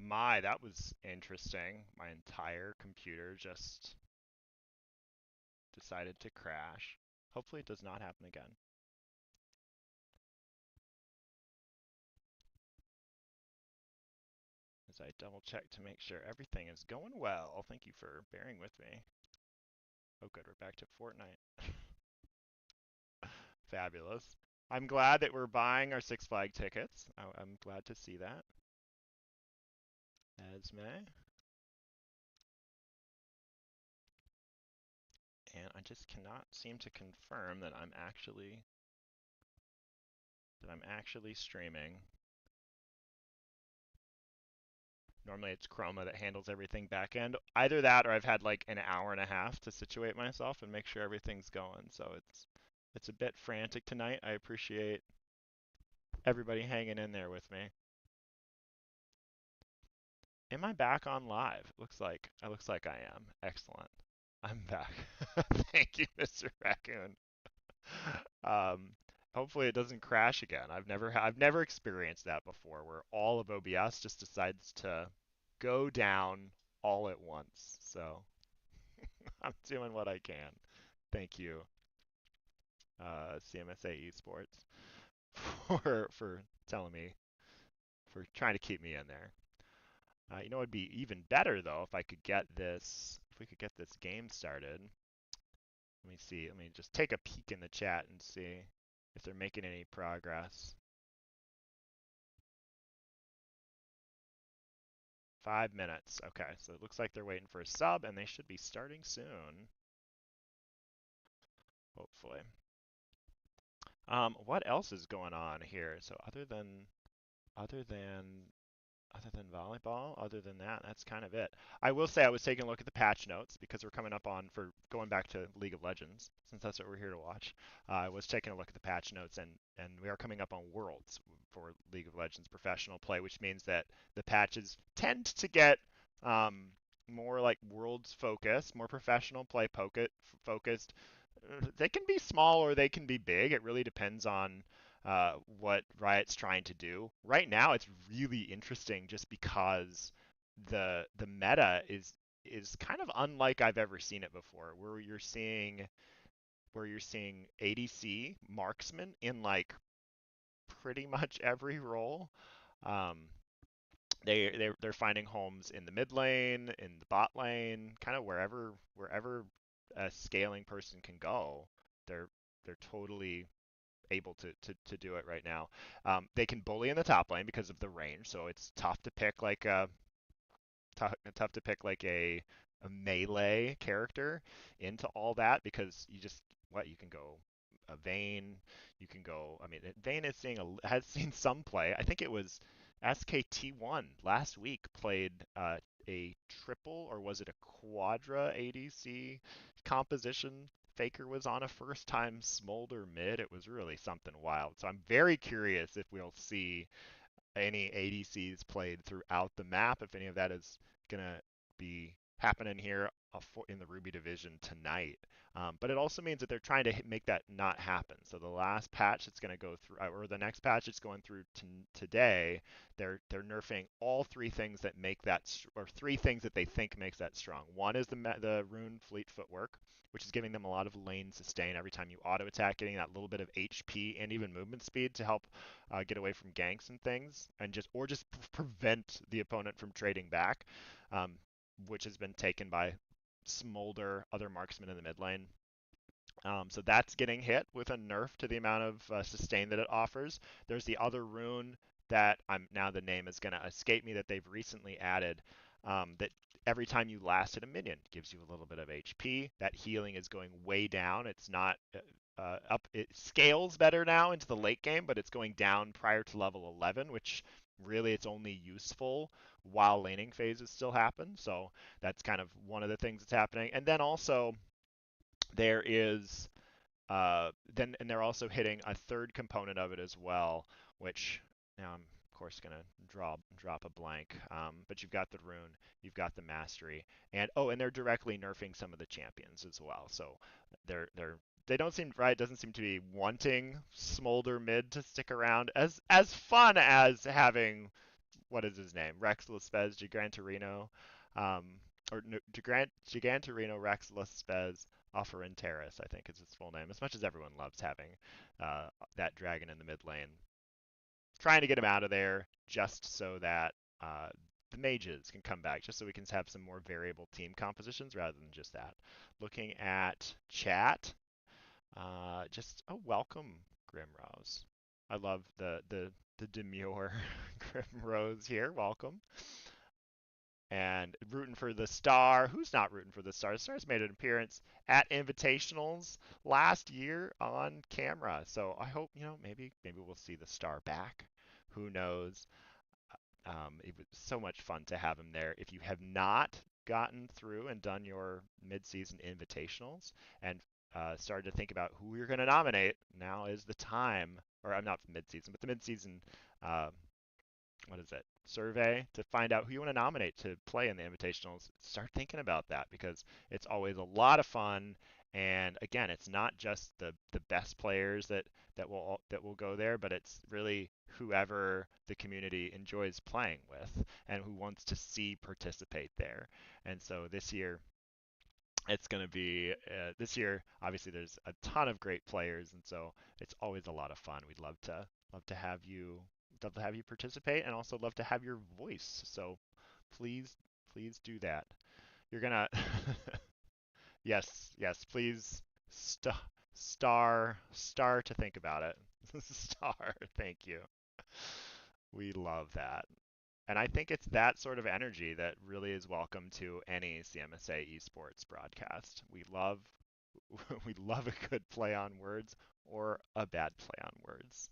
That was interesting. My entire computer just decided to crash. Hopefully it does not happen again. As I double check to make sure everything is going well. Thank you for bearing with me. Oh good, we're back to Fortnite. Fabulous. I'm glad that we're buying our Six Flag tickets. I'm glad to see that. Esme. And I just cannot seem to confirm that I'm actually streaming. Normally it's Chroma that handles everything back end. Either that or I've had like an hour and a half to situate myself and make sure everything's going. So it's a bit frantic tonight. I appreciate everybody hanging in there with me. Am I back on live? It looks like I am. Excellent. I'm back. Thank you, Mr. Raccoon. Um, hopefully it doesn't crash again. I've never experienced that before, where all of OBS just decides to go down all at once. So I'm doing what I can. Thank you, CMSA eSports, for telling me, for trying to keep me in there. It'd be even better though if we could get this game started. Let me see. Let me just take a peek in the chat and see if they're making any progress. 5 minutes. Okay, so it looks like they're waiting for a sub, and they should be starting soon. Hopefully. What else is going on here? So other than other than volleyball, other than that, that's kind of it. I will say I was taking a look at the patch notes because we're coming up on for going back to League of Legends, since that's what we're here to watch. I was taking a look at the patch notes, and we are coming up on Worlds for League of Legends professional play, which means that the patches tend to get more like Worlds focused, more professional play focused. They can be small or they can be big. It really depends on what Riot's trying to do. Right now, it's really interesting just because the meta is kind of unlike I've ever seen it before, where you're seeing ADC marksman in like pretty much every role. Um, they're finding homes in the mid lane, in the bot lane, kind of wherever a scaling person can go. They're they're totally able to do it right now. They can bully in the top lane because of the range, so it's tough to pick like a melee character into all that because you can go a Vayne, you can go. I mean, Vayne has seen some play. I think it was SKT1 last week played a triple or was it a quadra ADC composition. Faker was on a first time Smolder mid. It was really something wild. So I'm very curious if we'll see any ADCs played throughout the map, if any of that is gonna be happening here in the Ruby division tonight. But it also means that they're trying to make that not happen. So the last patch that's going to go through, or the next patch that's going through today, they're nerfing all three things that make that, or three things that they think makes that strong. One is the rune fleet footwork, which is giving them a lot of lane sustain every time you auto attack, getting that little bit of HP and even movement speed to help get away from ganks and things, and just prevent the opponent from trading back, um, which has been taken by Smolder, other marksmen in the mid lane. So that's getting hit with a nerf to the amount of sustain that it offers. There's the other rune that the name is going to escape me that they've recently added, that every time you last hit a minion gives you a little bit of HP. That healing is going way down. It's not up. It scales better now into the late game, but it's going down prior to level 11, which really it's only useful while laning phases still happen. So that's kind of one of the things that's happening. And then also there is and they're also hitting a third component of it as well, which now I'm of course gonna drop a blank. But you've got the rune, you've got the mastery, and they're directly nerfing some of the champions as well. So they don't seem right. Doesn't seem to be wanting Smolder mid to stick around as fun as having what is his name? Rex Lespez Gigantorino, um, or no, Gigantorino Rex Lespez Offerenteris, I think is his full name. As much as everyone loves having that dragon in the mid lane, trying to get him out of there just so that uh, the mages can come back, just so we can have some more variable team compositions rather than just that. Looking at chat, just a welcome, Grimrose. I love the demure Grimrose here. Welcome. And rooting for the star. Who's not rooting for the star? The star's made an appearance at invitationals last year on camera. So I hope, maybe we'll see the star back. Who knows? It was so much fun to have him there. If you have not gotten through and done your mid-season invitationals and started to think about who you're going to nominate, now is the time. Or I'm not mid-season, but the mid-season, uh, what is it, survey to find out who you want to nominate to play in the invitationals. Start thinking about that because it's always a lot of fun. And again, it's not just the best players that will go there, but it's really whoever the community enjoys playing with and who wants to see participate there. And so it's going to be this year. Obviously, there's a ton of great players, and so it's always a lot of fun. We'd love to have you participate, and also love to have your voice. So please, please do that. You're gonna yes, please star to think about it. Star, thank you. We love that. And I think it's that sort of energy that really is welcome to any CMSA esports broadcast. We love a good play on words or a bad play on words.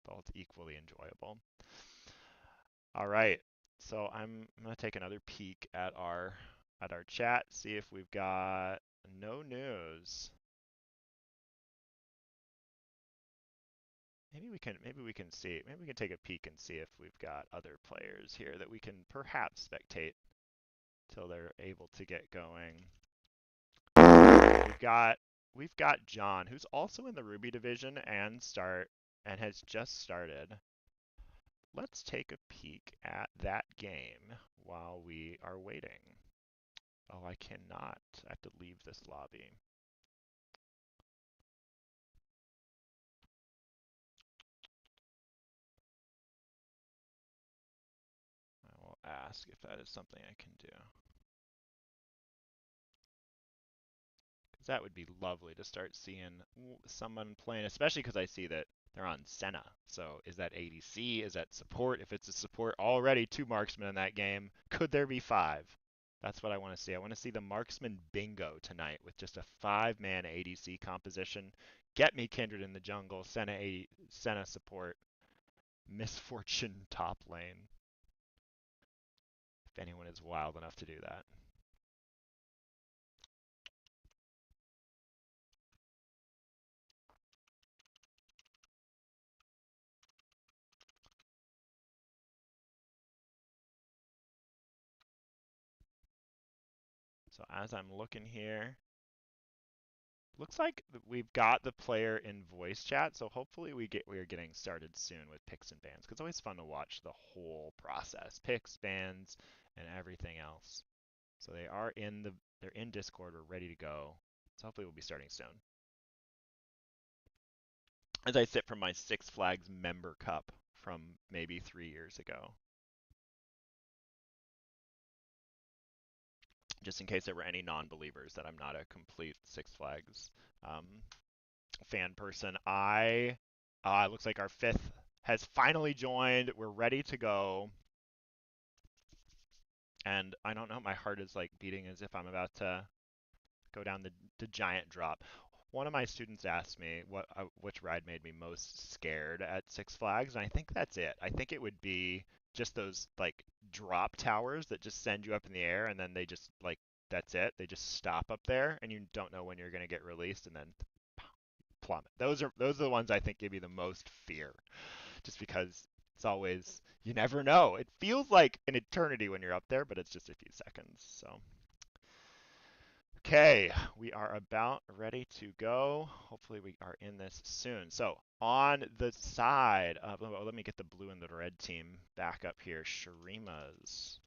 Both equally enjoyable. All right. So I'm gonna take another peek at our chat, see if we've got no news. Maybe we can take a peek and see if we've got other players here that we can perhaps spectate till they're able to get going. We've got John, who's also in the Ruby division and has just started. Let's take a peek at that game while we are waiting. Oh, I cannot. I have to leave this lobby. I will ask if that is something I can do. Because that would be lovely to start seeing someone playing, especially because I see that they're on Senna. So is that ADC? Is that support? If it's a support, already 2 marksmen in that game. Could there be 5? That's what I want to see. I want to see the marksman bingo tonight with just a 5-man ADC composition. Get me Kindred in the jungle, Senna support, Misfortune top lane. If anyone is wild enough to do that. So as I'm looking here, looks like we've got the player in voice chat, so hopefully we are getting started soon with picks and bans, because it's always fun to watch the whole process, picks, bans, and everything else. So they're in Discord, we're ready to go. So hopefully we'll be starting soon. As I sip from my Six Flags member cup from maybe 3 years ago. Just in case there were any non-believers that I'm not a complete Six Flags um, fan person. Looks like our 5th has finally joined. We're ready to go. And I don't know, my heart is like beating as if I'm about to go down the giant drop. One of my students asked me which ride made me most scared at Six Flags, and I think that's it. I think it would be just those like drop towers that just send you up in the air, and then they just like that's it. They just stop up there, and you don't know when you're gonna get released, and then plummet. Those are the ones I think give you the most fear, just because it's always you never know. It feels like an eternity when you're up there, but it's just a few seconds. So Okay, we are about ready to go. Hopefully we are in this soon. So on the side of, let me get the blue and the red team back up here. Sharima's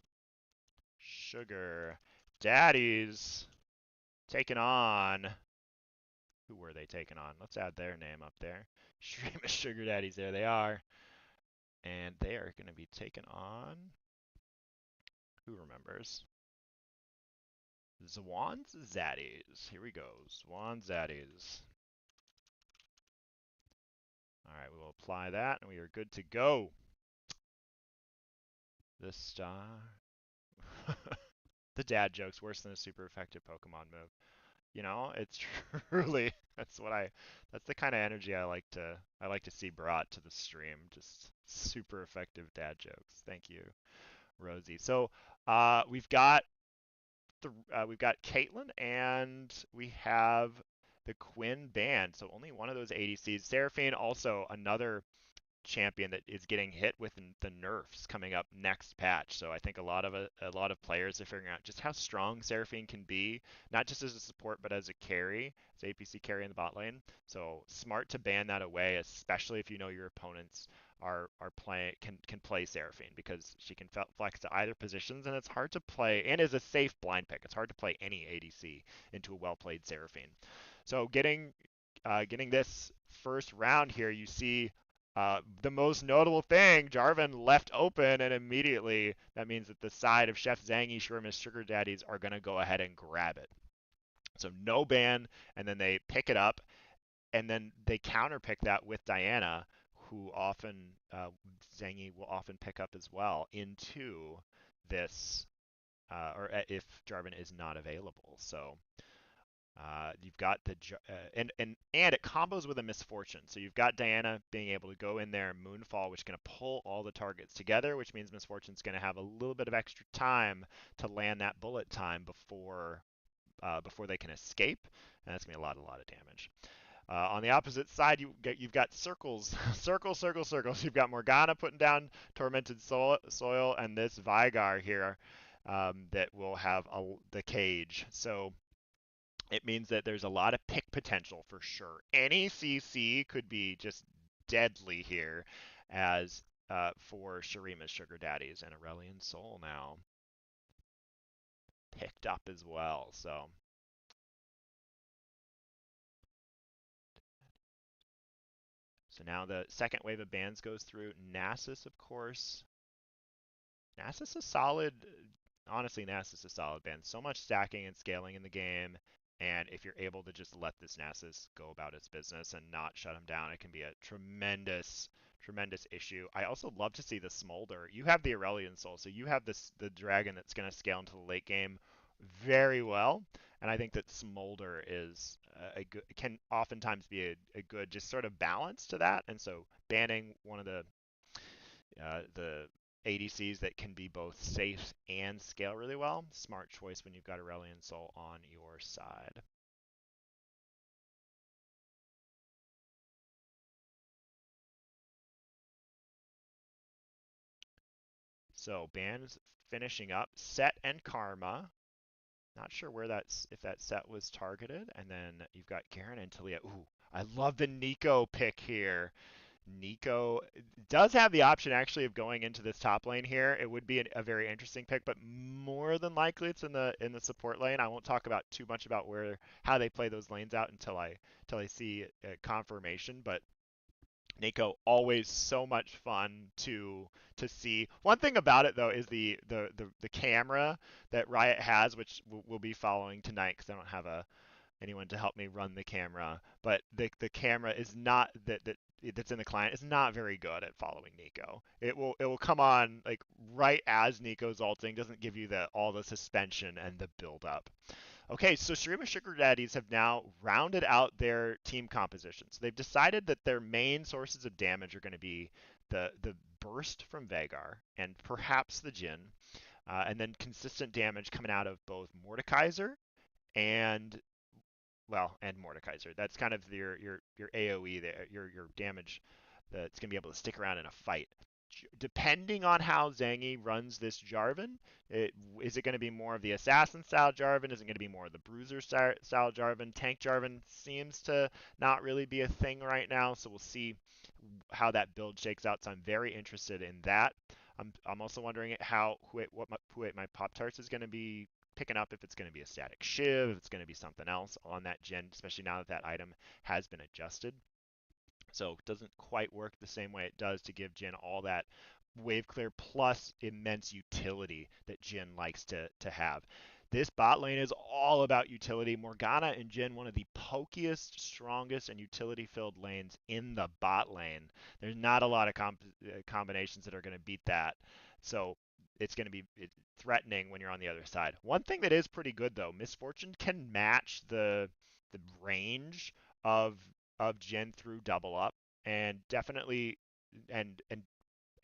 Sugar Daddies taking on, who were they taking on? Let's add their name up there. Sharima's Sugar Daddies, there they are. And they are going to be taking on, who remembers? Zwan's Zaddies. Here we go. Zwan Zaddies. All right, we will apply that, and we are good to go. The star. The dad joke's worse than a super effective Pokemon move. You know, it's truly that's the kind of energy I like to see brought to the stream. Just super effective dad jokes. Thank you, Rosie. So we've got Caitlyn and we have the Quinn band. So only one of those ADCs. Seraphine also another champion that is getting hit with the nerfs coming up next patch. So I think a lot of players are figuring out just how strong Seraphine can be, not just as a support but as a carry, as APC carry in the bot lane. So smart to ban that away, especially if you know your opponents are play can play Seraphine because she can flex to either positions and it's hard to play and is a safe blind pick. It's hard to play any ADC into a well played Seraphine. So getting this first round here, you see the most notable thing, Jarvan left open, and immediately that means that the side of Chef Zangy, Shurima's Sugar Daddies are going to go ahead and grab it. So no ban, and then they pick it up, and then they counterpick that with Diana, who often, Zangy will often pick up as well into this, or if Jarvan is not available. So you've got and it combos with a misfortune. So you've got Diana being able to go in there and Moonfall, which is going to pull all the targets together, which means Misfortune's going to have a little bit of extra time to land that bullet time before they can escape, and that's going to be a lot of damage. On the opposite side, you've got circles, circles. You've got Morgana putting down Tormented Soil and this Vigar here that will have the cage. So it means that there's a lot of pick potential for sure. Any CC could be just deadly here as for Sharima's Sugar Daddies and Aurelion Soul now picked up as well. So now the second wave of bans goes through. Nasus, of course. Nasus is solid. Honestly, Nasus is a solid band. So much stacking and scaling in the game. And if you're able to just let this Nasus go about its business and not shut him down, it can be a tremendous, tremendous issue. I also love to see the Smolder. You have the Aurelion Soul, so you have the dragon that's going to scale into the late game very well. And I think that Smolder is can oftentimes be a good just sort of balance to that. And so banning one of the ADCs that can be both safe and scale really well. Smart choice when you've got Aurelion Soul on your side. So bans finishing up. Set and Karma. Not sure where if that set was targeted. And then you've got Garen and Talia. Ooh, I love the Nico pick here. Nico does have the option actually of going into this top lane here. It would be a very interesting pick, but more than likely it's in the support lane. I won't talk about too much about how they play those lanes out until I see confirmation. But Nico always so much fun to see. One thing about it though is the camera that Riot has, which we'll be following tonight because I don't have anyone to help me run the camera, but the camera is not that's in the client is not very good at following Nico. It will come on like right as Nico's ulting, doesn't give you all the suspension and the build up. Okay, so Shurima Sugar Daddies have now rounded out their team composition. So they've decided that their main sources of damage are going to be the burst from Vagar and perhaps the Jhin, and then consistent damage coming out of both Mordekaiser and and Mordekaiser. That's kind of your AOE there, your damage that's gonna be able to stick around in a fight. depending on how Zangi runs this Jarvan, is it going to be more of the assassin style Jarvan? Is it going to be more of the bruiser style Jarvan? Tank Jarvan seems to not really be a thing right now, so we'll see how that build shakes out. So I'm very interested in that. I'm also wondering who my Pop Tarts is going to be picking up, if it's going to be a static shiv, if it's going to be something else on that gen, especially now that that item has been adjusted. So it doesn't quite work the same way it does to give Jin all that wave clear plus immense utility that Jin likes to have. This bot lane is all about utility. Morgana and Jin, one of the pokiest, strongest, and utility-filled lanes in the bot lane. There's not a lot of combinations that are going to beat that. So it's going to be threatening when you're on the other side. One thing that is pretty good, though, Miss Fortune can match the range of Jin through double up, and definitely and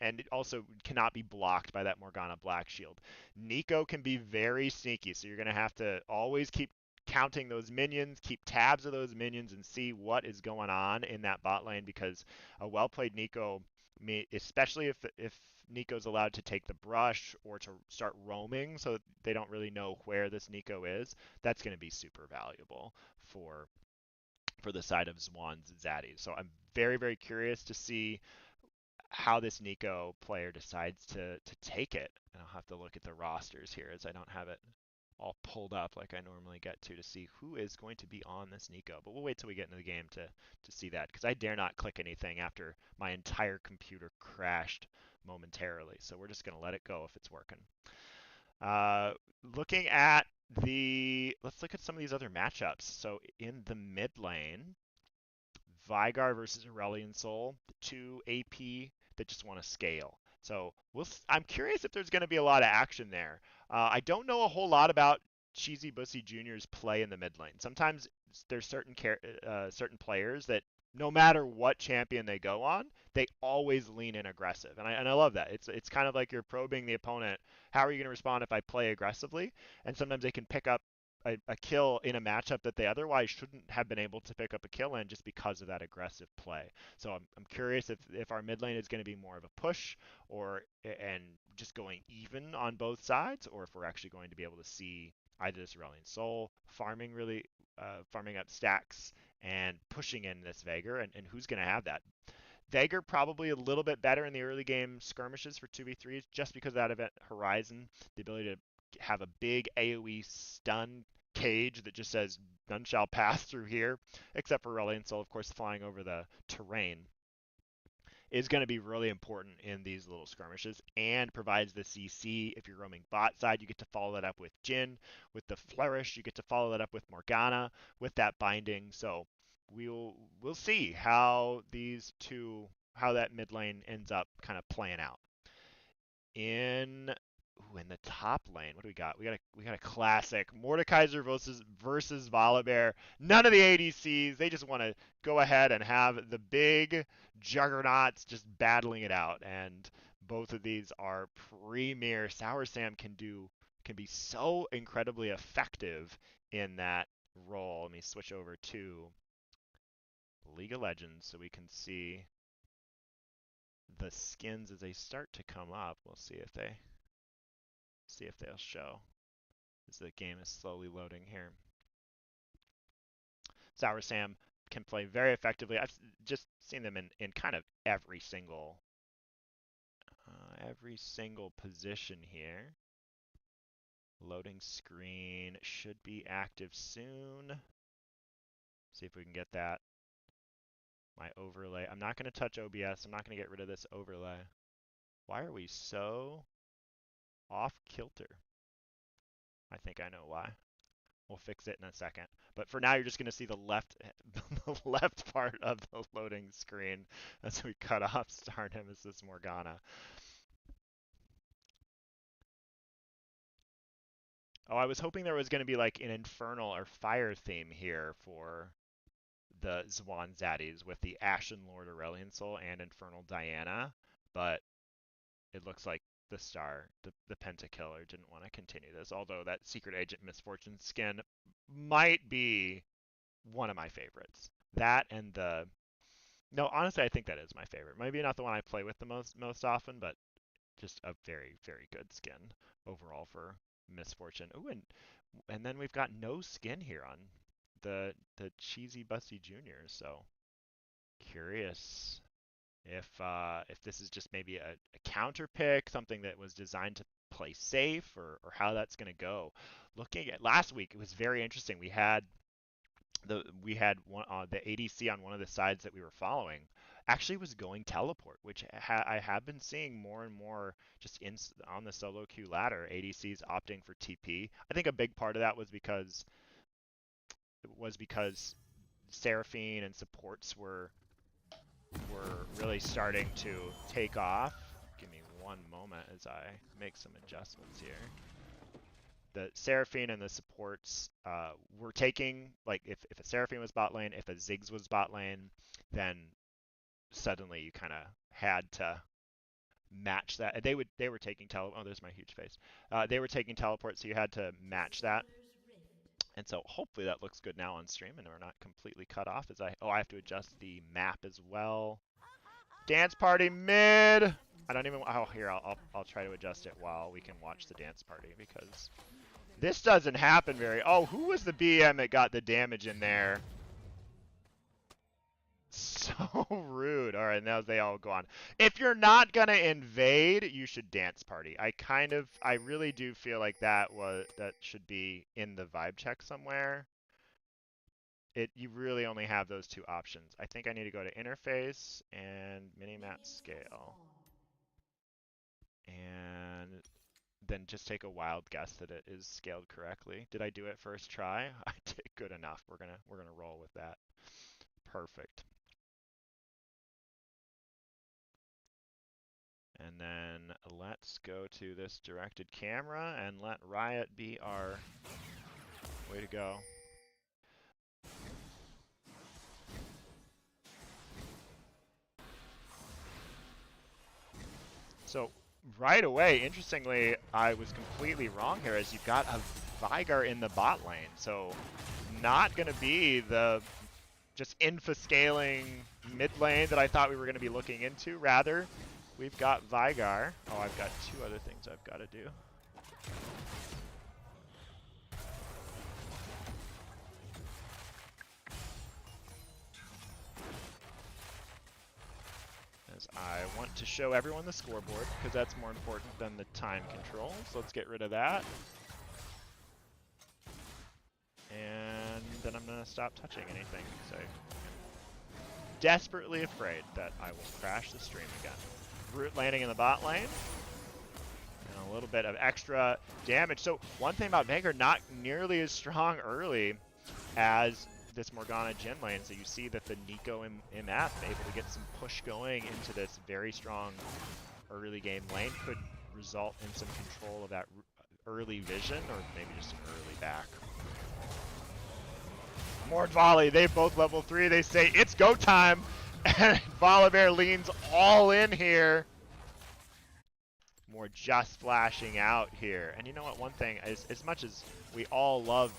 and it also cannot be blocked by that Morgana Black Shield. Nico can be very sneaky, so you're going to have to always keep counting those minions, keep tabs of those minions, and see what is going on in that bot lane, because a well-played Nico, especially if Nico's allowed to take the brush or to start roaming so they don't really know where this Nico is, that's going to be super valuable for the side of Zwan's Zaddies. So I'm very, very curious to see how this Nico player decides to take it. And I'll have to look at the rosters here, as I don't have it all pulled up like I normally get to see who is going to be on this Nico. But we'll wait till we get into the game to see that, because I dare not click anything after my entire computer crashed momentarily. So we're just going to let it go if it's working. Uh, Looking at let's look at some of these other matchups. So in the mid lane, Vigar versus Aurelion Sol, the two AP that just want to scale. So I'm curious if there's going to be a lot of action there. I don't know a whole lot about Cheesy Bussy Jr.'s play in the mid lane. Sometimes there's certain players that no matter what champion they go on, they always lean in aggressive, and I love that. It's kind of like you're probing the opponent. How are you going to respond if I play aggressively? And sometimes they can pick up a kill in a matchup that they otherwise shouldn't have been able to pick up a kill in, just because of that aggressive play. So I'm curious if our mid lane is going to be more of a push, or and just going even on both sides, or if we're actually going to be able to see either this Aurelion Sol farming up stacks and pushing in this Veigar, and who's going to have that. Veigar probably a little bit better in the early game skirmishes for 2v3s, just because of that event Horizon, the ability to have a big AoE stun cage that just says none shall pass through here, except for Aurelion Sol, of course, flying over the terrain, is going to be really important in these little skirmishes, and provides the CC. If you're roaming bot side, you get to follow that up with Jin. With the Flourish, you get to follow that up with Morgana with that binding. So we'll see how that mid lane ends up kind of playing out. In the top lane, what do we got? We got a classic Mordekaiser versus Volibear. None of the ADCs. They just want to go ahead and have the big juggernauts just battling it out. And both of these are premier. Sour Sam can be so incredibly effective in that role. Let me switch over to League of Legends so we can see the skins as they start to come up. We'll see if they'll show as the game is slowly loading here. Sour Sam can play very effectively. I've just seen them in kind of every single position here. Loading screen should be active soon. See if we can get that. My overlay. I'm not going to touch OBS. I'm not going to get rid of this overlay. Why are we so off kilter? I think I know why. We'll fix it in a second. But for now, you're just going to see the the left part of the loading screen as we cut off Star Nemesis Morgana. Oh, I was hoping there was going to be like an Infernal or Fire theme here for the Zwan Zaddies with the Ashen Lord Aurelion Sol and Infernal Diana, but it looks like the Pentakiller didn't want to continue this, although that Secret Agent Misfortune skin might be one of my favorites. That and No, honestly, I think that is my favorite. Maybe not the one I play with the most often, but just a very, very good skin overall for Misfortune. Ooh, and then we've got no skin here on the cheesy Busty Juniors. So curious if this is just maybe a counter pick, something that was designed to play safe, or how that's going to go. Looking at last week, it was very interesting. We had one the ADC on one of the sides that we were following actually was going teleport, which I have been seeing more and more just on the solo queue ladder. ADCs opting for TP. I think a big part of that was because Seraphine and supports were really starting to take off. Give me one moment as I make some adjustments here. The Seraphine and the supports were taking, like, if a Seraphine was bot lane, if a Ziggs was bot lane, then suddenly you kind of had to match that. And they were taking oh, there's my huge face. They were taking teleport, so you had to match that. And so hopefully that looks good now on stream and we're not completely cut off as I have to adjust the map as well. Dance party mid. I don't even. Oh, here I'll try to adjust it while we can watch the dance party because this doesn't happen very. Oh, who was the BM that got the damage in there? So rude. All right, now they all go on. If you're not gonna invade, you should dance party. I really do feel like that should be in the vibe check somewhere. You really only have those two options. I think I need to go to interface and minimap scale. And then just take a wild guess that it is scaled correctly. Did I do it first try? I did good enough. We're gonna roll with that. Perfect. And then let's go to this directed camera and let Riot be our way to go. So right away, interestingly, I was completely wrong here as you've got a Veigar in the bot lane. So not going to be the just infoscaling mid lane that I thought we were going to be looking into. Rather, we've got Veigar. Oh, I've got two other things I've got to do. As I want to show everyone the scoreboard, because that's more important than the time control. So let's get rid of that. And then I'm going to stop touching anything, because I'm desperately afraid that I will crash the stream again. Root landing in the bot lane. And a little bit of extra damage. So one thing about Veigar, not nearly as strong early as this Morgana Jhin lane, so you see that the Nico MF able to get some push going into this very strong early game lane could result in some control of that early vision, or maybe just an early back. Mord Volley, they both level 3, they say it's go time, and Volibear leans all in here. More just flashing out here. And you know what, one thing, as much as we all love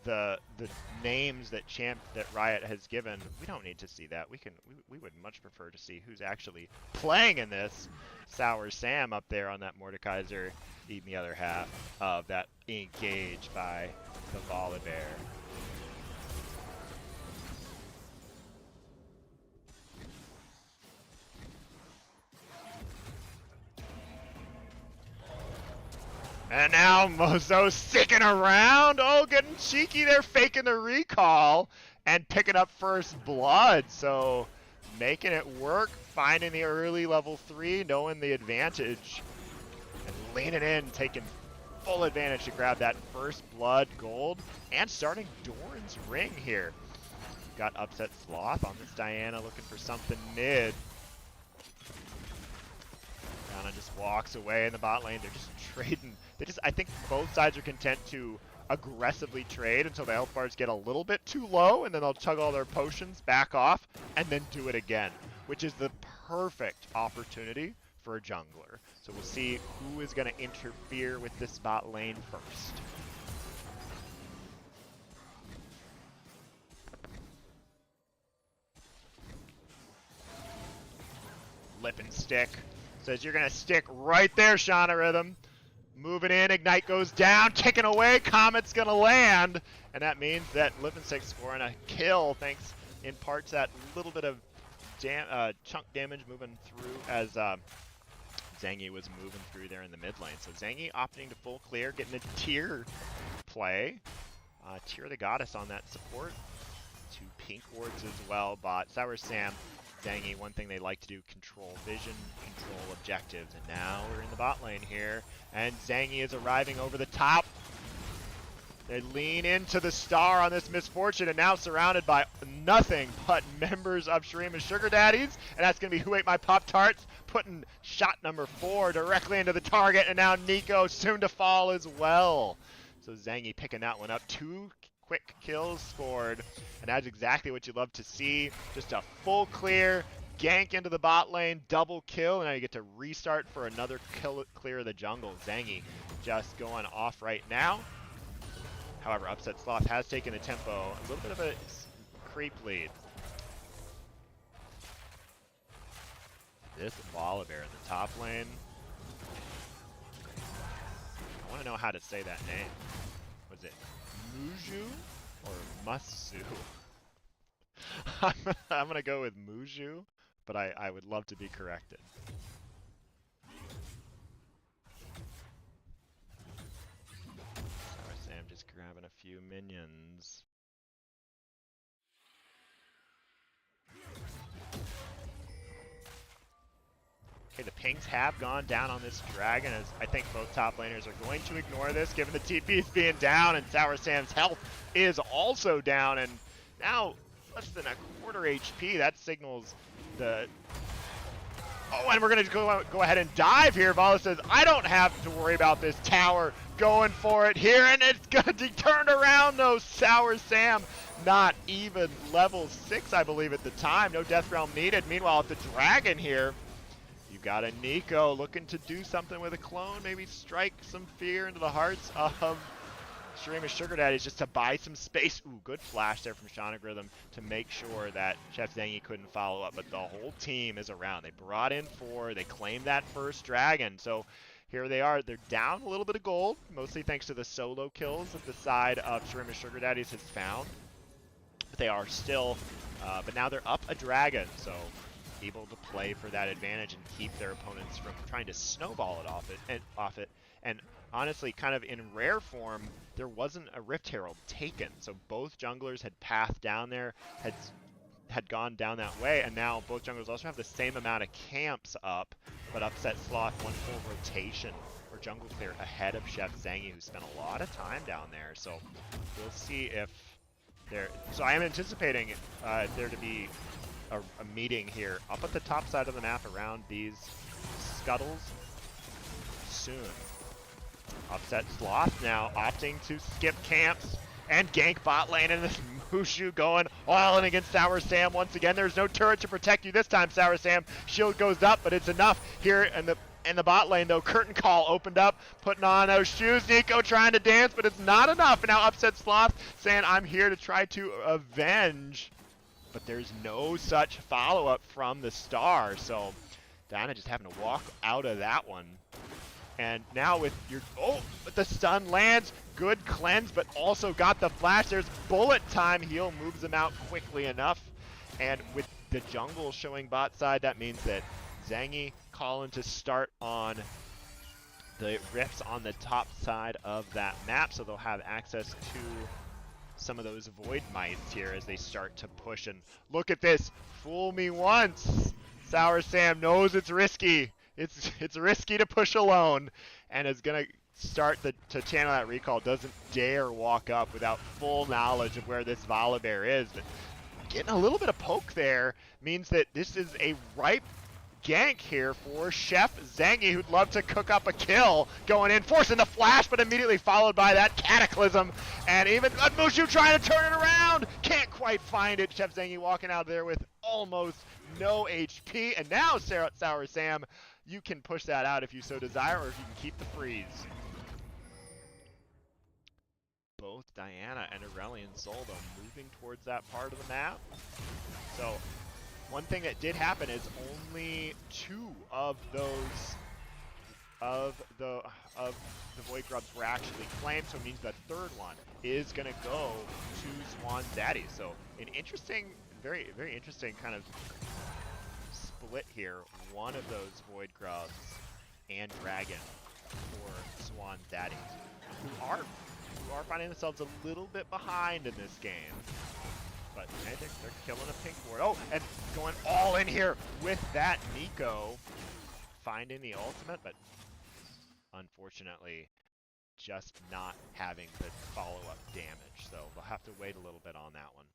the names that Riot has given, we don't need to see that. We would much prefer to see who's actually playing in this. Sour Sam up there on that Mordekaiser eating the other half of that engage by the Volibear. And now Mozo sticking around. Oh, getting cheeky. They're faking the recall and picking up first blood. So making it work, finding the early level 3, knowing the advantage, and leaning in, taking full advantage to grab that first blood gold and starting Doran's ring here. Got upset Sloth on this Diana looking for something mid. Diana just walks away in the bot lane. They're just trading. I think both sides are content to aggressively trade until the health bars get a little bit too low, and then they'll chug all their potions, back off, and then do it again, which is the perfect opportunity for a jungler. So we'll see who is going to interfere with this bot lane first. flip and stick. Says you're gonna stick right there, Shauna Rhythm. Moving in, Ignite goes down, kicking away, Comet's gonna land. And that means that Lippenstick's scoring a kill, thanks in part to that little bit of chunk damage moving through as Zangy was moving through there in the mid lane. So Zangy opting to full clear, getting a tier play. Tier the Goddess on that support. 2 pink wards as well, but Sour Sam, Zangy, one thing they like to do, control vision, control objectives. And now we're in the bot lane here, and Zangy is arriving over the top. They lean into the star on this misfortune, and now surrounded by nothing but members of Shurima's Sugar Daddies, and that's going to be Who Ate My Pop-Tarts, putting shot number 4 directly into the target, and now Nico soon to fall as well. So Zangy picking that one up. 2 quick kills scored, and that's exactly what you love to see. Just a full clear, gank into the bot lane, double kill, and now you get to restart for another kill, clear of the jungle. Zangy just going off right now. However, Upset Sloth has taken the tempo, a little bit of a creep lead. This Volibear in the top lane. I want to know how to say that name. Was it Muju or Musu? I'm going to go with Muju, but I would love to be corrected. Sam just grabbing a few minions. Okay, the pings have gone down on this dragon, as I think both top laners are going to ignore this, given the TP's being down, and Sour Sam's health is also down, and now less than a quarter HP. That signals the... Oh, and we're going to go ahead and dive here. Vala says, I don't have to worry about this tower. Going for it here, and it's going to be turned around, though. Sour Sam, not even level 6, I believe, at the time. No Death Realm needed. Meanwhile, at the dragon here, you got a Nico looking to do something with a clone, maybe strike some fear into the hearts of Shurima's Sugar Daddies just to buy some space. Ooh, good flash there from Shauna Rhythm to make sure that Chef Zangy couldn't follow up, but the whole team is around. They brought in 4, they claimed that first dragon, so here they are. They're down a little bit of gold, mostly thanks to the solo kills that the side of Shurima's Sugar Daddies has found. But they are still, but now they're up a dragon, so able to play for that advantage and keep their opponents from trying to snowball it off it. And honestly, kind of in rare form, there wasn't a Rift Herald taken, so both junglers had pathed down there, had gone down that way, and now both junglers also have the same amount of camps up, but Upset Sloth one full rotation or jungle clear ahead of Chef Zangy, who spent a lot of time down there. So we'll see if there. So I am anticipating there to be a meeting here up at the top side of the map around these scuttles soon. Upset Sloth now opting to skip camps and gank bot lane, and this Mushu going all in against Sour Sam once again. There's no turret to protect you this time, Sour Sam. Shield goes up, but it's enough here in the bot lane, though. Curtain Call opened up, putting on those shoes. Nico trying to dance, but it's not enough. And now Upset Sloth saying, I'm here to try to avenge. But there's no such follow-up from the star, so Diana just having to walk out of that one. And now with your, but the stun lands, good cleanse, but also got the flash. There's bullet time. Heal moves him out quickly enough. And with the jungle showing bot side, that means that Zangy calling to start on the rifts on the top side of that map, so they'll have access to some of those void mites here as they start to push. And look at this, fool me once. Sour Sam knows it's risky. It's risky to push alone, and is gonna start to channel that recall. Doesn't dare walk up without full knowledge of where this Volibear is. But getting a little bit of poke there means that this is a ripe gank here for Chef Zangy, who'd love to cook up a kill. Going in, forcing the flash, but immediately followed by that Cataclysm. And even Mushu trying to turn it around. Can't quite find it. Chef Zangy walking out there with almost no HP. And now Sour Sam, you can push that out if you so desire, or if you can keep the freeze. Both Diana and Aurelion Sol, though, moving towards that part of the map. So one thing that did happen is only 2 of those of the Void Grubs were actually claimed, so it means the third one is gonna go to Swan's Daddy. So an interesting, very interesting kind of split here. One of those Void Grubs and Dragon for Swan's Daddies, who are finding themselves a little bit behind in this game. But I think they're killing a pink ward. Oh, and going all in here with that Nico, finding the ultimate, but unfortunately just not having the follow-up damage. So we'll have to wait a little bit on that one.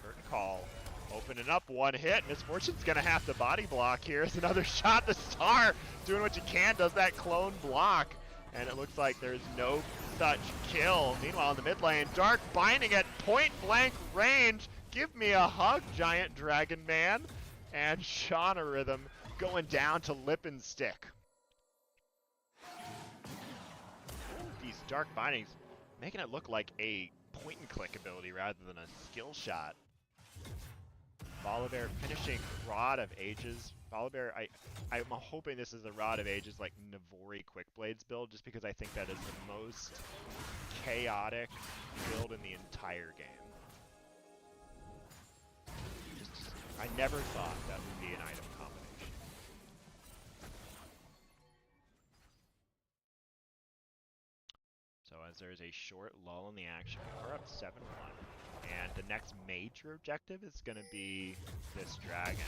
Curtain call, opening up, one hit. Misfortune's gonna have to body block here. It's another shot. The Star doing what you can, does that clone block, and it looks like there's no such kill. Meanwhile, in the mid lane, Dark binding at point blank range. Give me a hug, Giant Dragon Man. And Shauna Rhythm going down to lip and stick. These Dark bindings making it look like a point and click ability rather than a skill shot. Volibear finishing Rod of Ages. Volibear, I'm hoping this is a Rod of Ages like Navori Quick Blades build, just because I think that is the most chaotic build in the entire game. I never thought that would be an item combination. So as there's a short lull in the action, we're up 7-1. And the next major objective is going to be this dragon.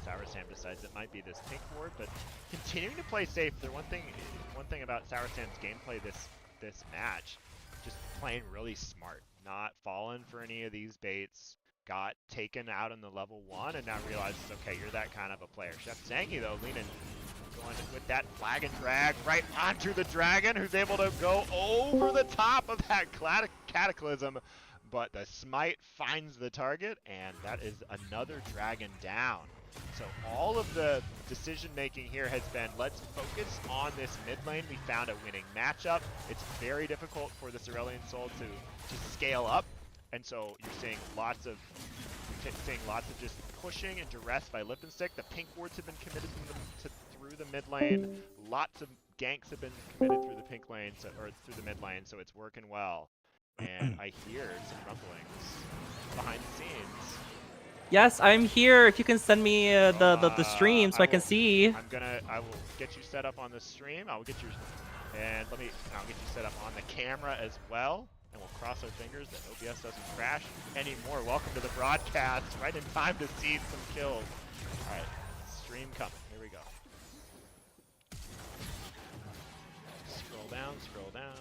Sour Sam decides it might be this pink ward, but continuing to play safe. One thing about Sour Sam's gameplay this match, just playing really smart, not falling for any of these baits. Got taken out in the level 1 and now realizes, okay, you're that kind of a player. Chef Zangy though, going with that flag and drag right onto the dragon, who's able to go over the top of that cataclysm. But the smite finds the target, and that is another dragon down. So all of the decision making here has been, let's focus on this mid lane. We found a winning matchup. It's very difficult for the Cerulean Soul to scale up, and so you're seeing lots of just pushing and duress by Lip and Stick. The pink wards have been committed through the mid lane. Lots of ganks have been committed through the pink lane, or through the mid lane, so it's working well. And I hear some rumblings behind the scenes. Yes, I'm here. If you can send me the stream so I can see. I will get you set up on the stream. I'll get you set up on the camera as well. And we'll cross our fingers that OBS doesn't crash anymore. Welcome to the broadcast. Right in time to see some kills. All right, stream coming. Here we go. Scroll down, scroll down.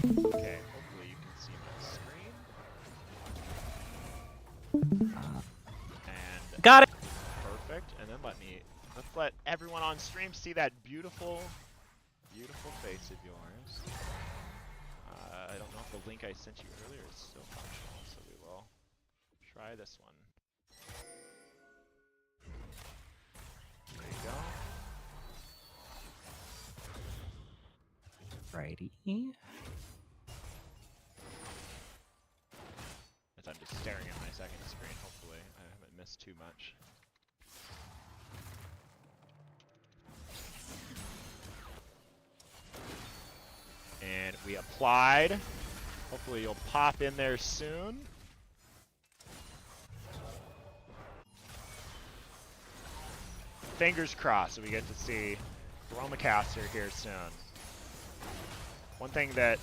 Okay, hopefully you can see my screen. And got it. Perfect. And then let's let everyone on stream see that beautiful face of yours. I don't know if the link I sent you earlier is still functional, so we will try this one. There you go. Righty. As I'm just staring at my second screen, hopefully I haven't missed too much. And we applied. Hopefully you'll pop in there soon. Fingers crossed so we get to see Chromacaster here soon. One thing that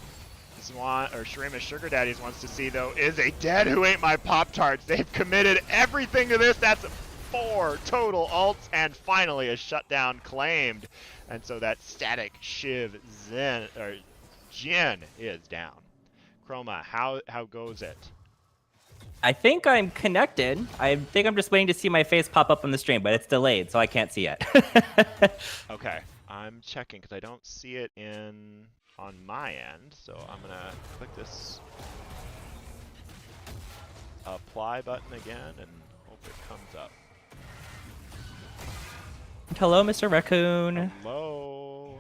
Shurima's Sugar Daddies wants to see though is a dead who ate my Pop-Tarts. They've committed everything to this. That's 4 total ults and finally a shutdown claimed. And so that static Shiv Jin is down. Chroma, how goes it? I think I'm connected. I think I'm just waiting to see my face pop up on the stream, but it's delayed, so I can't see it. Okay, I'm checking because I don't see it on my end, so I'm gonna click this apply button again and hope it comes up. Hello, Mr. Raccoon. Hello.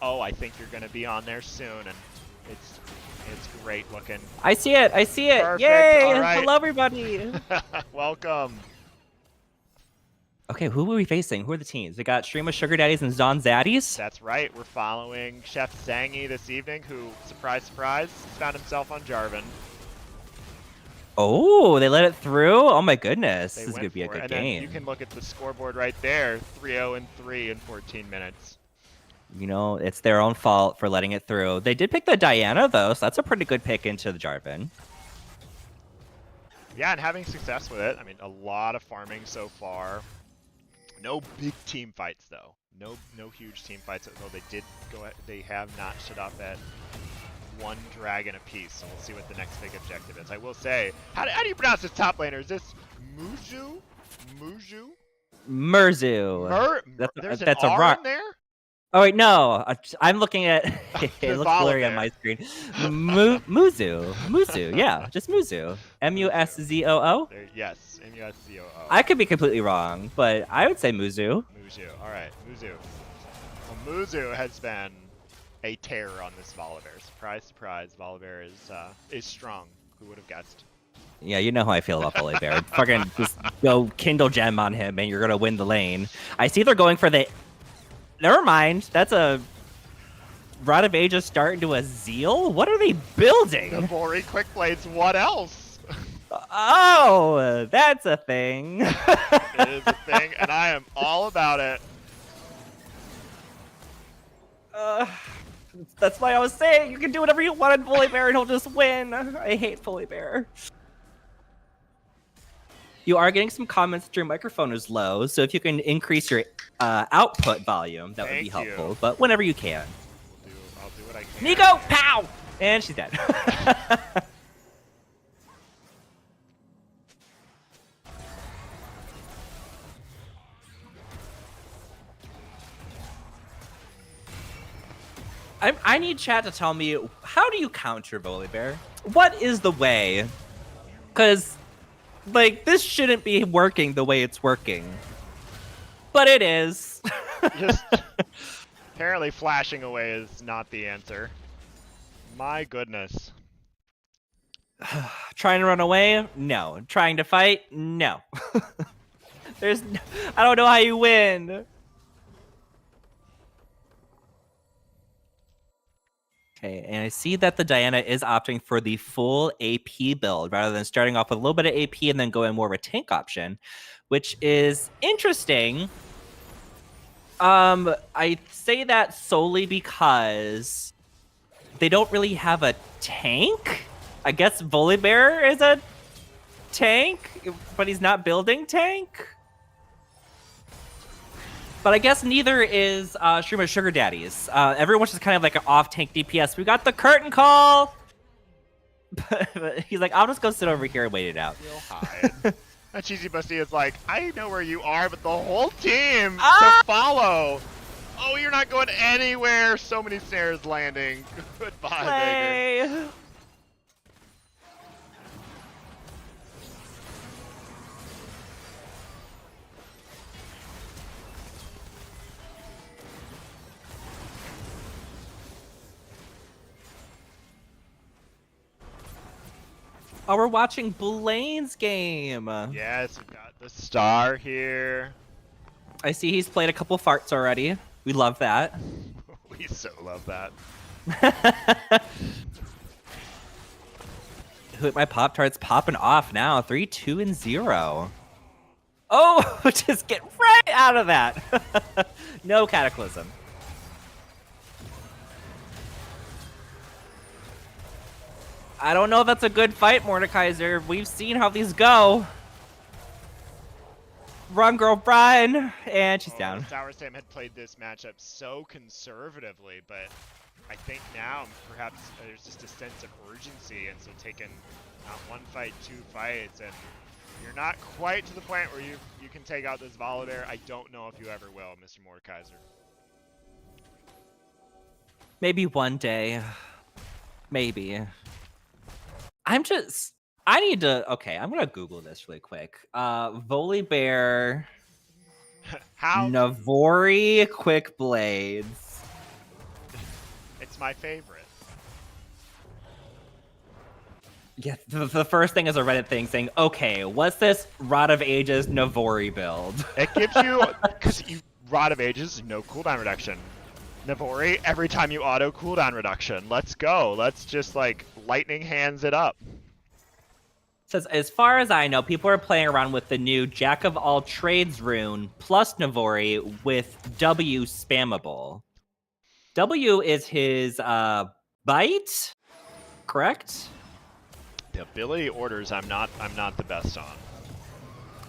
Oh, I think you're going to be on there soon, and it's great looking. I see it. I see it. Perfect. Yay! All right. Hello, everybody. Welcome. Okay, who are we facing? Who are the teams? We got Stream of Sugar Daddies and Zon Zaddies. That's right. We're following Chef Zangy this evening, who, surprise, surprise, found himself on Jarvan. Oh, they let it through? Oh my goodness. They This is going went to be a for it, good and then game. you can look at the scoreboard right there, 3-0-3 in 14 minutes. You know, it's their own fault for letting it through. They did pick the Diana, though, so that's a pretty good pick into the Jarvan. Yeah, and having success with it. I mean, a lot of farming so far. No big team fights, though. No huge team fights, though they did go. They have notched it up at 1 dragon apiece, so we'll see what the next big objective is. I will say, how do you pronounce this top laner? Is this Muju? Muju? Murzu. There's an that's a R rock. in there? Oh wait, no. I'm looking at. It looks blurry on Volibear. my screen. Muzu. Yeah, just Muzu. Muszoo. Yes, M-U-S-C-O-O. I could be completely wrong, but I would say Muzu. Muju. All right, Muzu. Well, Muzu has been a terror on this Volibear. Surprise, surprise. Volibear is strong. Who would have guessed? Yeah, you know how I feel about Volibear. Fucking just go Kindle Gem on him, and you're gonna win the lane. I see they're going for the. Never mind. That's a Rod of Ages start into a Zeal? What are they building? The Vori Quick Blades, what else? Oh, that's a thing. It is a thing, and I am all about it. That's why I was saying you can do whatever you want in Volibear and he'll just win. I hate Volibear. You are getting some comments that your microphone is low, so if you can increase your output volume, that would be helpful. you. But whenever you can. I'll do what I can. Nico, pow! And she's dead. I need chat to tell me, how do you counter Volibear? What is the way? Because, like, this shouldn't be working the way it's working. But it is. Just apparently flashing away is not the answer. My goodness. Trying to run away? No. Trying to fight? No. I don't know how you win. Okay, and I see that the Diana is opting for the full AP build rather than starting off with a little bit of AP and then going more of a tank option, which is interesting. I say that solely because they don't really have a tank. I guess Volibear is a tank, but he's not building tank. But I guess neither is Stream of Sugar Daddies. Everyone's just kind of like an off-tank DPS. We got the curtain call! But he's like, I'll just go sit over here and wait it out. You'll hide. And Cheesy Busty is like, I know where you are, but the whole team to follow. Oh, you're not going anywhere. So many snares landing. Goodbye, Baker. Oh, we're watching Blaine's game. Yes, we got the star here. I see he's played a couple farts already. We love that. We so love that. My Pop-Tart's popping off now. 3, 2, and 0. Oh, just get right out of that. No Cataclysm. I don't know if that's a good fight, Mordekaiser. We've seen how these go. Run, girl, Brian. And she's down. Sour Sam had played this matchup so conservatively, but I think now perhaps there's just a sense of urgency, and so taking not one fight, 2 fights, and you're not quite to the point where you can take out this Volibear. I don't know if you ever will, Mr. Mordekaiser. Maybe one day. Maybe. I need to. Okay, I'm gonna Google this really quick. Volibear How? Navori Quick Blades. It's my favorite. Yeah, the first thing is a Reddit thing saying, okay, what's this Rod of Ages Navori build? It gives you, because you Rod of Ages, no cooldown reduction. Navori, every time you auto cooldown reduction. Let's go. Let's just like lightning hands it up. Says, as far as I know, people are playing around with the new Jack of all trades rune plus Navori with W spammable. W is his bite, correct? The ability orders I'm not the best on.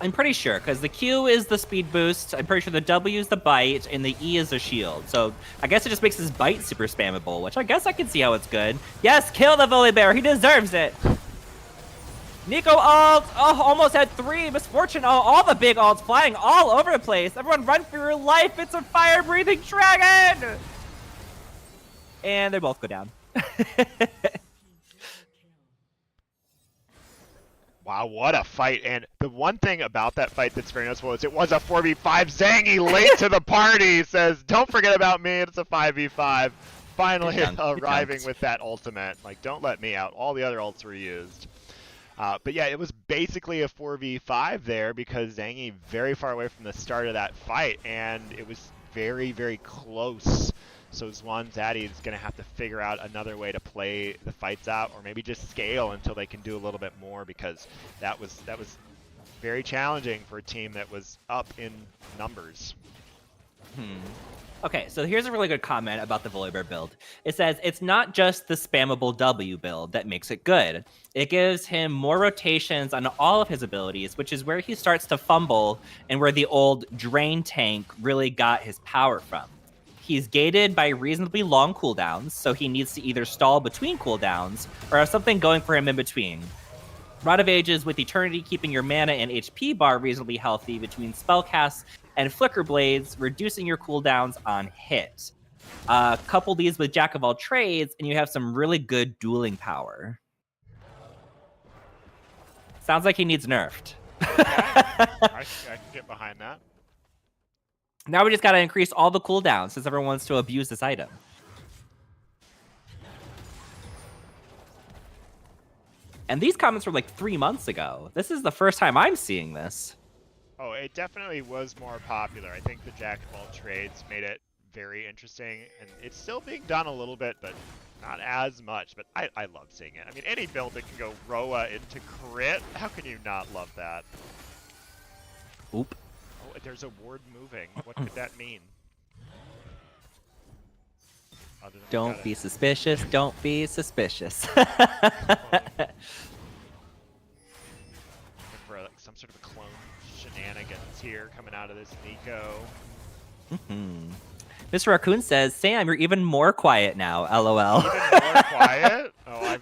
I'm pretty sure, because the Q is the speed boost, I'm pretty sure the W is the bite, and the E is the shield. So I guess it just makes his bite super spammable, which I guess I can see how it's good. Yes, kill the Volibear, he deserves it! Nico ult! Oh, almost had 3. Misfortune ult, all the big ults flying all over the place. Everyone run for your life, it's a fire-breathing dragon! And they both go down. Wow, what a fight. And the one thing about that fight that's very noticeable is it was a 4v5. Zangy late to the party says, don't forget about me, it's a 5v5. Finally arriving with that ultimate. Like, don't let me out. All the other ults were used. But yeah, it was basically a 4v5 there because Zangy very far away from the start of that fight, and it was very, very close. So Zwan Zaddy is going to have to figure out another way to play the fights out, or maybe just scale until they can do a little bit more, because that was very challenging for a team that was up in numbers. Okay, so here's a really good comment about the Volibear build. It says it's not just the spammable W build that makes it good. It gives him more rotations on all of his abilities, which is where he starts to fumble and where the old Drain tank really got his power from. He's gated by reasonably long cooldowns, so he needs to either stall between cooldowns or have something going for him in between. Rod of Ages with Eternity keeping your mana and HP bar reasonably healthy between spellcasts, and Flicker Blades reducing your cooldowns on hit. Couple these with Jack of all trades, and you have some really good dueling power. Sounds like he needs nerfed. I can get behind that. Now we just gotta increase all the cooldowns since everyone wants to abuse this item. And these comments were like 3 months ago. This is the first time I'm seeing this. Oh, it definitely was more popular. I think the Jack of all trades made it very interesting, and it's still being done a little bit, but not as much. But I love seeing it. I mean, any build that can go Roa into crit, how can you not love that? Oop. Oh, there's a ward moving. What could that mean? Don't be suspicious. Don't be suspicious. For like some sort of a clone shenanigans here coming out of this Nico. Mr. Raccoon says, Sam, you're even more quiet now, LOL. Even more quiet? Oh,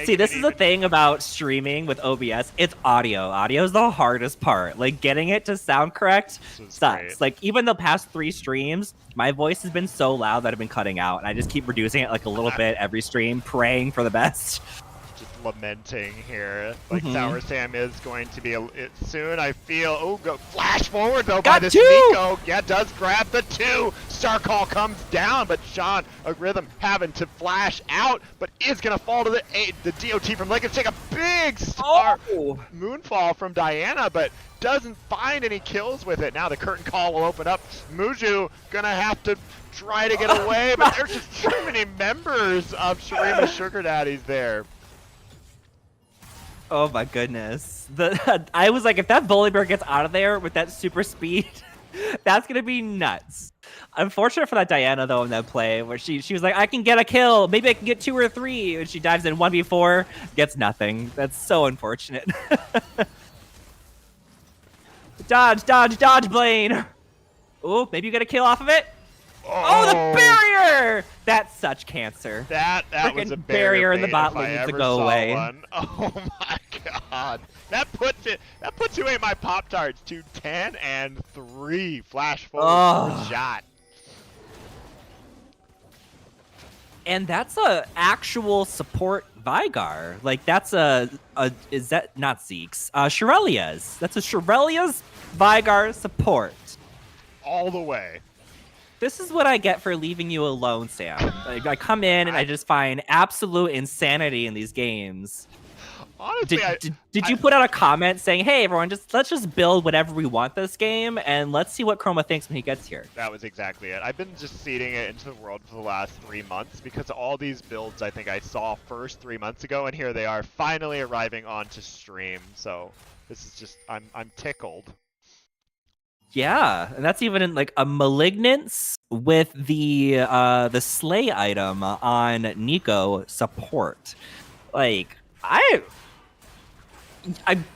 See, this is the thing about streaming with OBS. It's audio. Audio is the hardest part. Like, getting it to sound correct sucks. Great. Like, even the past 3 streams, my voice has been so loud that I've been cutting out, and I just keep reducing it like a little bit every stream, praying for the best. Just lamenting here. Like, Sour Sam is going to be soon, I feel. Oh, go flash forward, though, by this Nico. Yeah, does grab the 2. Star Call comes down, but Sean, a rhythm having to flash out, but is going to fall to the DOT from Lakers. Take a big star moonfall from Diana, but doesn't find any kills with it. Now the curtain call will open up. Muju going to have to try to get away, but there's just too many members of Shurima Sugar Daddies there. Oh my goodness. I was like, if that Volibear gets out of there with that super speed, that's going to be nuts. Unfortunate for that Diana, though, in that play, where she was like, I can get a kill. Maybe I can get 2 or 3. And she dives in 1v4, gets nothing. That's so unfortunate. Dodge, Blaine. Oh, maybe you get a kill off of it. Oh, the barrier! That's such cancer. That was a barrier in the bot lane needs to go away. One. Oh my god. That puts away my Pop-Tarts to 10 and 3. Flash forward shot. And that's a actual support Vigar. Like that's a is that not Zeke's? Shirelia's. That's a Shirelia's Vigar support. All the way. This is what I get for leaving you alone, Sam. Like, I come in and I just find absolute insanity in these games. Honestly, did you put out a comment saying, "Hey, everyone, let's just build whatever we want this game, and let's see what Chroma thinks when he gets here"? That was exactly it. I've been just seeding it into the world for the last 3 months because all these builds I think I saw first 3 months ago, and here they are finally arriving onto stream. So this is just I'm tickled. Yeah, and that's even in like a Malignance with the Slay item on Nico support. Like I'm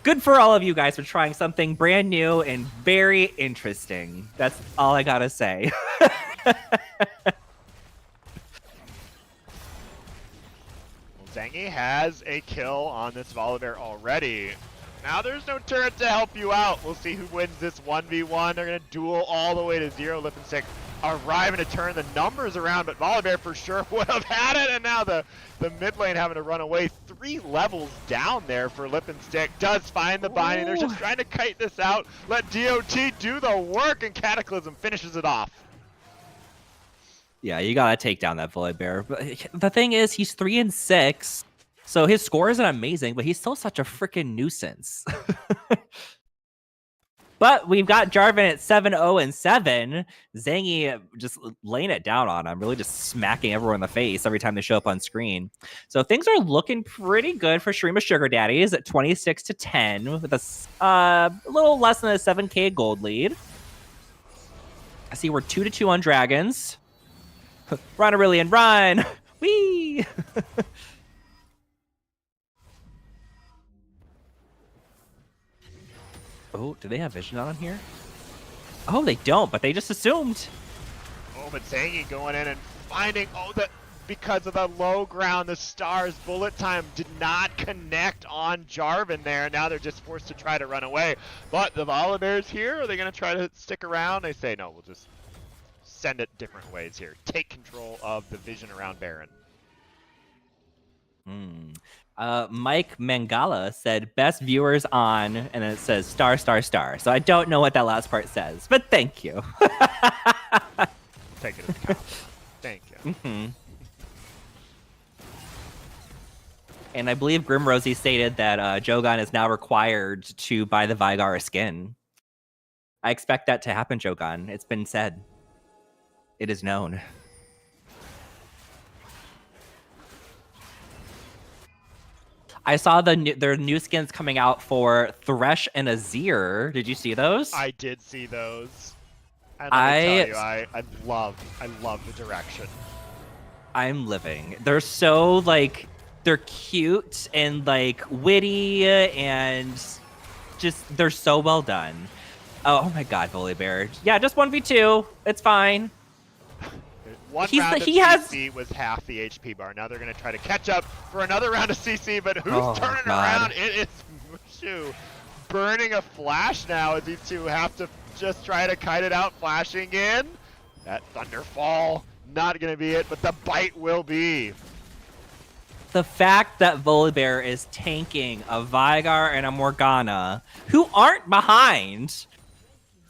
good for all of you guys for trying something brand new and very interesting. That's all I gotta say. Well, Zangy has a kill on this Volibear already. Now there's no turret to help you out. We'll see who wins this 1v1. They're going to duel all the way to 0. Lippenstick arriving to turn the numbers around, but Volibear for sure would have had it. And now the mid lane having to run away. 3 levels down there for Lippenstick. Does find the binding. They're just trying to kite this out. Let DOT do the work, and Cataclysm finishes it off. Yeah, you gotta take down that Volibear. But the thing is, he's 3-6. So his score isn't amazing, but he's still such a freaking nuisance. But we've got Jarvan at 7-0-7. Zangy just laying it down on him, really just smacking everyone in the face every time they show up on screen. So things are looking pretty good for Shrima Sugar Daddies at 26-10 with a little less than a 7K gold lead. I see we're 2-2 on Dragons. Run, Aurelian, run! Whee! Oh, do they have vision on here? Oh, they don't, but they just assumed. Oh, but Zangy going in and finding, because of the low ground, the Stars bullet time did not connect on Jarvan there. Now they're just forced to try to run away. But the Volibear's here. Are they going to try to stick around? They say, no, we'll just send it different ways here. Take control of the vision around Baron. Mike Mangala said best viewers on, and then it says star, star, star. So I don't know what that last part says, but thank you. Take it as a compliment. Thank you. And I believe Grim Rosie stated that Jogan is now required to buy the Vigara skin. I expect that to happen, Jogan. It's been said. It is known. I saw their new skins coming out for Thresh and Azir. Did you see those? I did see those. And I tell you, I love the direction. I'm living. They're so like they're cute and like witty and just they're so well done. Oh my god, Volibear. Yeah, just 1v2. It's fine. One round of CC was half the HP bar. Now they're going to try to catch up for another round of CC, but who's turning around? It is Mushu burning a flash now as these two have to just try to kite it out, flashing in. That Thunderfall, not going to be it, but the bite will be. The fact that Volibear is tanking a Vigar and a Morgana, who aren't behind,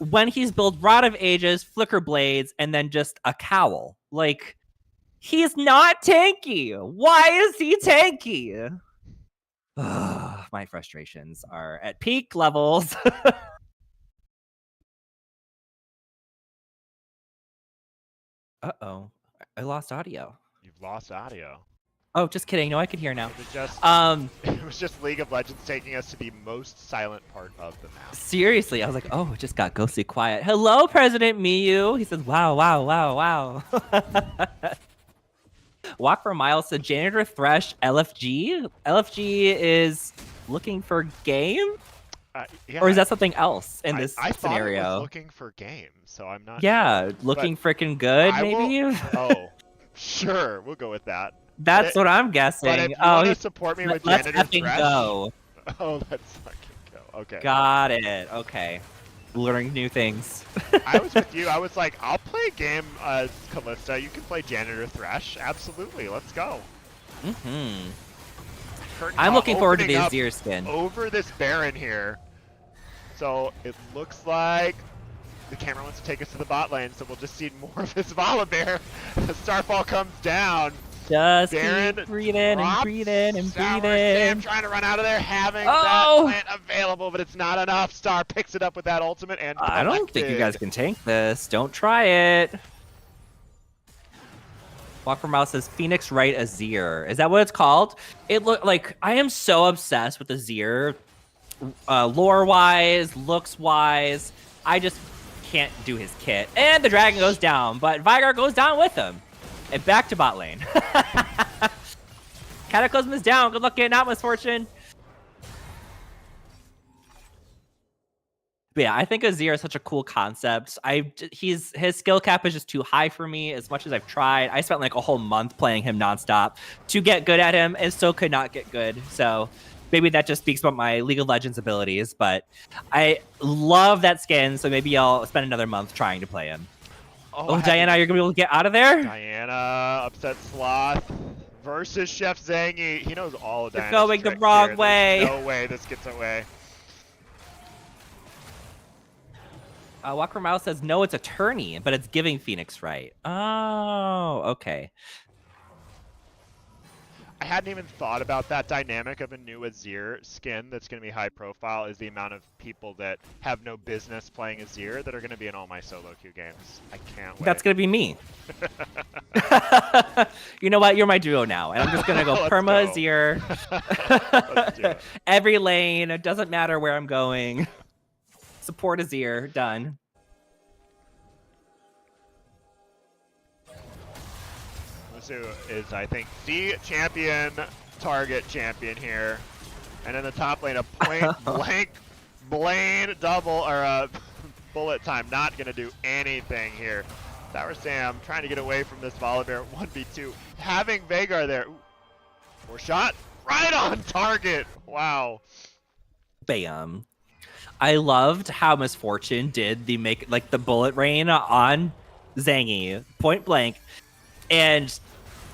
when he's built Rod of Ages, Flicker Blades, and then just a Cowl. Like, he's not tanky. Why is he tanky? My frustrations are at peak levels. Uh-oh. I lost audio. You've lost audio. Oh, just kidding. No, I can hear now. It was just League of Legends taking us to the most silent part of the map. Seriously, I was like, oh, it just got ghostly quiet. Hello, President Miyu. He says, wow, wow, wow, wow. Walk for Miles said, Janitor Thresh LFG. LFG is looking for game? Yeah, or is that something else in this I scenario? Thought it was looking for game, so I'm not sure. Looking freaking good, maybe? Oh, sure. We'll go with that. That's what I'm guessing. But if you want to support me with Janitor Thresh, go. Oh, let's fucking go. Okay. Got it. Okay. learning new things. I was with you. I was like, I'll play a game as Callista. You can play Janitor Thresh. Absolutely. Let's go. Mm-hmm. Curtain I'm call looking forward to the opening up Azir skin. over this Baron here. So it looks like the camera wants to take us to the bot lane, so we'll just see more of this Volibear. The Starfall comes down. Just Baron keep breathing and breathing and Sour breathing. Sam trying to run out of there, having that plant available, but it's not enough. Star picks it up with that ultimate and I don't think you guys collected. can tank this. Don't try it. Walk from Mouse says Phoenix Wright Azir. Is that what it's called? It look like I am so obsessed with Azir, lore wise, looks wise. I just can't do his kit. And the dragon goes down, but Vigar goes down with him. And back to bot lane. Cataclysm is down. Good luck getting out, Misfortune. But yeah, I think Azir is such a cool concept. His skill cap is just too high for me. As much as I've tried, I spent like a whole month playing him nonstop to get good at him, and still could not get good. So maybe that just speaks about my League of Legends abilities. But I love that skin, so maybe I'll spend another month trying to play him. Oh, Diana, you're gonna be able to get out of there? Diana, upset Sloth versus Chef Zangy. He knows all of Diana's going the tricks wrong here. way. There's no way this gets away. Walker Mouse says, no, it's a tourney, but it's giving Phoenix Wright. Oh, okay. I hadn't even thought about that dynamic of a new Azir skin that's going to be high profile is the amount of people that have no business playing Azir that are going to be in all my solo queue games. I can't wait. That's going to be me. You know what? You're my duo now. And I'm just going to go perma go. Azir. Let's do it. Every lane. It doesn't matter where I'm going. Support Azir. Done. Is, I think, the champion, target champion here. And in the top lane, a point blank Blaine double, or bullet time. Not going to do anything here. Sour Sam trying to get away from this Volibear 1v2. Having Veigar there. Ooh. 4-shot. Right on target. Wow. Bam. I loved how Misfortune did the bullet rain on Zangy, point blank. And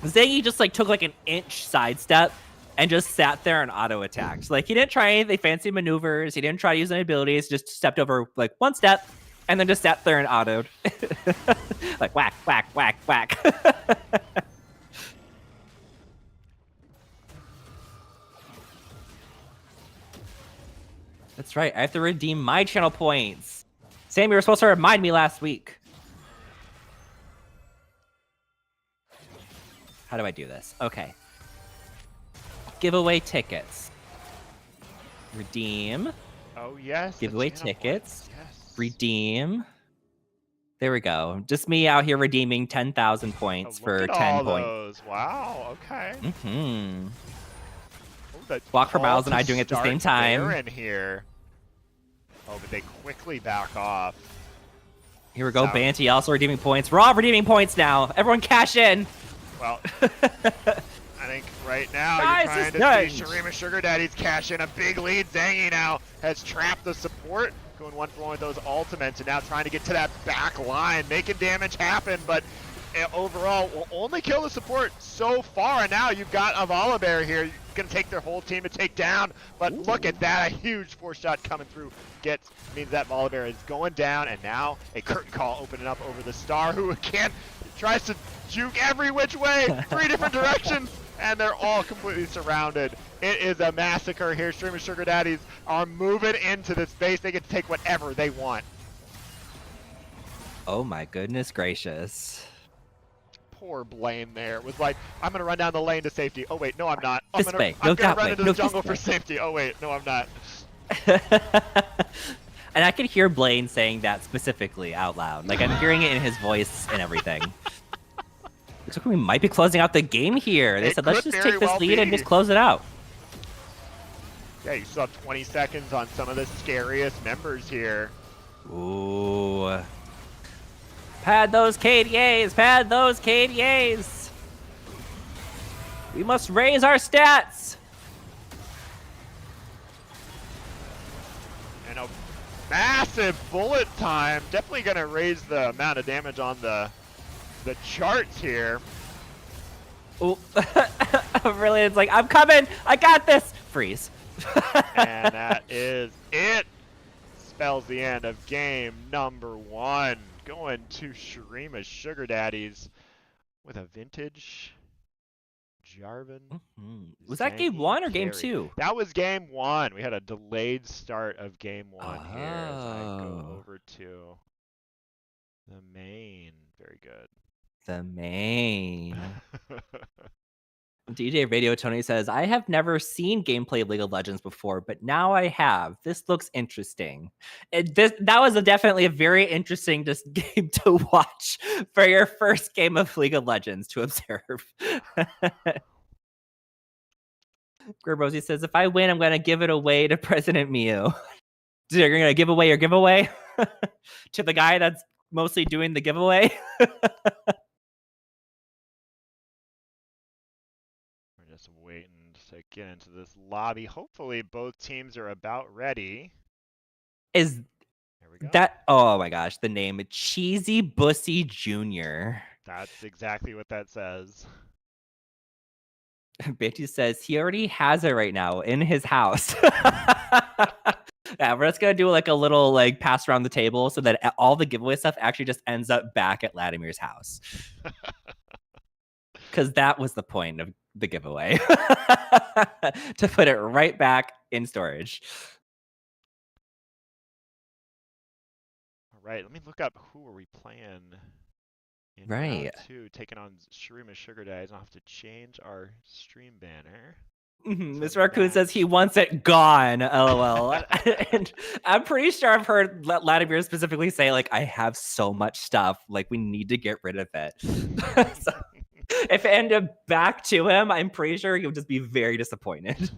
Zangy just took an inch sidestep and just sat there and auto attacked. He didn't try any fancy maneuvers. He didn't try to use any abilities. Just stepped over one step and then just sat there and autoed. Whack, whack, whack, whack. That's right. I have to redeem my channel points. Sam, you were supposed to remind me last week. How do I do this? Okay. Giveaway tickets. Redeem. Oh, yes. Giveaway tickets. Yes. Redeem. There we go. Just me out here redeeming 10,000 points for 10 points. Wow. Okay. Mm-hmm. Oh, Walk for Miles and I doing it at the same time. In here. Oh, but they quickly back off. Here we go. Banty also redeeming points. We're all redeeming points now. Everyone cash in. Well, I think right now you're trying to see Shurima Sugar Daddy's cash in a big lead. Zangy now has trapped the support, going 1-for-1 with those ultimates, and now trying to get to that back line, making damage happen, but overall will only kill the support so far. And now you've got a Volibear here. You're going to take their whole team to take down, but look at that, a huge 4-shot coming through. Means that Volibear is going down, and now a curtain call opening up over the Star, who again tries to juke every which way, 3 different directions, and they're all completely surrounded. It is a massacre here. Streamer Sugar Daddies are moving into this base. They get to take whatever they want. Oh my goodness gracious. Poor Blaine there was like, I'm going to run down the lane to safety. Oh wait, no I'm not. I'm going to run into the jungle for safety. Oh wait, no I'm not. And I can hear Blaine saying that specifically out loud. I'm hearing it in his voice and everything. Looks like we might be closing out the game here. They said, let's just take this lead and just close it out. Yeah, you still have 20 seconds on some of the scariest members here. Ooh. Pad those KDAs! Pad those KDAs! We must raise our stats! And Massive bullet time. Definitely going to raise the amount of damage on the charts here. Oh, really? It's like, I'm coming. I got this. Freeze. And that is it. Spells the end of game number 1. Going to Shurima's Sugar Daddies with a vintage Jarvan Was that game Zangy 1 or game carry. 2? That was game 1. We had a delayed start of game 1 here as I go Oh. over to the main. Very good. The main. DJ Radio Tony says, I have never seen gameplay of League of Legends before, but now I have. This looks interesting. That was definitely a very interesting game to watch for your first game of League of Legends to observe. Gerbosi says, if I win, I'm going to give it away to President Mew. You're going to give away your giveaway to the guy that's mostly doing the giveaway? Just waiting to get into this lobby. Hopefully both teams are about ready. Is There we go. that, oh my gosh, the name, Cheesy Bussy Jr. That's exactly what that says. Bitchy says he already has it right now in his house. Yeah, we're just gonna do like a little like pass around the table so that all the giveaway stuff actually just ends up back at Latimer's house. Because that was the point of the giveaway. To put it right back in storage. All right, let me look up who are we playing in Right. round 2, taking on Shurima's Sugar Daddies. I'll have to change our stream banner. Mr. Raccoon says he wants it gone. LOL. And I'm pretty sure I've heard Vladimir specifically say, like, I have so much stuff. Like, we need to get rid of it. So, if it ended back to him, I'm pretty sure he would just be very disappointed.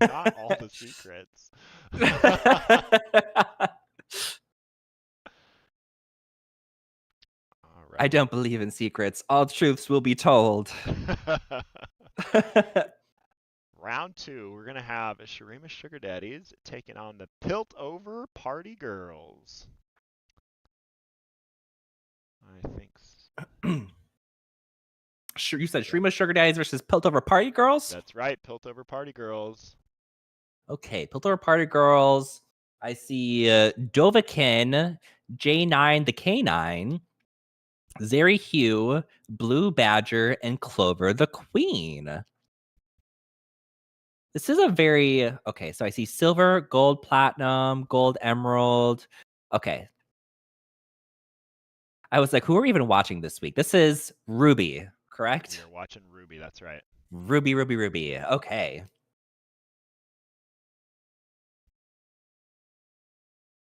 Not all the secrets. All right. I don't believe in secrets. All truths will be told. Round 2, we're going to have Shurima's Sugar Daddies taking on the Piltover Party Girls. I think Sure, you said Shurima's Sugar Daddies versus Piltover Party Girls? that's right, Piltover Party Girls. Okay, Piltover Party Girls. I see Dovahkiin, J9 the K9, Zeri Hugh, Blue Badger, and Clover the Queen. This is a very, okay, so I see silver, gold, platinum, gold, emerald. Okay. I was like, who are we even watching this week? This is Ruby, correct? We're watching Ruby, that's right. Ruby. Okay.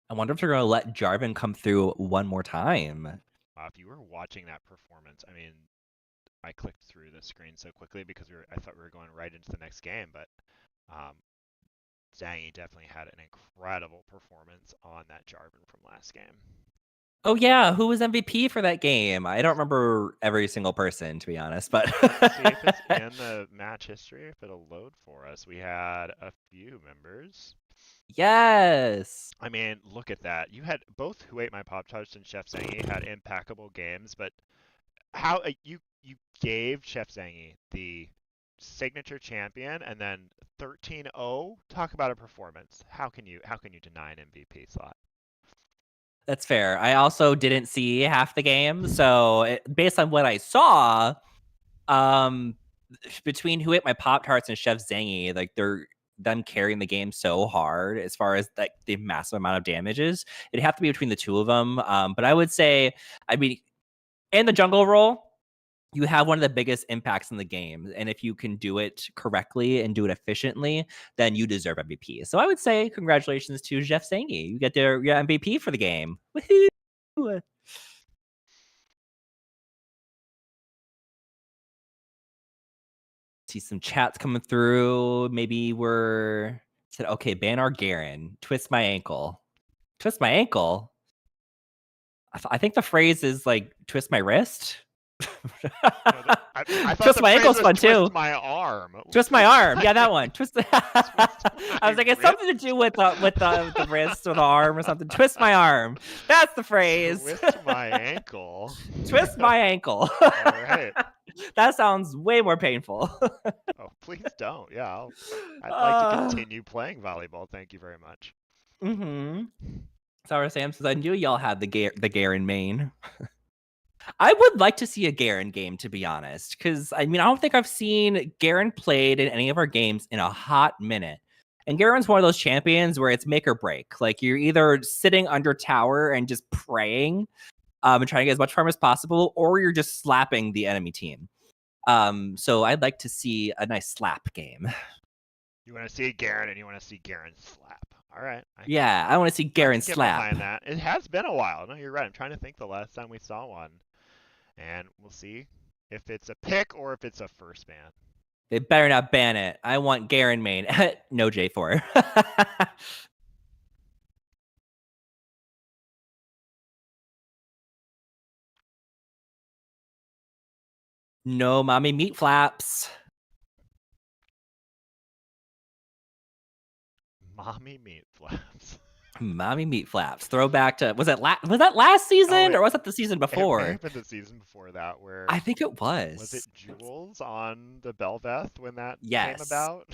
I wonder if they're going to let Jarvan come through one more time. If you were watching that performance, I mean, I clicked through the screen so quickly because I thought we were going right into the next game, but Zangy definitely had an incredible performance on that Jarvan from last game. Oh yeah, who was MVP for that game? I don't remember every single person, to be honest, but See if it's in the match history, if it'll load for us. We had a few members. Yes. I mean, look at that. You had both Who Ate My Pop Tarts and Chef Zangy had impeccable games, but how you gave Chef Zangy the signature champion and then 13-0? Talk about a performance. How can you deny an MVP slot? That's fair. I also didn't see half the game, so based on what I saw, between Who Ate My Pop Tarts and Chef Zangy, like they're them carrying the game so hard as far as like the massive amount of damages. It'd have to be between the two of them. But I would say, I mean, in the jungle role, you have one of the biggest impacts in the game. And if you can do it correctly and do it efficiently, then you deserve MVP. So I would say congratulations to Jeff Zangy. You get your MVP for the game. Woohoo! See some chats coming through. Maybe we're said, okay, ban our Garen. Twist my ankle. Twist my ankle? I think the phrase is like twist my wrist. I thought Twist the my phrase ankle's was fun twist too. my arm. arm. Twist my arm. Yeah, that one. Twist. I was like, it's wrist? something to do with the wrist or the arm or something. Twist my arm. That's the phrase. Twist my ankle. Twist my ankle. All right. That sounds way more painful. Oh, please don't. Yeah, I'd like to continue playing volleyball. Thank you very much. Mm-hmm. Sour Sam says, I knew y'all had the Garen main. I would like to see a Garen game, to be honest, because I mean, I don't think I've seen Garen played in any of our games in a hot minute. And Garen's one of those champions where it's make or break. Like, you're either sitting under tower and just praying and trying to get as much farm as possible, or you're just slapping the enemy team. So I'd like to see a nice slap game. You want to see Garen, and you want to see Garen slap. All right. I want to see Garen slap. Behind that. It has been a while. No, you're right. I'm trying to think the last time we saw one. And we'll see if it's a pick or if it's a first ban. They better not ban it. I want Garen main. No J4. No mommy meat flaps. Mommy meat flaps. Mommy meat flaps. Throwback to was that last season or was that the season before? It may have been the season before that where I think it was. Was it Jules on the Belveth when that came about?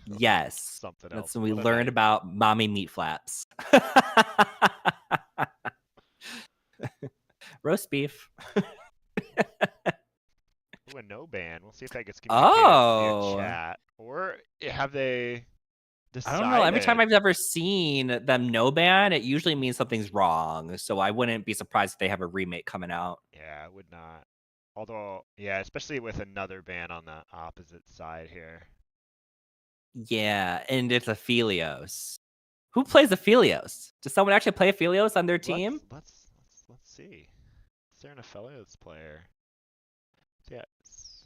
Yes. Something else. That's when we learned about mommy meat flaps. Roast beef. Ooh, a no ban. We'll see if that gets communicated via chat. Or have they decided? I don't know. Every time I've ever seen them no ban, it usually means something's wrong. So I wouldn't be surprised if they have a remake coming out. Yeah, I would not. Although, yeah, especially with another ban on the opposite side here. Yeah, and it's Aphelios. Who plays Aphelios? Does someone actually play Aphelios on their team? Let's see. Is there an Aphelios player? Yeah,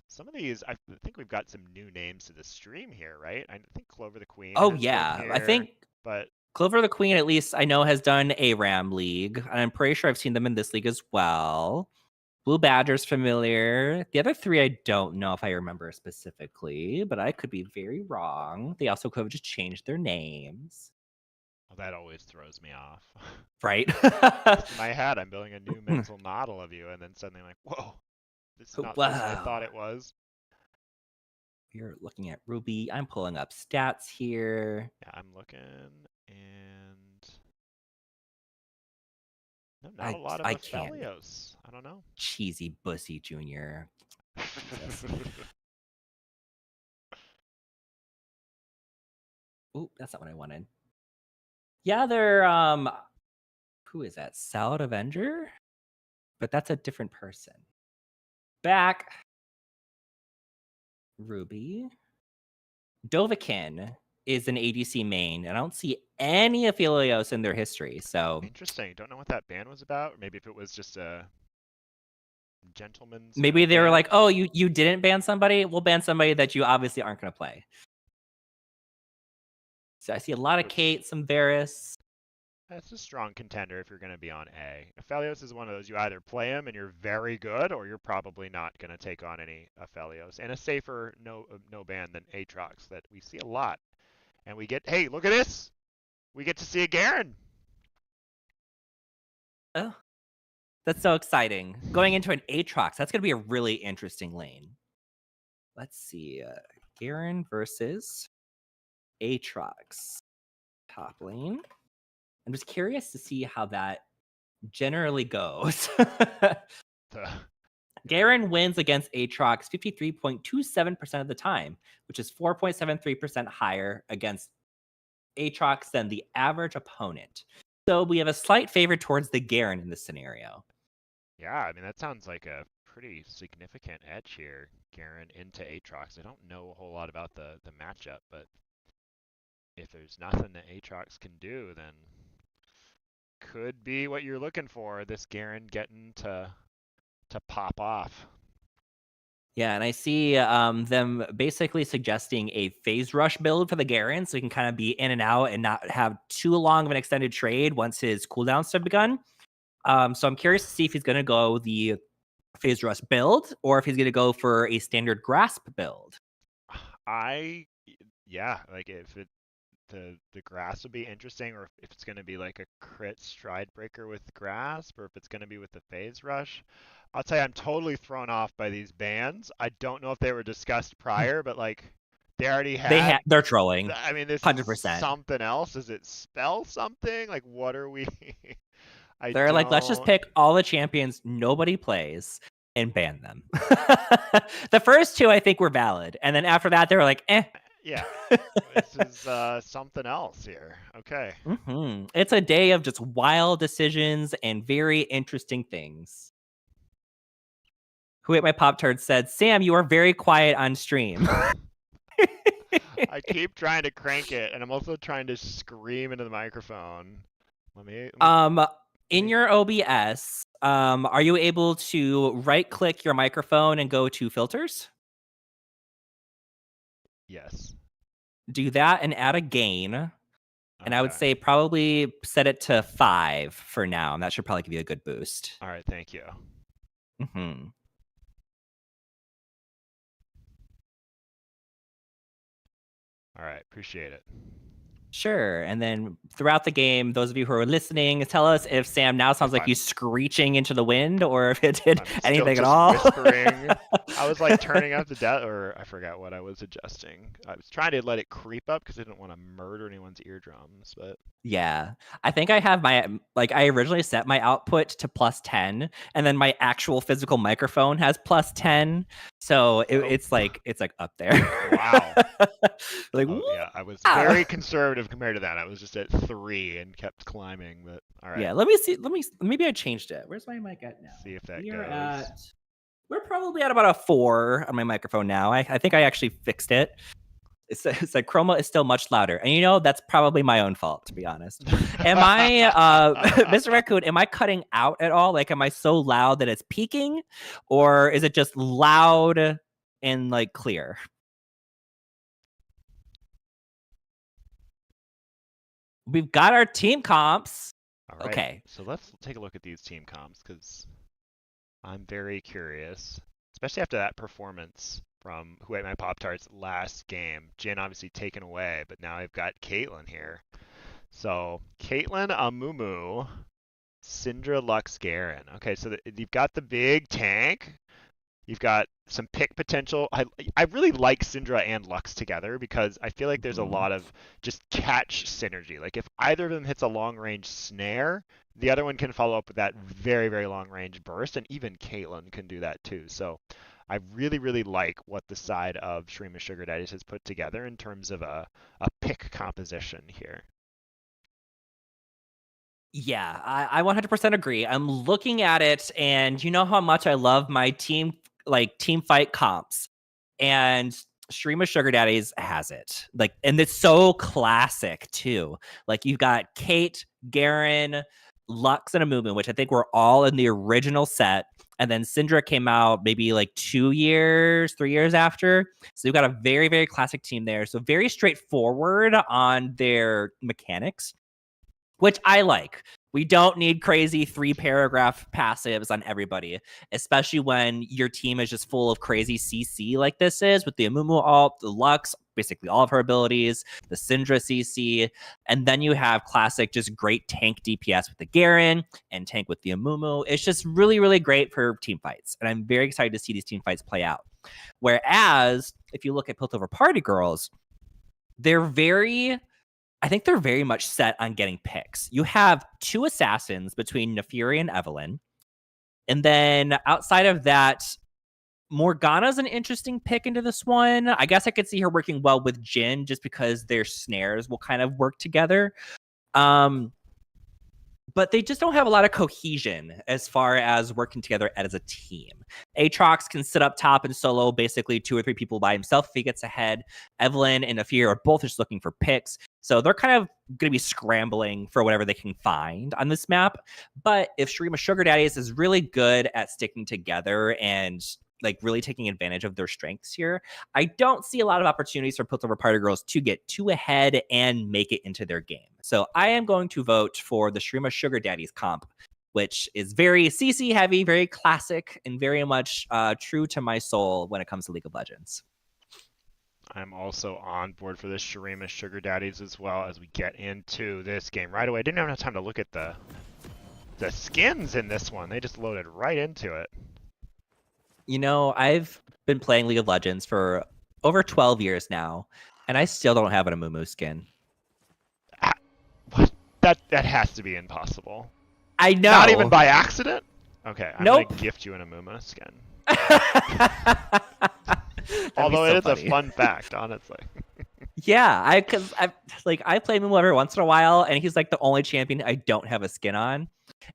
some of these, I think we've got some new names to the stream here, right? I think Clover the Queen. Oh yeah, here, I think. But Clover the Queen, at least I know, has done ARAM League, and I'm pretty sure I've seen them in this league as well. Blue Badger's familiar. The other three, I don't know if I remember specifically, but I could be very wrong. They also could have just changed their names. Well, that always throws me off. Right? In my head, I'm building a new mental model of you, and then suddenly I'm like, whoa, this is not what I thought it was. We're looking at Ruby. I'm pulling up stats here. Yeah, I'm looking, and no, not a lot of Aphelios. I don't know. Cheesy Bussy Jr. Ooh, that's not what I wanted. Yeah, they're who is that? Salad Avenger? But that's a different person. Back. Ruby. Dovahkiin is an ADC main, and I don't see any Aphelios in their history. So interesting. Don't know what that ban was about. Or maybe if it was just a gentleman's. Maybe they were like, "Oh, you didn't ban somebody. We'll ban somebody that you obviously aren't going to play." So I see a lot of Kate, some Varus. That's a strong contender if you're going to be on A. Aphelios is one of those you either play him and you're very good, or you're probably not going to take on any Aphelios. And a safer no ban than Aatrox that we see a lot. And we get, hey, look at this! We get to see a Garen! Oh, that's so exciting. Going into an Aatrox, that's going to be a really interesting lane. Let's see. Garen versus Aatrox. Top lane. I'm just curious to see how that generally goes. Garen wins against Aatrox 53.27% of the time, which is 4.73% higher against Aatrox than the average opponent. So we have a slight favor towards the Garen in this scenario. Yeah, I mean, that sounds like a pretty significant edge here, Garen into Aatrox. I don't know a whole lot about the matchup, but if there's nothing that Aatrox can do, then could be what you're looking for, this Garen getting to pop off. Yeah, and I see them basically suggesting a phase rush build for the Garen, so he can kind of be in and out and not have too long of an extended trade once his cooldowns have begun. So I'm curious to see if he's going to go the phase rush build, or if he's going to go for a standard grasp build. I yeah, like if it the grass would be interesting, or if it's going to be like a crit stride breaker with grasp, or if it's going to be with the phase rush. I'll tell you, I'm totally thrown off by these bans. I don't know if they were discussed prior, but like they already had. They're trolling, I mean, this is 100%. something else. Does it spell something? Like, what are we? I They're like, let's just don't. pick all the champions nobody plays and ban them. The first two I think were valid, and then after that they were like, eh. Yeah, this is something else here. Okay. It's a day of just wild decisions and very interesting things. Who ate my Pop Tart said, Sam, you are very quiet on stream. I keep trying to crank it, and I'm also trying to scream into the microphone. Let me. Um, Let in me your OBS, are you able to right click your microphone and go to filters? yes. Do that and add a gain. And I would Okay. say probably set it to 5 for now. And that should probably give you a good boost. All right. Thank you. Mm-hmm. All right. Appreciate it. Sure. And then throughout the game, those of you who are listening, tell us if Sam now sounds If like I'm he's screeching into the wind or if it did I'm still anything at just all. whispering. I was like turning up the or I forgot what I was adjusting. I was trying to let it creep up because I didn't want to murder anyone's eardrums, but Yeah. I think I have my, like, I originally set my output to +10, and then my actual physical microphone has +10. So oh it's like up there. wow. Like, Oh yeah, I was wow. very conservative compared to that. I was just at 3 and kept climbing, but all right. Yeah, let me see. Maybe I changed it. Where's my mic at now? See if that We are goes. at, we're probably at about a 4 on my microphone now. I think I actually fixed it. It's like Chroma is still much louder. And that's probably my own fault, to be honest. Am I, Mr. Raccoon, am I cutting out at all? Like, am I so loud that it's peaking? Or is it just loud and like clear? We've got our team comps. All right. Okay. So let's take a look at these team comps because I'm very curious, especially after that performance from Who Ate My Pop Tarts last game. Jin obviously taken away, but now I've got Caitlyn here. So Caitlyn, Amumu, Syndra, Lux, Garen. Okay, so you've got the big tank. You've got some pick potential. I really like Syndra and Lux together because I feel like there's a Mhm. lot of just catch synergy. Like if either of them hits a long range snare, the other one can follow up with that very, very long range burst, and even Caitlyn can do that too. So I really, really like what the side of Shrima Sugar Daddies has put together in terms of a pick composition here. Yeah, I 100% agree. I'm looking at it, and you know how much I love my team fight comps, and Stream of Sugar Daddies has it. Like, and it's so classic too. Like, you've got Kate, Garen, Lux, and Amumu, which I think were all in the original set. And then Syndra came out maybe like 2 years, 3 years after. So you've got a very, very classic team there. So very straightforward on their mechanics, which I like. We don't need crazy 3-paragraph passives on everybody, especially when your team is just full of crazy CC like this is with the Amumu ult, the Lux, basically all of her abilities, the Syndra CC, and then you have classic just great tank DPS with the Garen and tank with the Amumu. It's just really, really great for team fights, and I'm very excited to see these team fights play out. Whereas, if you look at Piltover Party Girls, I think they're very much set on getting picks. You have 2 assassins between Neferi and Evelyn. And then outside of that, Morgana's an interesting pick into this one. I guess I could see her working well with Jin just because their snares will kind of work together. Um, but they just don't have a lot of cohesion as far as working together as a team. Aatrox can sit up top and solo basically 2 or 3 people by himself if he gets ahead. Evelyn and Nefir are both just looking for picks. So they're kind of going to be scrambling for whatever they can find on this map. But if Shurima Sugar Daddies is really good at sticking together and like really taking advantage of their strengths here, I don't see a lot of opportunities for Piltover Party Girls to get too ahead and make it into their game. So I am going to vote for the Shrima Sugar Daddies comp, which is very CC heavy, very classic, and very much true to my soul when it comes to League of Legends. I'm also on board for this Shurima Sugar Daddies as well as we get into this game right away. I didn't have enough time to look at the skins in this one. They just loaded right into it. You know, I've been playing League of Legends for over 12 years now, and I still don't have an Amumu skin. Ah, what? That has to be impossible. I Not even know. by accident? Okay, I'm Nope. gonna gift you an Amuma skin. That'd be Although so it is a funny. fun fact, honestly. Yeah, because I play Amumu every once in a while, and he's like the only champion I don't have a skin on,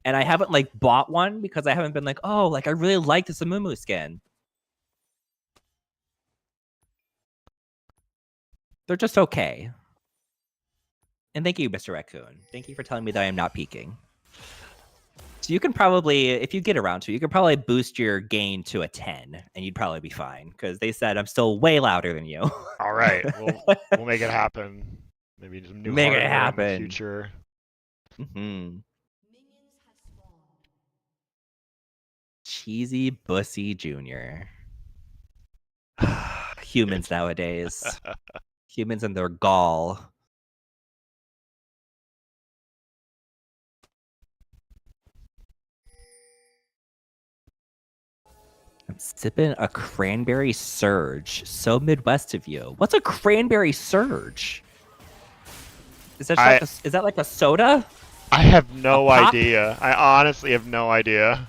and I haven't like bought one because I haven't been like, oh, like I really like this Amumu skin. They're just okay. And thank you, Mr. Raccoon. Thank you for telling me that I am not peaking. So you can probably, if you get around to, you could probably boost your gain to a 10, and you'd probably be fine because they said I'm still way louder than you. All right, we'll make it happen. Maybe some new Make it hardware in the happen. future. Mm-hmm. Cheesy Bussy Jr. Humans nowadays. Humans and their gall. I'm sipping a cranberry surge. So Midwest of you. What's a cranberry surge? Is that like a soda? I have A no pop? idea. I honestly have no idea.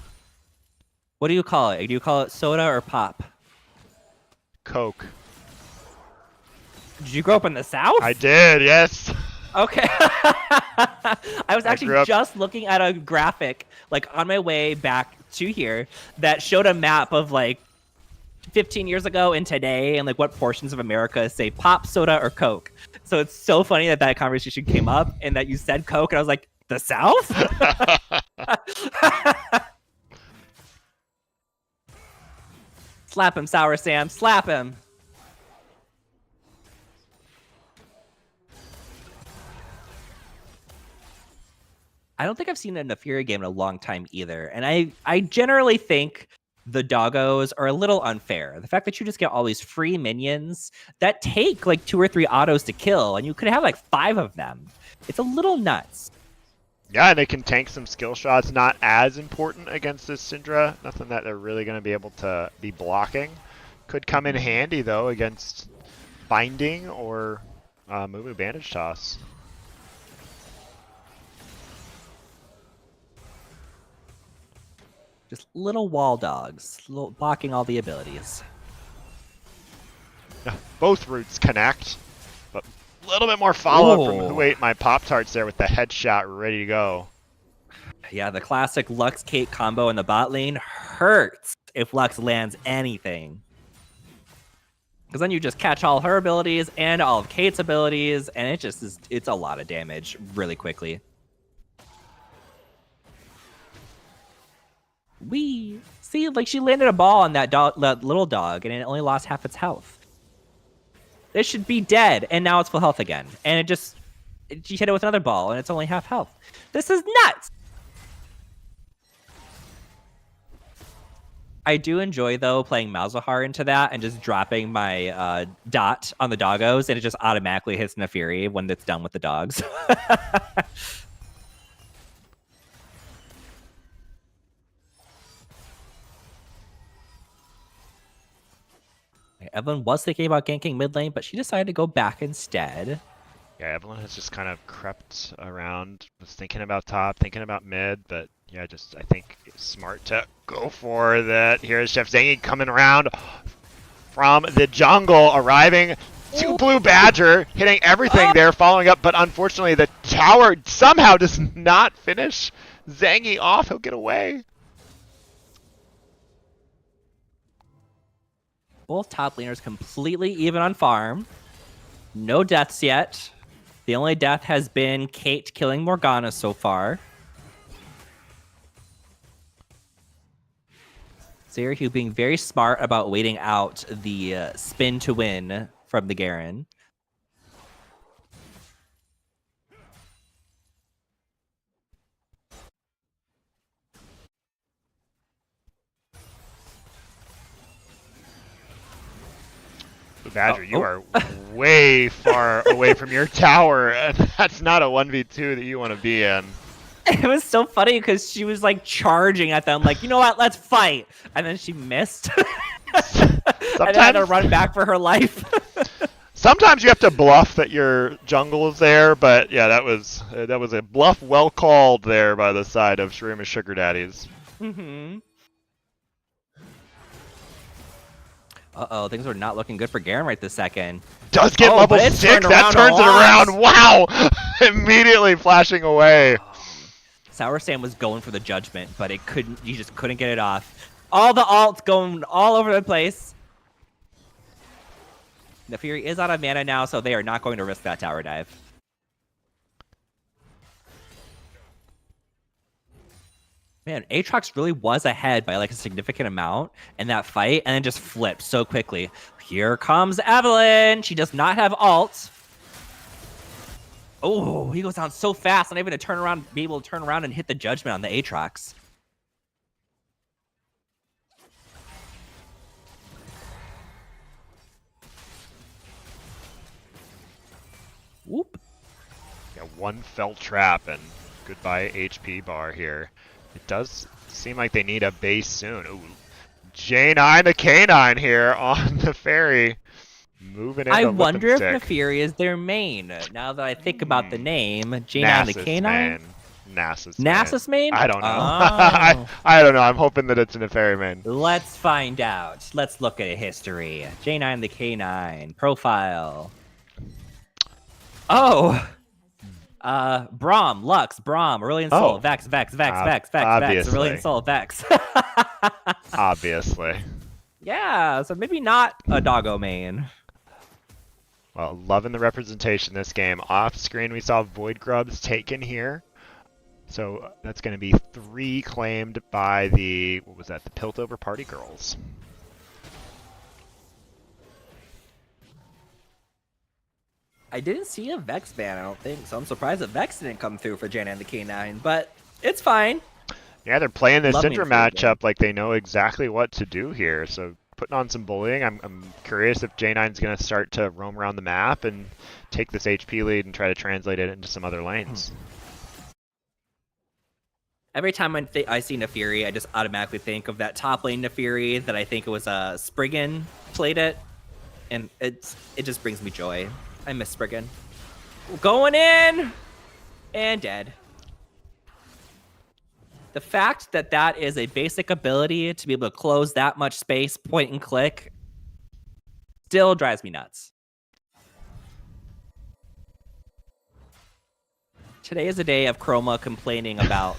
What do you call it? Do you call it soda or pop? Coke. Did you grow up in the South? I did, yes. Okay. I was I grew actually up. just looking at a graphic, like on my way back to here, that showed a map of like 15 years ago and today, and like what portions of America say pop, soda, or Coke. So it's so funny that that conversation came up and that you said Coke, and I was like, the South? Slap him, Sour Sam. Slap him. I don't think I've seen a Nafiri game in a long time either. And I generally think the doggos are a little unfair. The fact that you just get all these free minions that take like 2 or 3 autos to kill, and you could have like 5 of them. It's a little nuts. Yeah, and they can tank some skill shots. Not as important against this Syndra. Nothing that they're really going to be able to be blocking. Could come in handy, though, against Binding or Mumu Bandage Toss. Just little wall dogs, blocking all the abilities. Both routes connect, but a little bit more follow-up from Ooh. who ate my Pop-Tarts there with the headshot ready to go. Yeah, the classic Lux Kate combo in the bot lane hurts if Lux lands anything. Because then you just catch all her abilities and all of Kate's abilities, and it just is, it's a lot of damage really quickly. Wee! See, like she landed a ball on that little dog, and it only lost half its health. It should be dead, and now it's full health again. And she hit it with another ball, and it's only half health. This is nuts! I do enjoy, though, playing Malzahar into that and just dropping my dot on the doggos, and it just automatically hits Nafiri when it's done with the dogs. Evelyn was thinking about ganking mid lane, but she decided to go back instead. Yeah, Evelyn has just kind of crept around, was thinking about top, thinking about mid, but yeah, just I think it's smart to go for that. Here's Chef Zangy coming around from the jungle, arriving to Blue Badger, hitting everything there, following up, but unfortunately the tower somehow does not finish Zangy off. He'll get away. Both top laners completely even on farm. No deaths yet. The only death has been Kate killing Morgana so far. Zerhu being very smart about waiting out the spin to win from the Garen. Badger, you are way far away from your tower, and that's not a 1v2 that you want to be in. It was so funny because she was like charging at them, like, you know what, let's fight. And then she missed. And then had to run back for her life. Sometimes you have to bluff that your jungle is there, but yeah, that was a bluff well called there by the side of Shurima's Sugar Daddies. Mm-hmm. Uh-oh, things are not looking good for Garen right this second. Does get level 6, that turns it around. Wow! Immediately flashing away. Sour Sam was going for the judgment, but he just couldn't get it off. All the alts going all over the place. The Fury is out of mana now, so they are not going to risk that tower dive. Man, Aatrox really was ahead by like a significant amount in that fight, and then just flipped so quickly. Here comes Evelyn. She does not have ult. Oh, he goes down so fast, not even to be able to turn around and hit the judgment on the Aatrox. Whoop. Yeah, one fell trap and goodbye HP bar here. It does seem like they need a base soon. Ooh, J9 the K9 here on the ferry. Moving in. I wonder if Neferi is their main. Now that I think about the name, J9 the K9? Nasus main? I don't know. Oh. I don't know. I'm hoping that it's a Neferi main. Let's find out. Let's look at history. J9 the K9. Profile. Oh! Braum, Lux, Braum, Aurelion Sol, Vex, Aurelion Sol, Vex. Obviously. Yeah, so maybe not a doggo main. Well, loving the representation this game. Off screen, we saw Void Grubs taken here. So that's going to be 3 claimed by the, what was that, the Piltover Party Girls. I didn't see a Vex ban, I don't think, so I'm surprised that Vex didn't come through for J9 the K9, but it's fine. Yeah, they're playing this Syndra matchup like they know exactly what to do here, so putting on some bullying. I'm curious if J9's going to start to roam around the map and take this HP lead and try to translate it into some other lanes. Every time I see Neferi, I just automatically think of that top lane Neferi that I think it was Spriggan played it, and it just brings me joy. I miss Spriggan. Going in! And dead. The fact that that is a basic ability to be able to close that much space, point and click, still drives me nuts. Today is a day of Chroma complaining about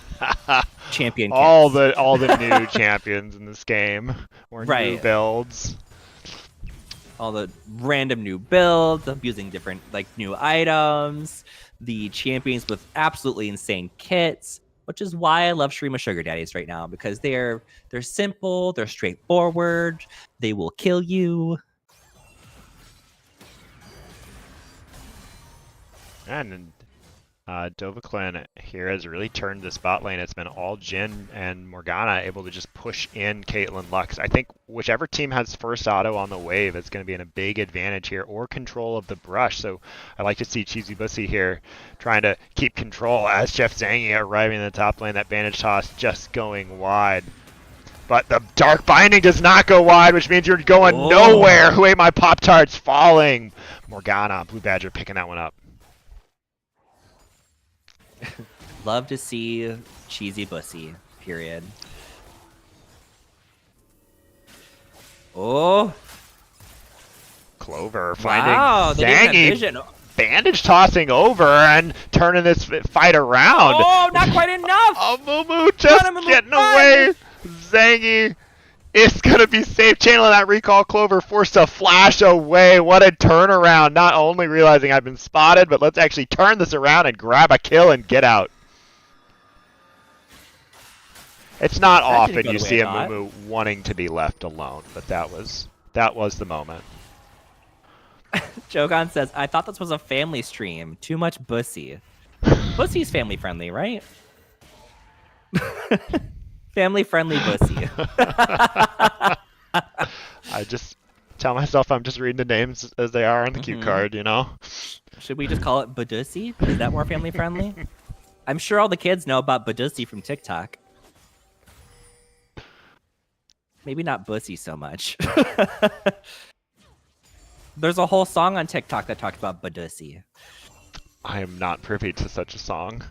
champion kits. all the new champions in this game, or new builds. All the random new builds, using different new items, the champions with absolutely insane kits, which is why I love Shurima Sugar Daddies right now, because they're simple, they're straightforward, they will kill you. And Dovahkiin here has really turned the spot lane. It's been all Jhin and Morgana able to just push in Caitlyn Lux. I think whichever team has first auto on the wave is going to be in a big advantage here, or control of the brush. So I like to see Cheesy Bussy here trying to keep control as Jeff Zangy arriving in the top lane. That bandage toss just going wide. But the Dark Binding does not go wide, which means you're going nowhere. Who ate my Pop-Tarts? Falling. Morgana, Blue Badger picking that one up. Love to see Cheesy Bussy, period. Oh. Clover finding Zangy, bandage tossing over and turning this fight around. Oh, not quite enough. Oh, Moo just getting away. Zangy is going to be safe, channeling that recall. Clover forced to flash away. What a turnaround. Not only realizing I've been spotted, but let's actually turn this around and grab a kill and get out. It's not often you see a Mumu wanting to be left alone, but that was the moment. Jogan says, I thought this was a family stream. Too much Bussy. Bussy's family friendly, right? Family friendly Bussy. I just tell myself I'm just reading the names as they are on the cue card, you know? Should we just call it Badusi? Is that more family friendly? I'm sure all the kids know about Badusi from TikTok. Maybe not Bussy so much. There's a whole song on TikTok that talks about Badusi. I am not privy to such a song.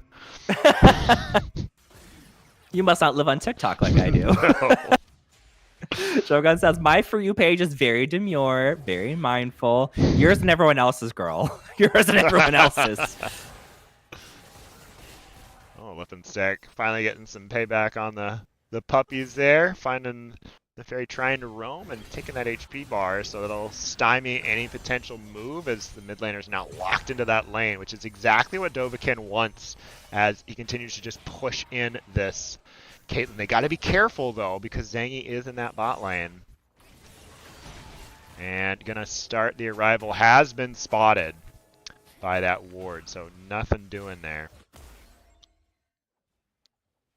You must not live on TikTok like I do. Shogun says, my For You page is very demure, very mindful. Yours and everyone else's, girl. Yours and everyone else's. Oh, Lip and Stick. Finally getting some payback on the puppies there. Finding the fairy trying to roam and taking that HP bar, so it'll stymie any potential move as the mid laner's now locked into that lane, which is exactly what Dovahkiin wants as he continues to just push in this Caitlyn. They got to be careful though, because Zhangyi is in that bot lane. And gonna start the arrival. Has been spotted by that ward, so nothing doing there.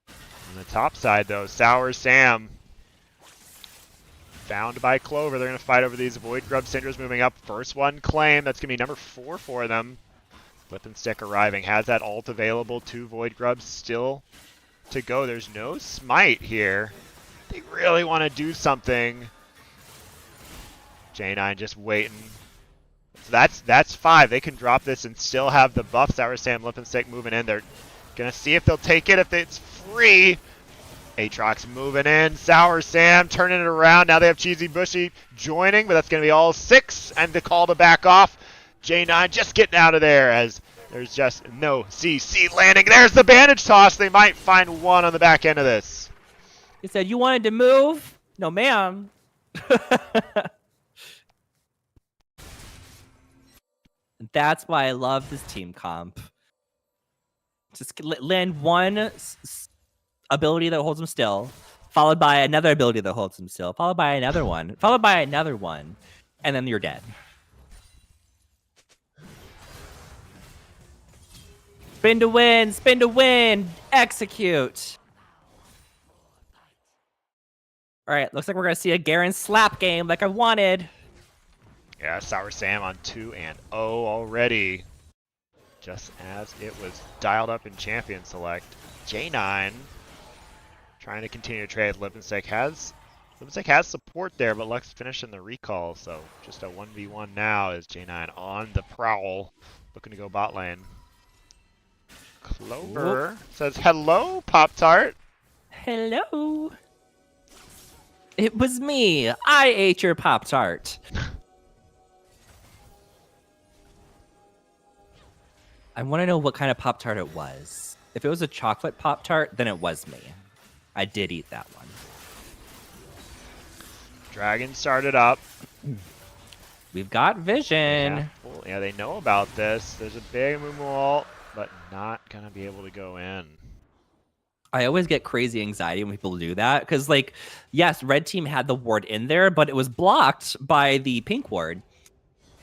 On the top side though, Sour Sam found by Clover. They're going to fight over these Void Grub. Syndra's moving up. First one claim. That's going to be number 4 for them. Flip and Stick arriving. Has that ult available. 2 Void Grubs still to go. There's no smite here. They really want to do something. J9 just waiting. So that's 5. They can drop this and still have the buff. Sour Sam, Lip and Stick moving in. They're going to see if they'll take it if it's free. Aatrox moving in. Sour Sam turning it around. Now they have Cheesy Bushy joining, but that's going to be all 6. And the call to back off. J9 just getting out of there as there's just no CC landing. There's the bandage toss. They might find one on the back end of this. He said, you wanted to move? No, ma'am. That's why I love this team comp. Just land one ability that holds them still, followed by another ability that holds them still, followed by another one, followed by another one, and then you're dead. Spin to win, execute. All right, looks like we're gonna see a Garen slap game like I wanted. Yeah, Sour Sam on 2-0 already. Just as it was dialed up in Champion Select. J9 trying to continue to trade. Lip and Stick has support there, but Lux finishing the recall, so just a 1v1 now as J9 on the prowl, looking to go bot lane. Clover says, hello, Pop-Tart. Hello. It was me. I ate your Pop-Tart. I want to know what kind of Pop-Tart it was. If it was a chocolate Pop-Tart, then it was me. I did eat that one. Dragon started up. We've got vision. Yeah, well, yeah, they know about this. There's a big move wall, but not going to be able to go in. I always get crazy anxiety when people do that. Because, like, yes, red team had the ward in there, but it was blocked by the pink ward.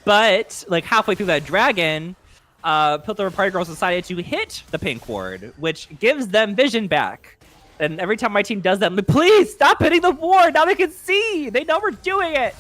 But, like, halfway through that dragon, Piltover Party Girls decided to hit the pink ward, which gives them vision back. And every time my team does that, I'm like, please stop hitting the ward. Now they can see. They know we're doing it.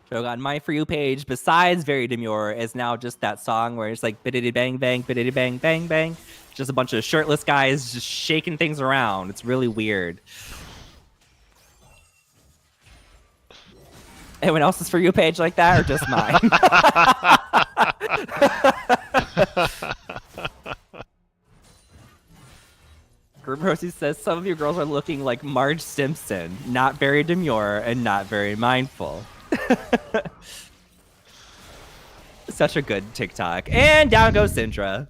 Shogun, my For You page, besides Very Demure, is now just that song where it's like biddity bang bang, biddity bang bang bang. Just a bunch of shirtless guys just shaking things around. It's really weird. Anyone else's For You page like that, or just mine? Group Rosie says, some of you girls are looking like Marge Simpson. Not very demure and not very mindful. Such a good TikTok. And down goes Syndra.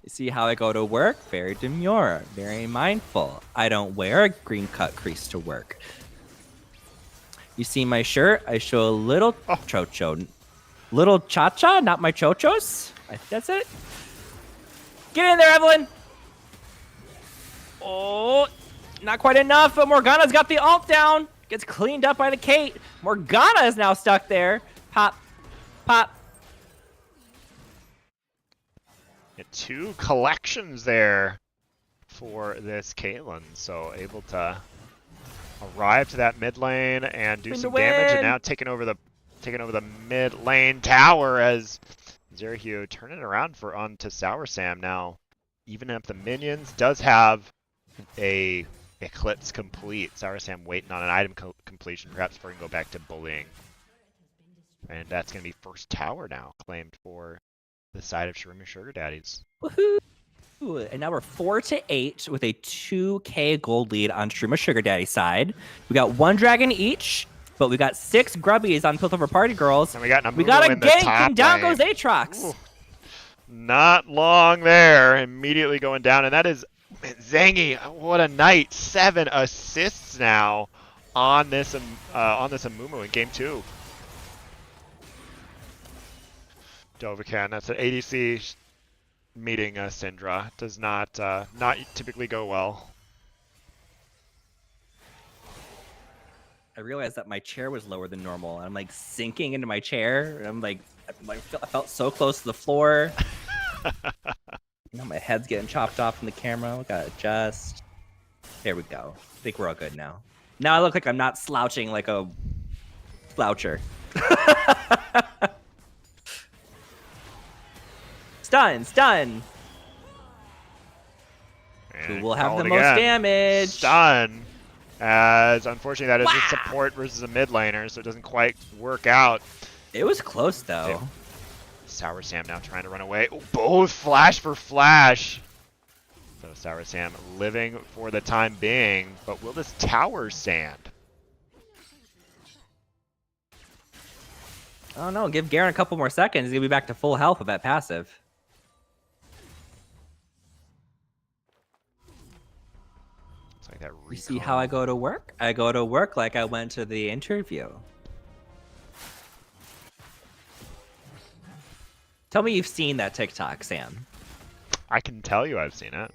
You see how I go to work? Very demure, very mindful. I don't wear a green cut crease to work. You see my shirt? I show a little chocho. Little cha-cha, not my chochos. I think that's it. Get in there, Evelyn. Oh, not quite enough, but Morgana's got the ult down. Gets cleaned up by the Kate. Morgana is now stuck there. Pop, pop, Get 2 collections there for this Caitlyn, so able to arrive to that mid lane and do some damage, and now taking over the mid lane tower as Zerahio turning it around onto Sour Sam now. Even up the minions, does have a Eclipse complete. Sour Sam waiting on an item completion, perhaps before he can go back to bullying. And that's going to be first tower now claimed for the side of Shroom and Sugar Daddies. Woohoo! And now we're 4-8 with a 2K gold lead on Shroom and Sugar Daddy side. We got 1 dragon each, but we got 6 grubbies on Piltover Party Girls. And we got a gank, and down goes Aatrox. Ooh. Not long there. Immediately going down, and that is Zangy. What a night! 7 assists now on this Amumu in game 2. Dovahkiin, that's an ADC meeting Syndra. Does not typically go well. I realized that my chair was lower than normal, and I'm like sinking into my chair. And I felt so close to the floor. Now my head's getting chopped off from the camera. We gotta adjust. There we go. I think we're all good now. Now I look like I'm not slouching like a sloucher. Stun. Who will have the most damage? Stun. As unfortunately that is a support versus a mid laner, so it doesn't quite work out. It was close though. Sour Sam now trying to run away. Ooh, both flash for flash. So Sour Sam living for the time being, but will this tower stand? Oh no, give Garen a couple more seconds. He's gonna be back to full health with that passive. Like that you see how I go to work? I go to work like I went to the interview. Tell me you've seen that TikTok, Sam. I can tell you I've seen it.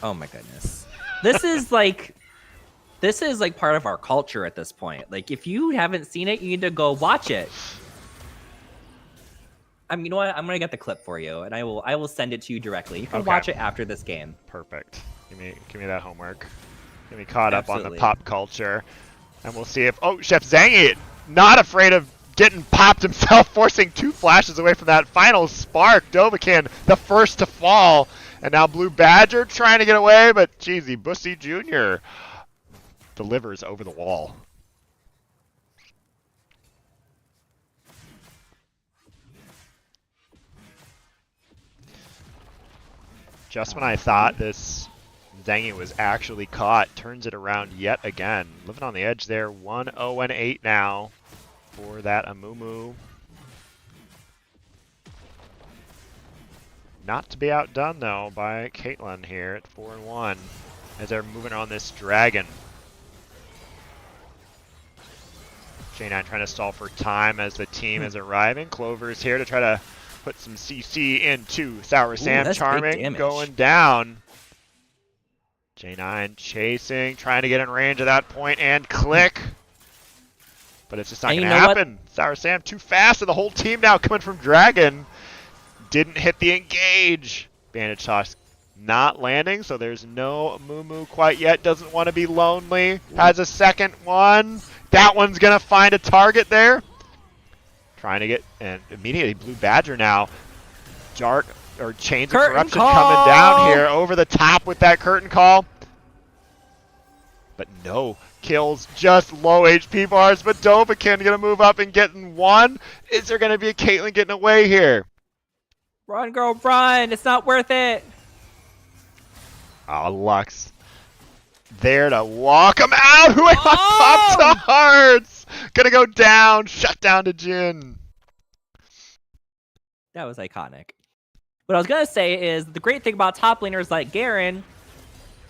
Oh my goodness. This is like part of our culture at this point. Like if you haven't seen it, you need to go watch it. You know what? I'm gonna get the clip for you, and I will send it to you directly. You can watch it after this game. Perfect. Give me that homework. Get me caught up on the pop culture, and we'll see if Chef Zangy not afraid of getting popped himself, forcing 2 flashes away from that final spark. Dovahkiin the first to fall, and now Blue Badger trying to get away, but Cheesy Bussy Jr. delivers over the wall. Just when I thought this Zangy was actually caught, turns it around yet again. Living on the edge there, 1-0-8 now for that Amumu. Not to be outdone though by Caitlyn here at 4-1 as they're moving on this dragon. J9 trying to stall for time as the team is arriving. Clover's here to try to put some CC into Sour Sam. Charming going down. J9 chasing, trying to get in range of that point and click. But it's just not going to happen. Sour Sam too fast, and the whole team now coming from Dragon. Didn't hit the engage. Bandage toss not landing, so there's no Mumu quite yet. Doesn't want to be lonely. Has a second one. That one's going to find a target there. Trying to get, and immediately Blue Badger now. Chains of Corruption coming down here over the top with that curtain call. But no kills, just low HP bars. But Dovahkiin gonna move up and getting one. Is there gonna be a Caitlyn getting away here? Run, girl, run! It's not worth it. Oh, Lux there to walk him out. Who popped the hearts? Gonna go down. Shut down to Jin. That was iconic. What I was going to say is the great thing about top laners like Garen,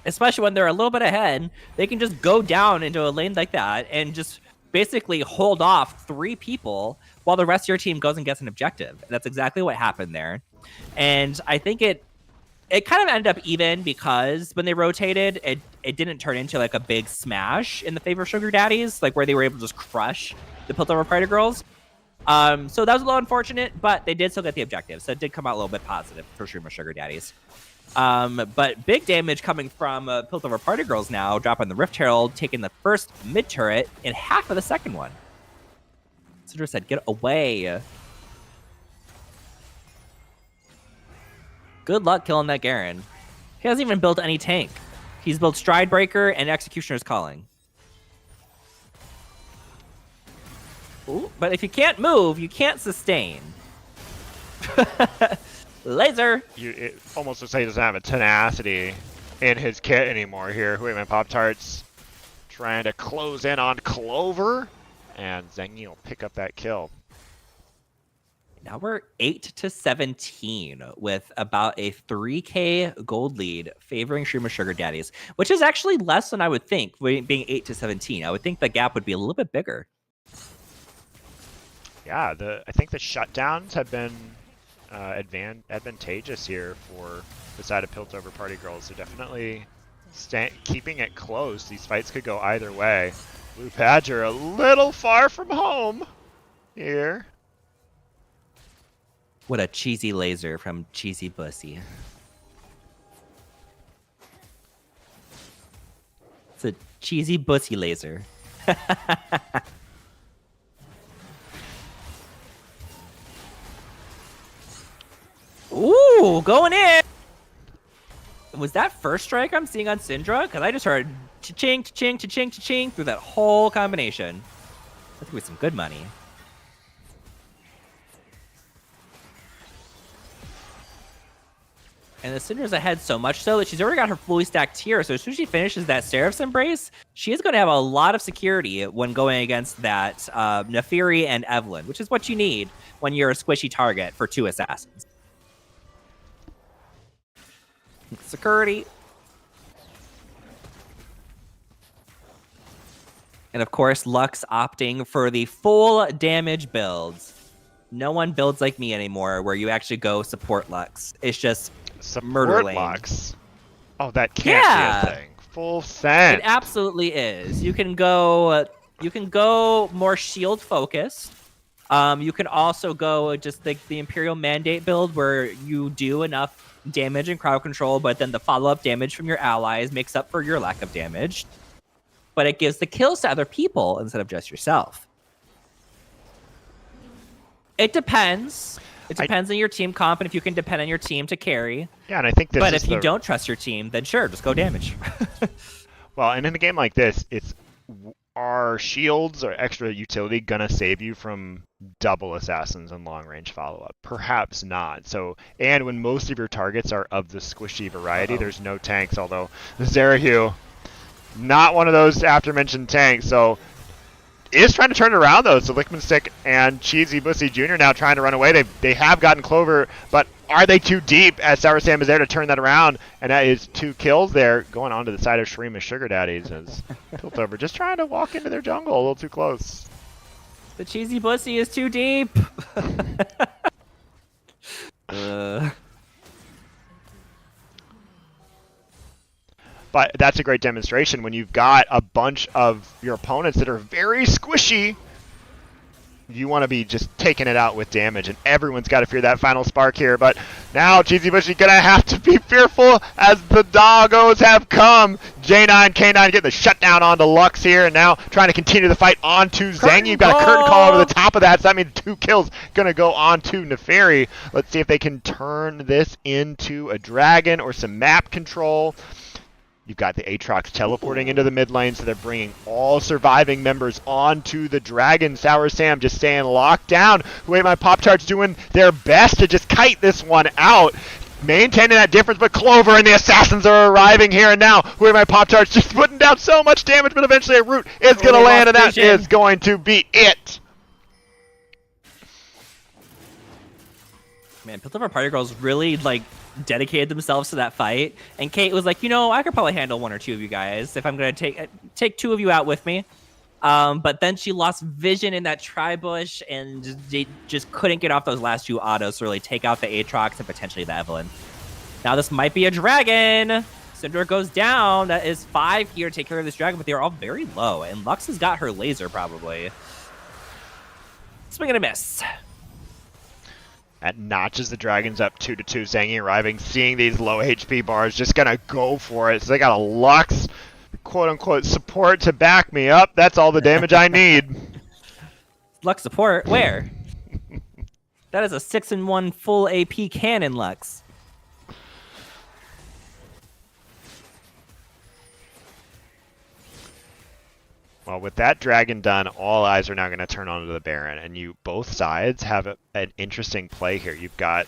especially when they're a little bit ahead, they can just go down into a lane like that and just basically hold off 3 people while the rest of your team goes and gets an objective. That's exactly what happened there. And I think it kind of ended up even because when they rotated, it didn't turn into like a big smash in the favor of Sugar Daddies, like where they were able to just crush the Piltover Party Girls. So that was a little unfortunate, but they did still get the objective. So it did come out a little bit positive for Streamer Sugar Daddies. But big damage coming from Piltover Party Girls now, dropping the Rift Herald, taking the first mid turret and half of the second one. Cinder said, get away. Good luck killing that Garen. He hasn't even built any tank. He's built Stride Breaker and Executioner's Calling. Ooh, but if you can't move, you can't sustain. Laser! It almost looks like he doesn't have a tenacity in his kit anymore here. Hueyman Pop-Tarts trying to close in on Clover, and Zengi will pick up that kill. Now we're 8-17 with about a 3K gold lead favoring Streamer Sugar Daddies, which is actually less than I would think, being 8-17. I would think the gap would be a little bit bigger. Yeah, I think the shutdowns have been advantageous here for the side of Piltover Party Girls. They're definitely keeping it close. These fights could go either way. Blue Badger a little far from home here. What a cheesy laser from Cheesy Bussy. It's a cheesy bussy laser. Ooh, going in! Was that first strike I'm seeing on Syndra? Because I just heard cha-ching, cha-ching, cha-ching, cha-ching through that whole combination. That's gonna be some good money. And the Syndra's ahead so much so that she's already got her fully stacked tier. So as soon as she finishes that Seraph's Embrace, she is going to have a lot of security when going against that Neferi and Evelyn, which is what you need when you're a squishy target for 2 assassins. Security. And of course, Lux opting for the full damage builds. No one builds like me anymore where you actually go support Lux. It's just murder lane. Lux. Oh, that can't be a thing. Full send. It absolutely is. You can go more shield focused. You can also go just the Imperial Mandate build where you do enough damage and crowd control, but then the follow-up damage from your allies makes up for your lack of damage. But it gives the kills to other people instead of just yourself. It depends. It depends on your team comp and if you can depend on your team to carry. Yeah, and I think this But is if you don't trust your team, then sure, just go damage. Well, and in a game like this, are shields or extra utility gonna save you from double assassins and long range follow-up? Perhaps not. So, and when most of your targets are of the squishy variety, there's no tanks, although Zerahu, not one of those after-mentioned tanks, so is trying to turn it around though. So Lickman Stick and Cheesy Bussy Jr. now trying to run away. They have gotten Clover, but are they too deep as Sour Sam is there to turn that around? And that is 2 kills there going on to the side of Shreema Sugar Daddies as Piltover just trying to walk into their jungle a little too close. The Cheesy Bussy is too deep. But that's a great demonstration when you've got a bunch of your opponents that are very squishy. You want to be just taking it out with damage, and everyone's got to fear that final spark here. But now Cheesy Bushy going to have to be fearful as the doggos have come. J9, K9 getting the shutdown onto Lux here, and now trying to continue the fight onto Zang. You've got a curtain call over the top of that, so that means 2 kills going to go on to Neferi. Let's see if they can turn this into a dragon or some map control. You've got the Aatrox teleporting into the mid lane, so they're bringing all surviving members onto the dragon. Sour Sam just staying locked down. Hueyman Pop-Tarts doing their best to just kite this one out, maintaining that difference, but Clover and the Assassins are arriving here and now. Hueyman Pop-Tarts just putting down so much damage, but eventually a root is going to land, and that is going to be it. Man, Piltover Party Girls really, dedicated themselves to that fight, and Kate was like, I could probably handle 1 or 2 of you guys if I'm gonna take 2 of you out with me. But then she lost vision in that tri-bush and just couldn't get off those last 2 autos to really take out the Aatrox and potentially the Evelyn. Now this might be a dragon. Syndra goes down. That is 5 here to take care of this dragon, but they're all very low, and Lux has got her laser probably. Swing and a miss. That notches the Dragons up 2-2. Zangi arriving, seeing these low HP bars, just gonna go for it. So they got a Lux, quote-unquote, support to back me up. That's all the damage I need. Lux support? Where? That is a 6-in-1 full AP cannon, Lux. Well, with that dragon done, all eyes are now going to turn onto the Baron, and you both sides have an interesting play here. You've got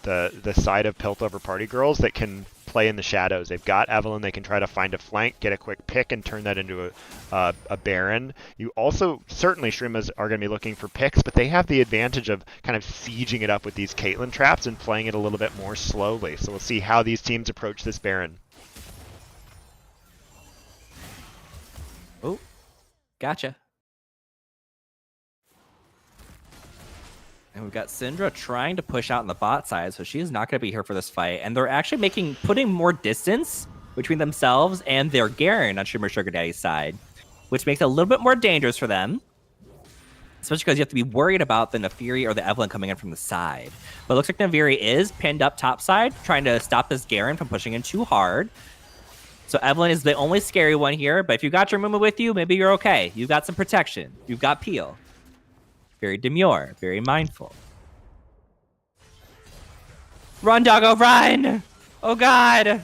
the side of Piltover Party Girls that can play in the shadows. They've got Evelynn. They can try to find a flank, get a quick pick, and turn that into a Baron. You also, certainly Shrimas are going to be looking for picks, but they have the advantage of kind of sieging it up with these Caitlyn traps and playing it a little bit more slowly. So we'll see how these teams approach this Baron. Oh, gotcha. And we've got Syndra trying to push out on the bot side, so she's not going to be here for this fight. And they're actually putting more distance between themselves and their Garen on Shimmer Sugar Daddy's side, which makes it a little bit more dangerous for them, especially because you have to be worried about the Nafiri or the Evelynn coming in from the side. But it looks like Nafiri is pinned up top side, trying to stop this Garen from pushing in too hard. So Evelynn is the only scary one here, but if you got your Mumu with you, maybe you're okay. You've got some protection. You've got Peel. Very demure, very mindful. Run, doggo, run! Oh, God!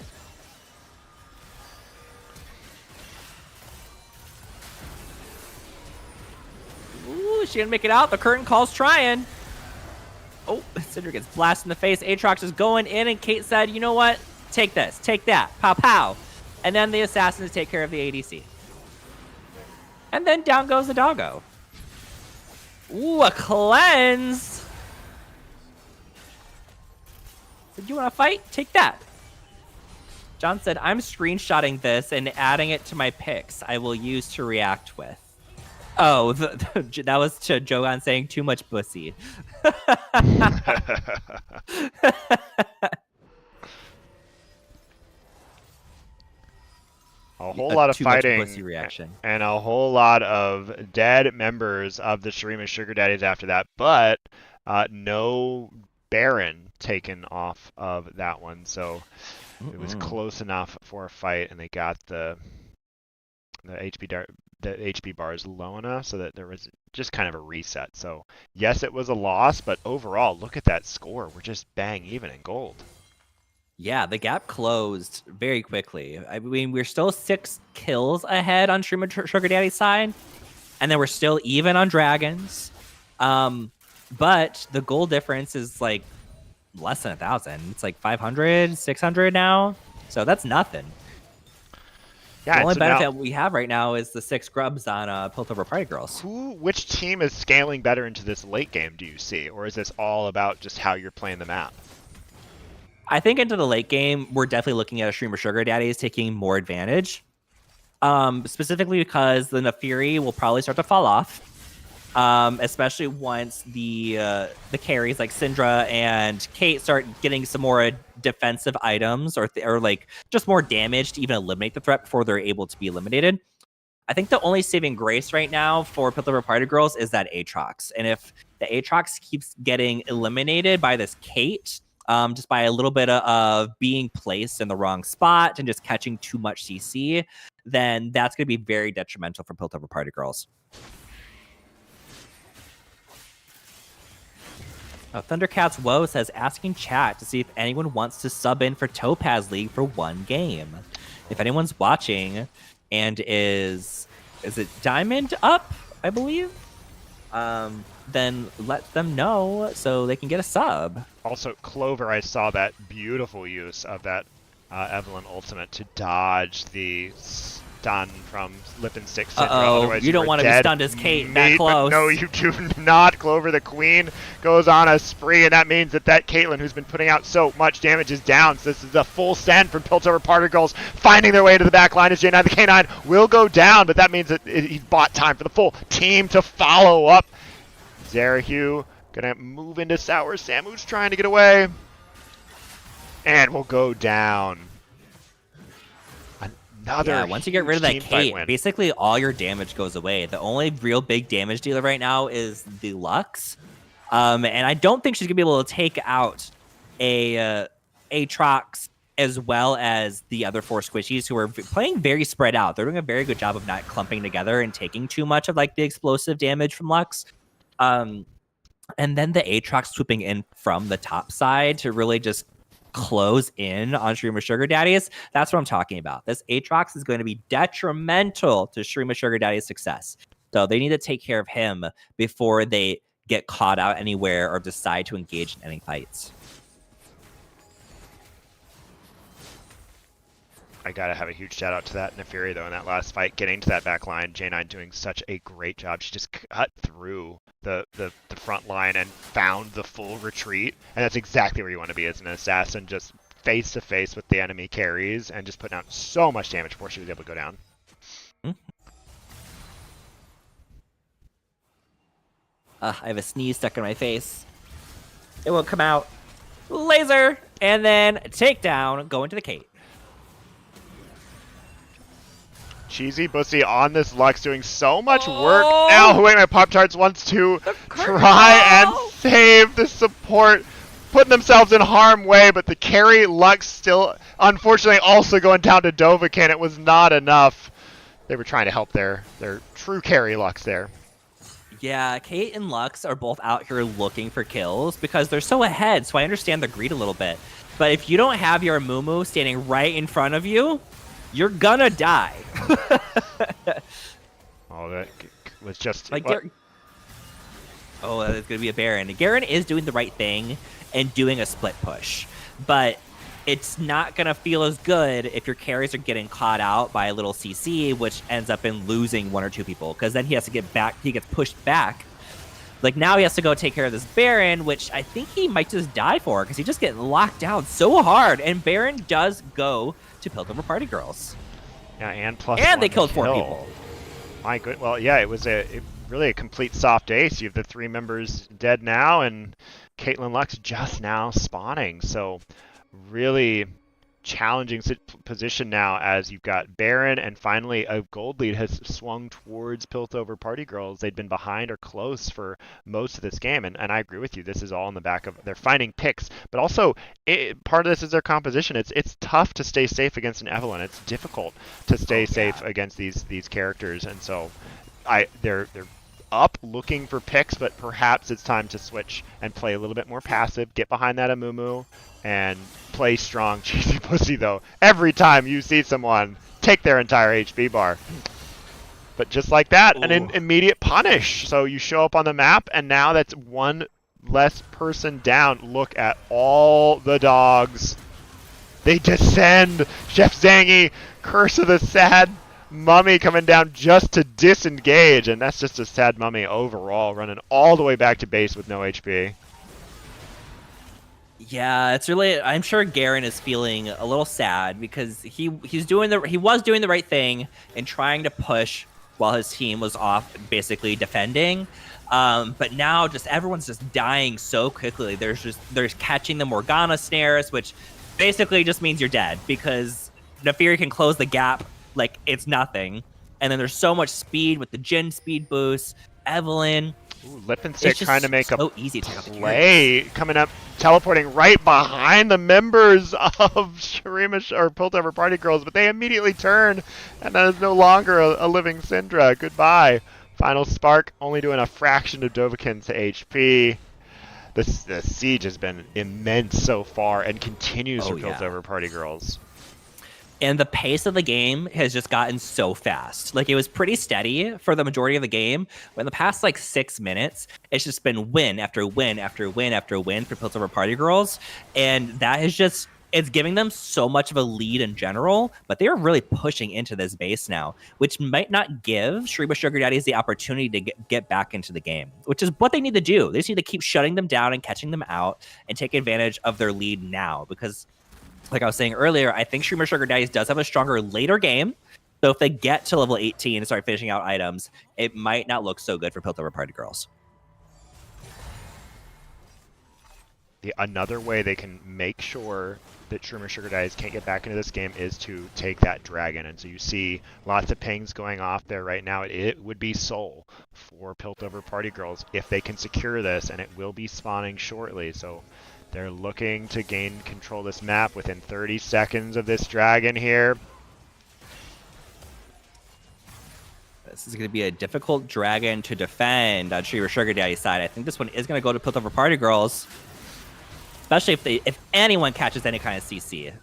Ooh, she didn't make it out. The curtain call's trying. Oh, Syndra gets blasted in the face. Aatrox is going in, and Kate said, you know what? Take this. Take that. Pow, pow. And then the assassins take care of the ADC. And then down goes the doggo. Ooh, a cleanse. Said, you want to fight? Take that. John said, I'm screenshotting this and adding it to my picks I will use to react with. Oh, that was to Jogan saying too much pussy. A whole lot of too much fighting pussy reaction. and a whole lot of dead members of the Shurima Sugar Daddies after that, but no Baron taken off of that one, so it was close enough for a fight, and they got the HP bars low enough so that there was just kind of a reset. So yes, it was a loss, but overall, look at that score. We're just bang even in gold. Yeah, the gap closed very quickly. I mean, we're still 6 kills ahead on Shroom Sugar Daddy's side, and then we're still even on Dragons. But the goal difference is like less than 1,000. It's like 500, 600 now. So that's nothing. Yeah, the only so benefit we have right now is the 6 grubs on Piltover Party Girls. Which team is scaling better into this late game, do you see? Or is this all about just how you're playing the map? I think into the late game, we're definitely looking at a Streamer Sugar Daddies taking more advantage. Specifically because the Nafiri will probably start to fall off. Especially once the carries like Syndra and Kate start getting some more defensive items or like just more damage to even eliminate the threat before they're able to be eliminated. I think the only saving grace right now for Piltover Party Girls is that Aatrox. And if the Aatrox keeps getting eliminated by this Kate, just by a little bit of being placed in the wrong spot and just catching too much CC, then that's going to be very detrimental for Piltover Party Girls. Thundercats Woe says, asking chat to see if anyone wants to sub in for Topaz League for one game. If anyone's watching and is it Diamond up, I believe? Then let them know so they can get a sub. Also, Clover, I saw that beautiful use of that Evelynn ultimate to dodge the stun from Lip and Stick Syndra. Otherwise, you don't want to be stunned as Kate that close. No, you do not. Clover, the queen, goes on a spree, and that means that Caitlyn, who's been putting out so much damage, is down. So this is a full send from Piltover Party Girls, finding their way to the back line as J9. The K9 will go down, but that means that he's bought time for the full team to follow up. Zerahu gonna move into Sour. Samu's trying to get away. And will go down. Another once you get rid of that team fight Kate, win. basically all your damage goes away. The only real big damage dealer right now is the Lux. And I don't think she's gonna be able to take out a Aatrox as well as the other 4 squishies who are playing very spread out. They're doing a very good job of not clumping together and taking too much of like the explosive damage from Lux. And then the Aatrox swooping in from the top side to really just close in on Shurima Sugar Daddies. That's what I'm talking about. This Aatrox is going to be detrimental to Shurima Sugar Daddy's success. So they need to take care of him before they get caught out anywhere or decide to engage in any fights. I gotta have a huge shout out to that Nefiri though in that last fight, getting to that back line. J9 doing such a great job. She just cut through the front line and found the full retreat, and that's exactly where you want to be as an assassin, just face to face with the enemy carries and just putting out so much damage before she was able to go down. I have a sneeze stuck in my face. It won't come out. Laser, and then takedown, go into the Kate. Cheesy Bussy on this Lux doing so much work. Now whoever my Pop-Tarts wants to try and save the support, putting themselves in harm's way, but the carry Lux still, unfortunately, also going down to Dovahkiin. It was not enough. They were trying to help their true carry Lux there. Yeah, Kate and Lux are both out here looking for kills because they're so ahead, so I understand the greed a little bit. But if you don't have your Mumu standing right in front of you, you're gonna die. Oh, that was just like oh, it's gonna be a Baron. Garen is doing the right thing and doing a split push, but it's not gonna feel as good if your carries are getting caught out by a little CC, which ends up in losing 1 or 2 people, because then he has to get back. He gets pushed back. Like now he has to go take care of this Baron, which I think he might just die for because he just gets locked down so hard. And Baron does go to Piltover Party Girls. Yeah, and they killed 4 people. My good. Well, yeah, it was really a complete soft ace. You have the 3 members dead now, and Caitlyn Lux just now spawning. So really challenging position now as you've got Baron, and finally a gold lead has swung towards Piltover Party Girls. They'd been behind or close for most of this game, and I agree with you. This is all in the back of they're finding picks, but also part of this is their composition. It's tough to stay safe against an Evelynn. It's difficult to stay safe against these characters, and so they're up looking for picks, but perhaps it's time to switch and play a little bit more passive, get behind that Amumu, and play strong. Cheesy Pussy, though, every time you see someone, take their entire HP bar. But just like that, an immediate punish. So you show up on the map, and now that's 1 less person down. Look at all the dogs. They descend. Chef Zangy, Curse of the Sad Mummy coming down just to disengage, and that's just a Sad Mummy overall, running all the way back to base with no HP. Yeah, it's really. I'm sure Garen is feeling a little sad because he was doing the right thing and trying to push while his team was off, basically defending. But now just everyone's just dying so quickly. There's catching the Morgana snares, which basically just means you're dead because Nefiri can close the gap like it's nothing. And then there's so much speed with the Jhin speed boost. Evelynn. Ooh, Lippenstick trying to make so a easy to play, coming up, teleporting right behind the members of Shurima or Piltover Party Girls, but they immediately turn, and that is no longer a living Syndra. Goodbye. Final Spark only doing a fraction of Dovahkiin's HP. The siege has been immense so far and continues for Piltover Party Girls. And the pace of the game has just gotten so fast. Like, it was pretty steady for the majority of the game. But in the past, 6 minutes, it's just been win after win after win after win for Piltover Party Girls. And that is just, it's giving them so much of a lead in general. But they're really pushing into this base now, which might not give Shurima Sugar Daddies the opportunity to get back into the game, which is what they need to do. They just need to keep shutting them down and catching them out and take advantage of their lead now, because like I was saying earlier, I think Shurima Sugar Daddies does have a stronger later game. So if they get to level 18 and start finishing out items, it might not look so good for Piltover Party Girls. another way they can make sure that Shroomer Sugar Daddies can't get back into this game is to take that dragon. And so you see lots of pings going off there right now. It would be Soul for Piltover Party Girls if they can secure this, and it will be spawning shortly. So they're looking to gain control of this map within 30 seconds of this dragon here. This is going to be a difficult dragon to defend on Shroomer Sugar Daddy's side. I think this one is going to go to Piltover Party Girls. Especially if anyone catches any kind of CC.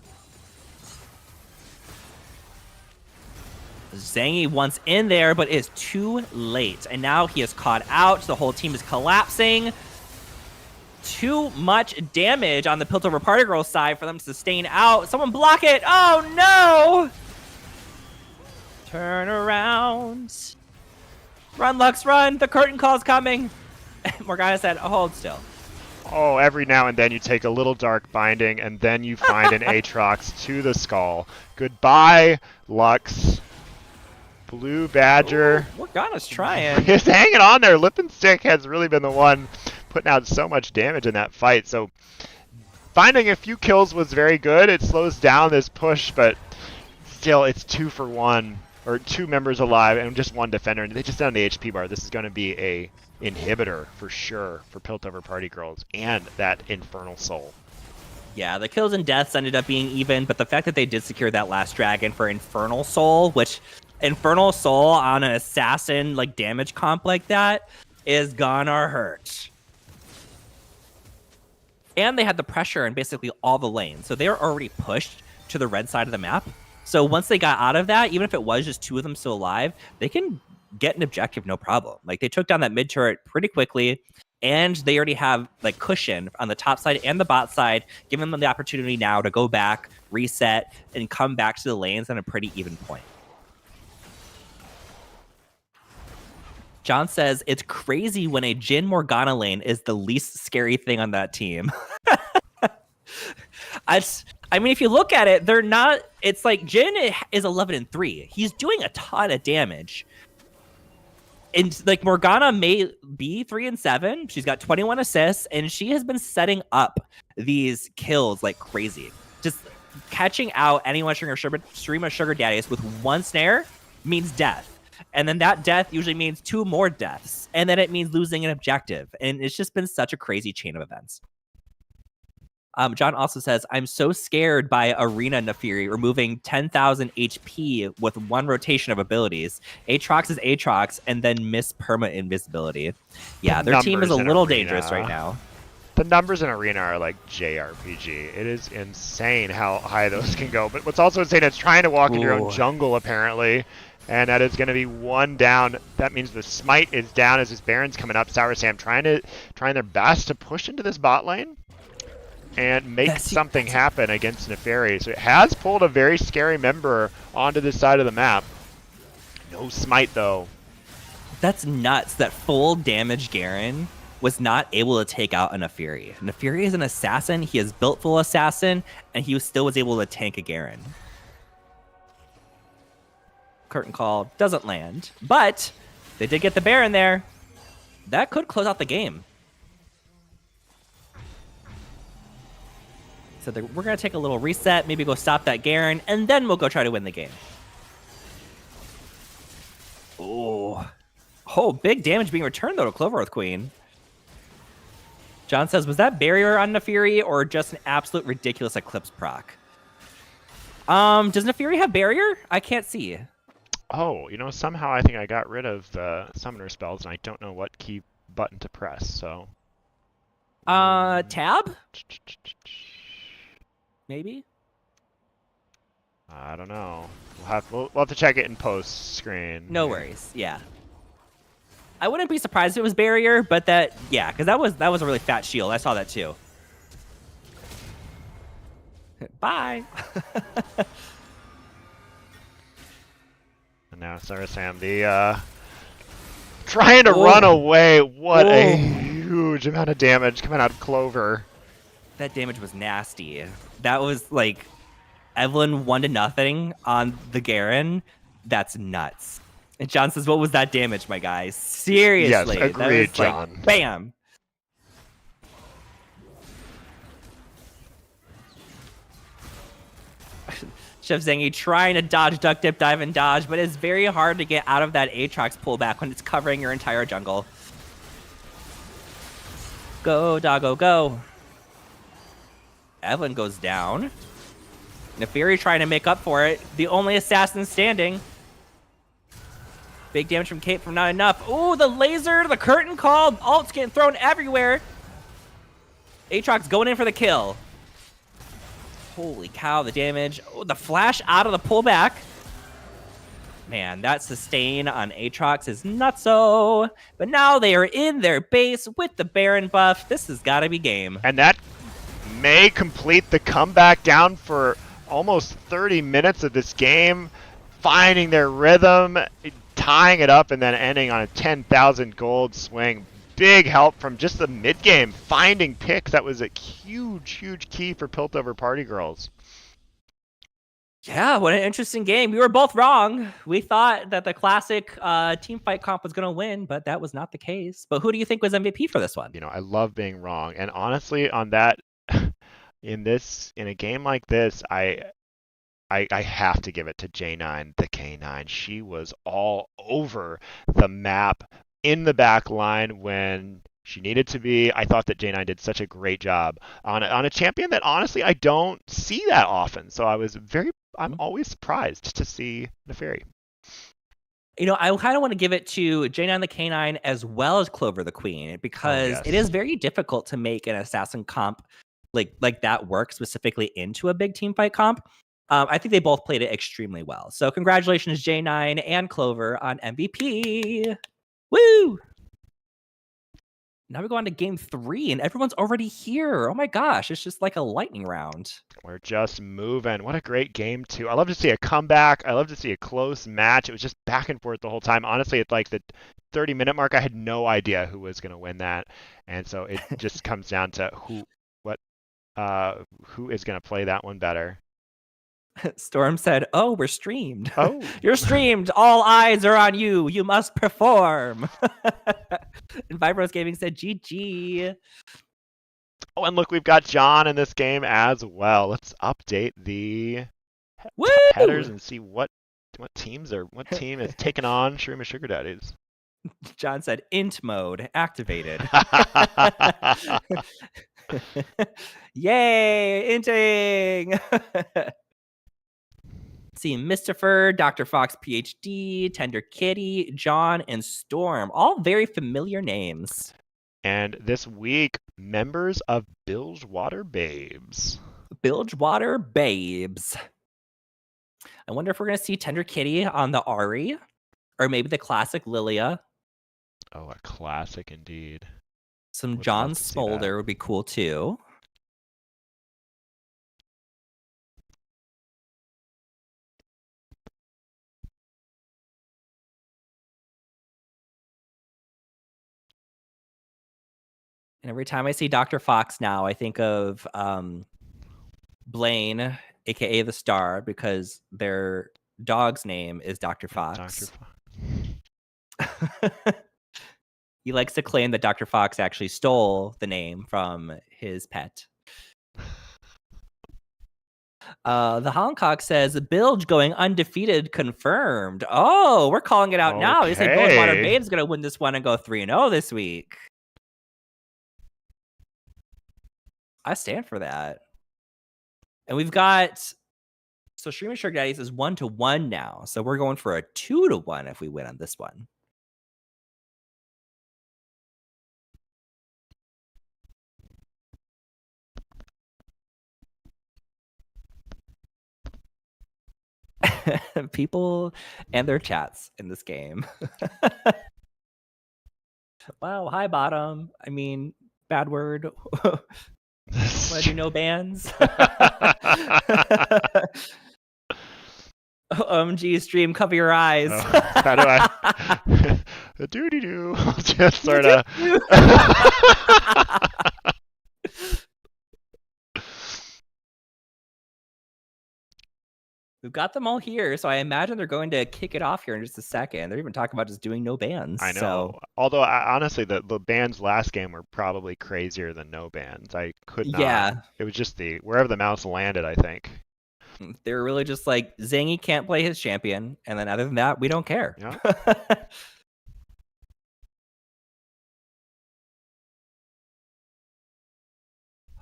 Zangy once in there, but is too late. And now he is caught out. The whole team is collapsing. Too much damage on the Piltover Party Girls side for them to sustain out. Someone block it. Oh, no. Turn around. Run, Lux, run. The curtain call's coming. Morgana said, oh, hold still. Oh, every now and then you take a little dark binding, and then you find an Aatrox to the skull. Goodbye, Lux. Blue Badger. Ooh, Morgana's trying. He's hanging on there. Lippenstick has really been the one putting out so much damage in that fight. So finding a few kills was very good. It slows down this push, but still, it's 2 for 1, or 2 members alive and just 1 defender. And they just down the HP bar. This is going to be a inhibitor for sure for Piltover Party Girls and that Infernal Soul. Yeah, the kills and deaths ended up being even, but the fact that they did secure that last dragon for Infernal Soul, which Infernal Soul on an assassin like damage comp like that is gonna hurt. And they had the pressure in basically all the lanes, so they were already pushed to the red side of the map. So once they got out of that, even if it was just 2 of them still alive, they can get an objective no problem. Like, they took down that mid turret pretty quickly, and they already have like cushion on the top side and the bot side, giving them the opportunity now to go back, reset, and come back to the lanes on a pretty even point. John says, it's crazy when a Jhin Morgana lane is the least scary thing on that team. I mean, if you look at it, they're not... It's like Jhin is 11-3. He's doing a ton of damage. And like Morgana may be 3-7. She's got 21 assists, and she has been setting up these kills like crazy. Just catching out anyone stream of Sugar Daddies with 1 snare means death. And then that death usually means 2 more deaths. And then it means losing an objective. And it's just been such a crazy chain of events. John also says, I'm so scared by Arena Nefiri removing 10,000 HP with 1 rotation of abilities. Aatrox is Aatrox, and then miss perma invisibility. Yeah, their team is a little dangerous right now. The numbers in Arena are like JRPG. It is insane how high those can go. But what's also insane is trying to walk into your own jungle, apparently. And that is going to be 1 down. That means the smite is down as this Baron's coming up. Sour Sam trying their best to push into this bot lane and make something happen against Neferi. So it has pulled a very scary member onto this side of the map. No smite, though. That's nuts. That full damage Garen was not able to take out a Neferi. Neferi is an assassin. He is built full assassin, and he still was able to tank a Garen. Curtain call doesn't land, but they did get the Baron there. That could close out the game. So we're going to take a little reset, maybe go stop that Garen, and then we'll go try to win the game. Oh, big damage being returned, though, to Clover Queen. John says, was that barrier on Neferi or just an absolute ridiculous Eclipse proc? Does Neferi have barrier? I can't see. Oh, somehow I think I got rid of the summoner spells, and I don't know what key button to press, so... Tab? Maybe? I don't know. We'll have to check it in post screen. No worries. Yeah. I wouldn't be surprised if it was barrier, but because that was a really fat shield. I saw that too. Bye. And now Sarah Sam, trying to run away. What a huge amount of damage coming out of Clover. That damage was nasty. That was like Evelyn 1-0 on the Garen. That's nuts. And John says, what was that damage, my guy? Seriously. Yes, agreed, John. Bam. Chef Zangy trying to dodge, duck, dip, dive, and dodge, but it's very hard to get out of that Aatrox pullback when it's covering your entire jungle. Go, doggo, go. Evelyn goes down. Neferi trying to make up for it. The only assassin standing. Big damage from Kate from not enough. Ooh, the laser, the curtain call. Ult's getting thrown everywhere. Aatrox going in for the kill. Holy cow, the damage. Oh, the flash out of the pullback. Man, that sustain on Aatrox is nutso. But now they are in their base with the Baron buff. This has got to be game. And that may complete the comeback down for almost 30 minutes of this game, finding their rhythm, tying it up, and then ending on a 10,000 gold swing. Big help from just the mid game, finding picks. That was a huge, huge key for Piltover Party Girls. Yeah, what an interesting game. We were both wrong. We thought that the classic team fight comp was going to win, but that was not the case. But who do you think was MVP for this one? You know, I love being wrong, and honestly, on that, in a game like this, I have to give it to J9, the K9. She was all over the map in the back line when she needed to be. I thought that J9 did such a great job on a champion that honestly I don't see that often. So I'm always surprised to see Neferi. You know, I kind of want to give it to J9 the K9 as well as Clover the Queen, because it is very difficult to make an assassin comp like that work specifically into a big team fight comp. I think they both played it extremely well. So congratulations, J9 and Clover, on MVP. Woo! Now we go on to game 3, and everyone's already here. Oh my gosh, it's just like a lightning round. We're just moving. What a great game, too. I love to see a comeback. I love to see a close match. It was just back and forth the whole time. Honestly, at like the 30-minute mark, I had no idea who was going to win that. And so it just comes down to who is going to play that one better. Storm said, "Oh, we're streamed. Oh, you're streamed. All eyes are on you. You must perform." And Vibros Gaming said, "GG." Oh, and look, we've got John in this game as well. Let's update the headers and see what team is taking on Shrima Sugar Daddies. John said, "Int mode activated." Yay, inting. See, Mystifer, Dr. Fox PhD, Tender Kitty, John, and Storm. All very familiar names. And this week, members of Bilgewater Babes. Bilgewater Babes. I wonder if we're going to see Tender Kitty on the Ari, or maybe the classic Lilia. Oh, a classic indeed. Some John Smolder would be cool too. And every time I see Dr. Fox now, I think of Blaine, aka the Star, because their dog's name is Dr. Fox. Dr. Fox. He likes to claim that Dr. Fox actually stole the name from his pet. The Hancock says, Bilge going undefeated confirmed. Oh, we're calling it out now. They say Bilgewater Babe's going to win this one and go 3-0 this week. I stand for that. And we've got, so Shrima Sugar Daddies is 1-1 now. So we're going for a 2-1 if we win on this one. People and their chats in this game. Wow, hi bottom. I mean, bad word. Why do no bands? OMG stream, cover your eyes. How do I? Doo-doo-doo. Just sort of. We've got them all here, so I imagine they're going to kick it off here in just a second. They're even talking about just doing no bans. I know. So. Although, honestly, the bans last game were probably crazier than no bans. I could not. Yeah. It was just wherever the mouse landed, I think. They're really just like, Zangy can't play his champion, and then other than that, we don't care. Yeah.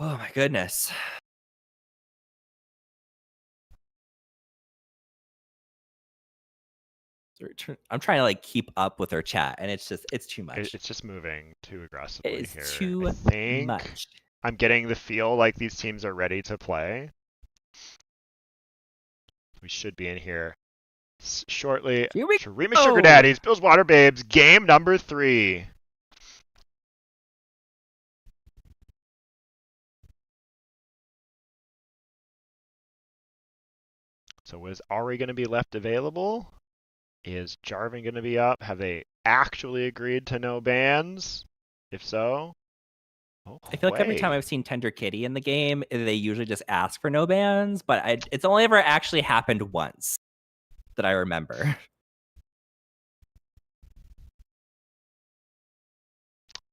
Oh my goodness. I'm trying to like keep up with their chat, and it's too much. It's just moving too aggressively It's here. I too think much. I'm getting the feel like these teams are ready to play. We should be in here shortly. Here we Shurima Sugar go. Daddies, Bill's Water Babes, game number 3. So is Ari going to be left available? Is Jarvan going to be up? Have they actually agreed to no bans? If so, oh, I feel like every time I've seen Tender Kitty in the game, they usually just ask for no bans, but it's only ever actually happened once that I remember.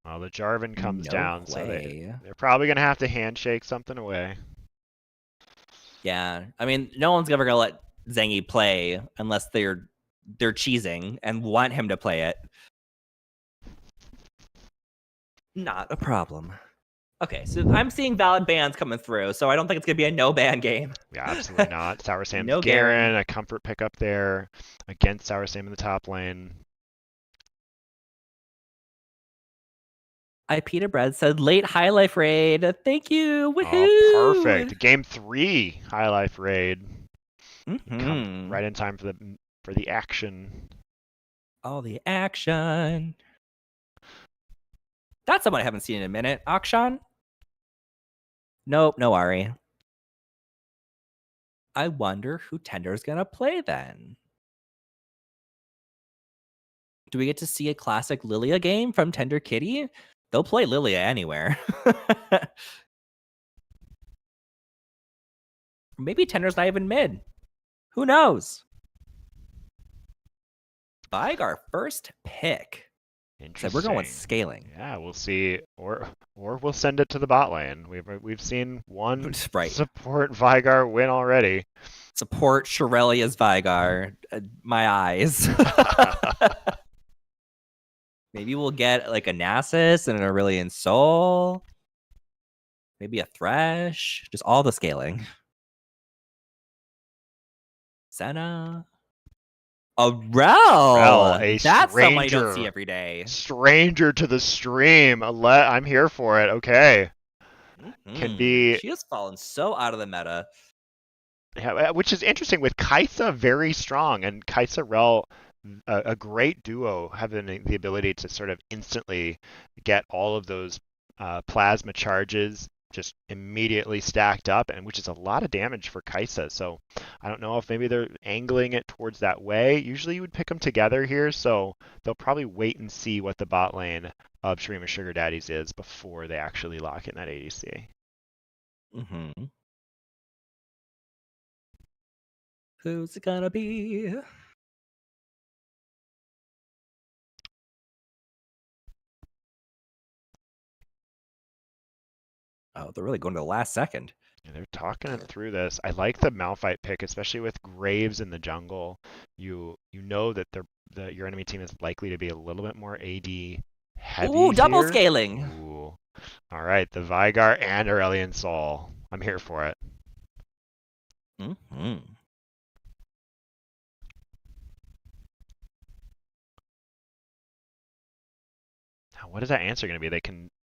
Well, the Jarvan comes No down, way. so they're probably going to have to handshake something away. Yeah, I mean, no one's ever gonna let Zangy play unless they're cheesing and want him to play it. Not a problem. Okay, so I'm seeing valid bans coming through, so I don't think it's gonna be a no ban game. Yeah, absolutely not. Sour Sam's No Garen, a comfort pick up there against Sour Sam in the top lane. IP to Bread said late High Life raid. Thank you. Woohoo! Oh, perfect. Game 3 High Life raid. Mm-hmm. Come right in time for the action. All the action. That's someone I haven't seen in a minute. Akshan? Nope, no Ari. I wonder who Tender's gonna play then. Do we get to see a classic Lilia game from Tender Kitty? They'll play Lilia anywhere. Maybe Tender's not even mid. Who knows? Vigar first pick. Interesting. So we're going scaling. Yeah, we'll see, or we'll send it to the bot lane. We've seen one right. support Vigar win already. Support Shirelia's Vigar. My eyes. Maybe we'll get like a Nasus and an Aurelion Soul. Maybe a Thresh. Just all the scaling. Senna. A Rel. That's someone you don't see every day. Stranger to the stream. I'm here for it. Okay. Can be. She has fallen so out of the meta. Yeah, which is interesting with Kaisa very strong and Kaisa Rel, a great duo, having the ability to sort of instantly get all of those plasma charges just immediately stacked up, and which is a lot of damage for Kaisa. So I don't know if maybe they're angling it towards that way. Usually you would pick them together here, so they'll probably wait and see what the bot lane of Shurima Sugar Daddies is before they actually lock in that ADC. Mm-hmm. Who's it gonna be? Oh, they're really going to the last second. Yeah, they're talking it through this. I like the Malphite pick, especially with Graves in the jungle. You know that your enemy team is likely to be a little bit more AD heavy. Ooh, double here. scaling. Ooh. All right, the Vigar and Aurelion Sol. I'm here for it. Mm-hmm. Now, what is that answer going to be?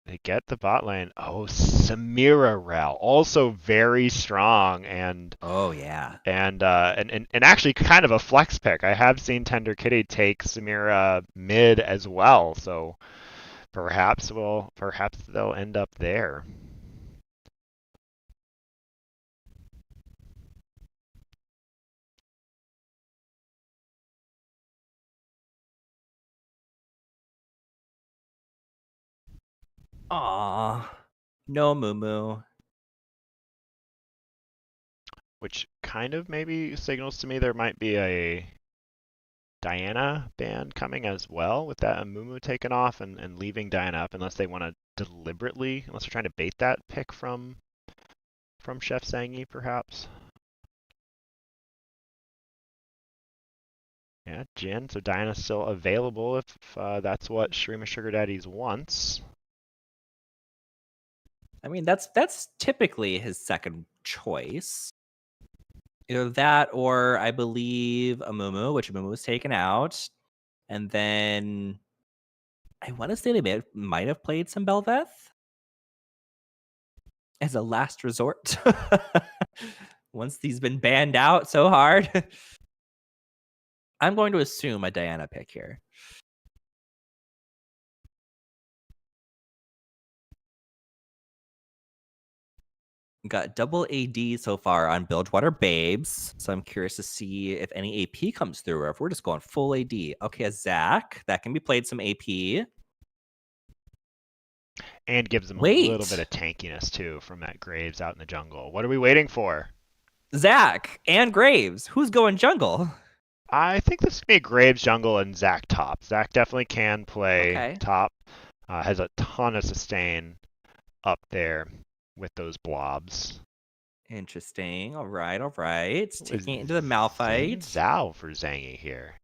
They get the bot lane. Oh, Samira Rel, also very strong and oh yeah, and actually kind of a flex pick. I have seen Tender Kitty take Samira mid as well, so perhaps they'll end up there. Aw, no Moo. Which kind of maybe signals to me there might be a Diana ban coming as well, with that Amumu taken off and leaving Diana up, unless they want to deliberately, unless they're trying to bait that pick from Chef Zangy, perhaps. Yeah, Jin. So Diana's still available if that's what Shrima Sugar Daddies wants. I mean, that's typically his second choice. Either that or I believe Amumu, which Amumu was taken out. And then I want to say they might have played some Belveth as a last resort. Once he's been banned out so hard. I'm going to assume a Diana pick here. Got double AD so far on Bilgewater Babes, so I'm curious to see if any AP comes through or if we're just going full AD. Okay, a Zach, that can be played some AP. And gives them a little bit Wait, of tankiness too from that Graves out in the jungle. What are we waiting for? Zach and Graves, who's going jungle? I think this could be Graves jungle and Zach top. Zach definitely can play Okay, top. Has a ton of sustain up there with those blobs. interesting. All right, all right. Is Taking it into the Zhang Malphite. Zhao for Zangy here?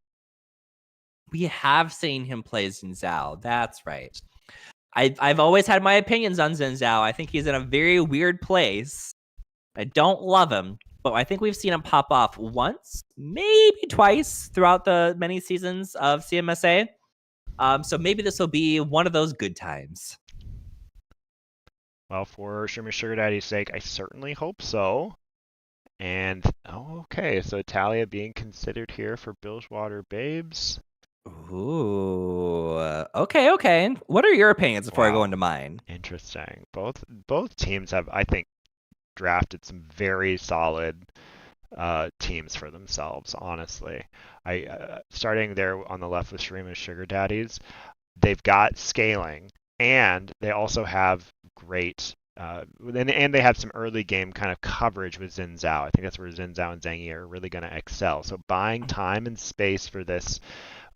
We have seen him play Xin Zhao. That's right. I've always had my opinions on Xin Zhao. I think he's in a very weird place. I don't love him, but I think we've seen him pop off once, maybe twice throughout the many seasons of CMSA. So maybe this will be one of those good times. Well, for Shimmer Sugar Daddy's sake, I certainly hope so. And okay, so Talia being considered here for Bilgewater Babes. Ooh. Okay, okay. What are your opinions before I go Wow, into mine? interesting. Both teams have, I think, drafted some very solid teams for themselves. Honestly, I starting there on the left with Shrima's Sugar Daddies, they've got scaling, and they also have great. And they have some early game kind of coverage with Xin Zhao. I think that's where Xin Zhao and Zhang are really going to excel. So buying time and space for this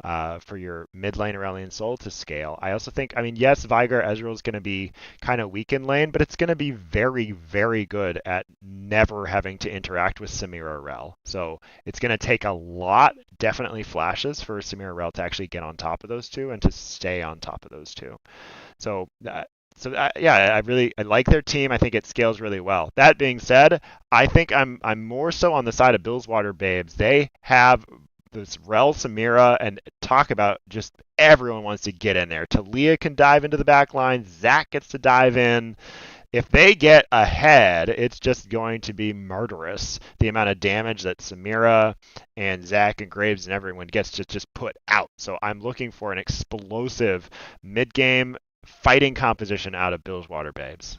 for your mid lane Aurelion Soul to scale. I also think, I mean, yes, Vigar Ezreal is going to be kind of weak in lane, but it's going to be very, very good at never having to interact with Samira Rel. So it's going to take a lot, definitely flashes, for Samira Rel to actually get on top of those two and to stay on top of those two. So yeah, I like their team. I think it scales really well. That being said, I think I'm more so on the side of Bilgewater Babes. They have this Rel Samira, and talk about just everyone wants to get in there. Talia can dive into the back line. Zach gets to dive in. If they get ahead, it's just going to be murderous. The amount of damage that Samira and Zach and Graves and everyone gets to just put out. So I'm looking for an explosive mid-game fighting composition out of Bilgewater Babes.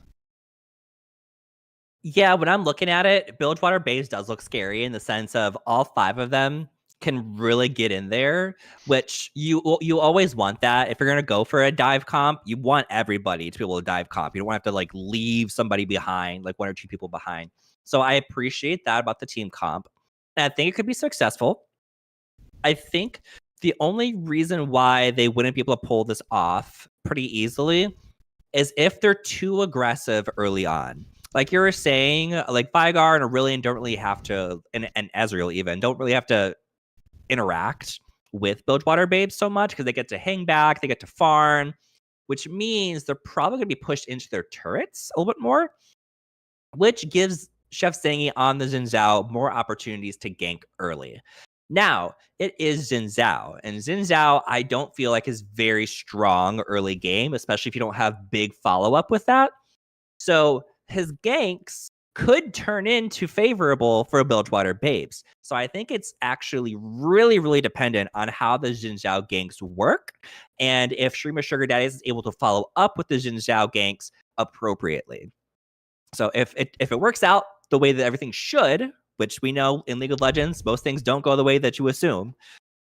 Yeah, when I'm looking at it, Bilgewater Babes does look scary in the sense of all 5 of them can really get in there, which you always want that. If you're going to go for a dive comp, you want everybody to be able to dive comp. You don't want to have to like leave somebody behind, like 1 or 2 people behind. So I appreciate that about the team comp. And I think it could be successful. I think the only reason why they wouldn't be able to pull this off pretty easily is if they're too aggressive early on. Like you were saying, like Vigar and Aurelion don't really have to, and Ezreal even, don't really have to interact with Bilgewater Babes so much because they get to hang back, they get to farm, which means they're probably going to be pushed into their turrets a little bit more, which gives Chef Zangy on the Xin Zhao more opportunities to gank early. Now, it is Xin Zhao, and Xin Zhao I don't feel like is very strong early game, especially if you don't have big follow-up with that. So his ganks could turn into favorable for Bilgewater Babes. So I think it's actually really, really dependent on how the Xin Zhao ganks work and if Shrima Sugar Daddies is able to follow up with the Xin Zhao ganks appropriately. So if it works out the way that everything should, which we know in League of Legends, most things don't go the way that you assume,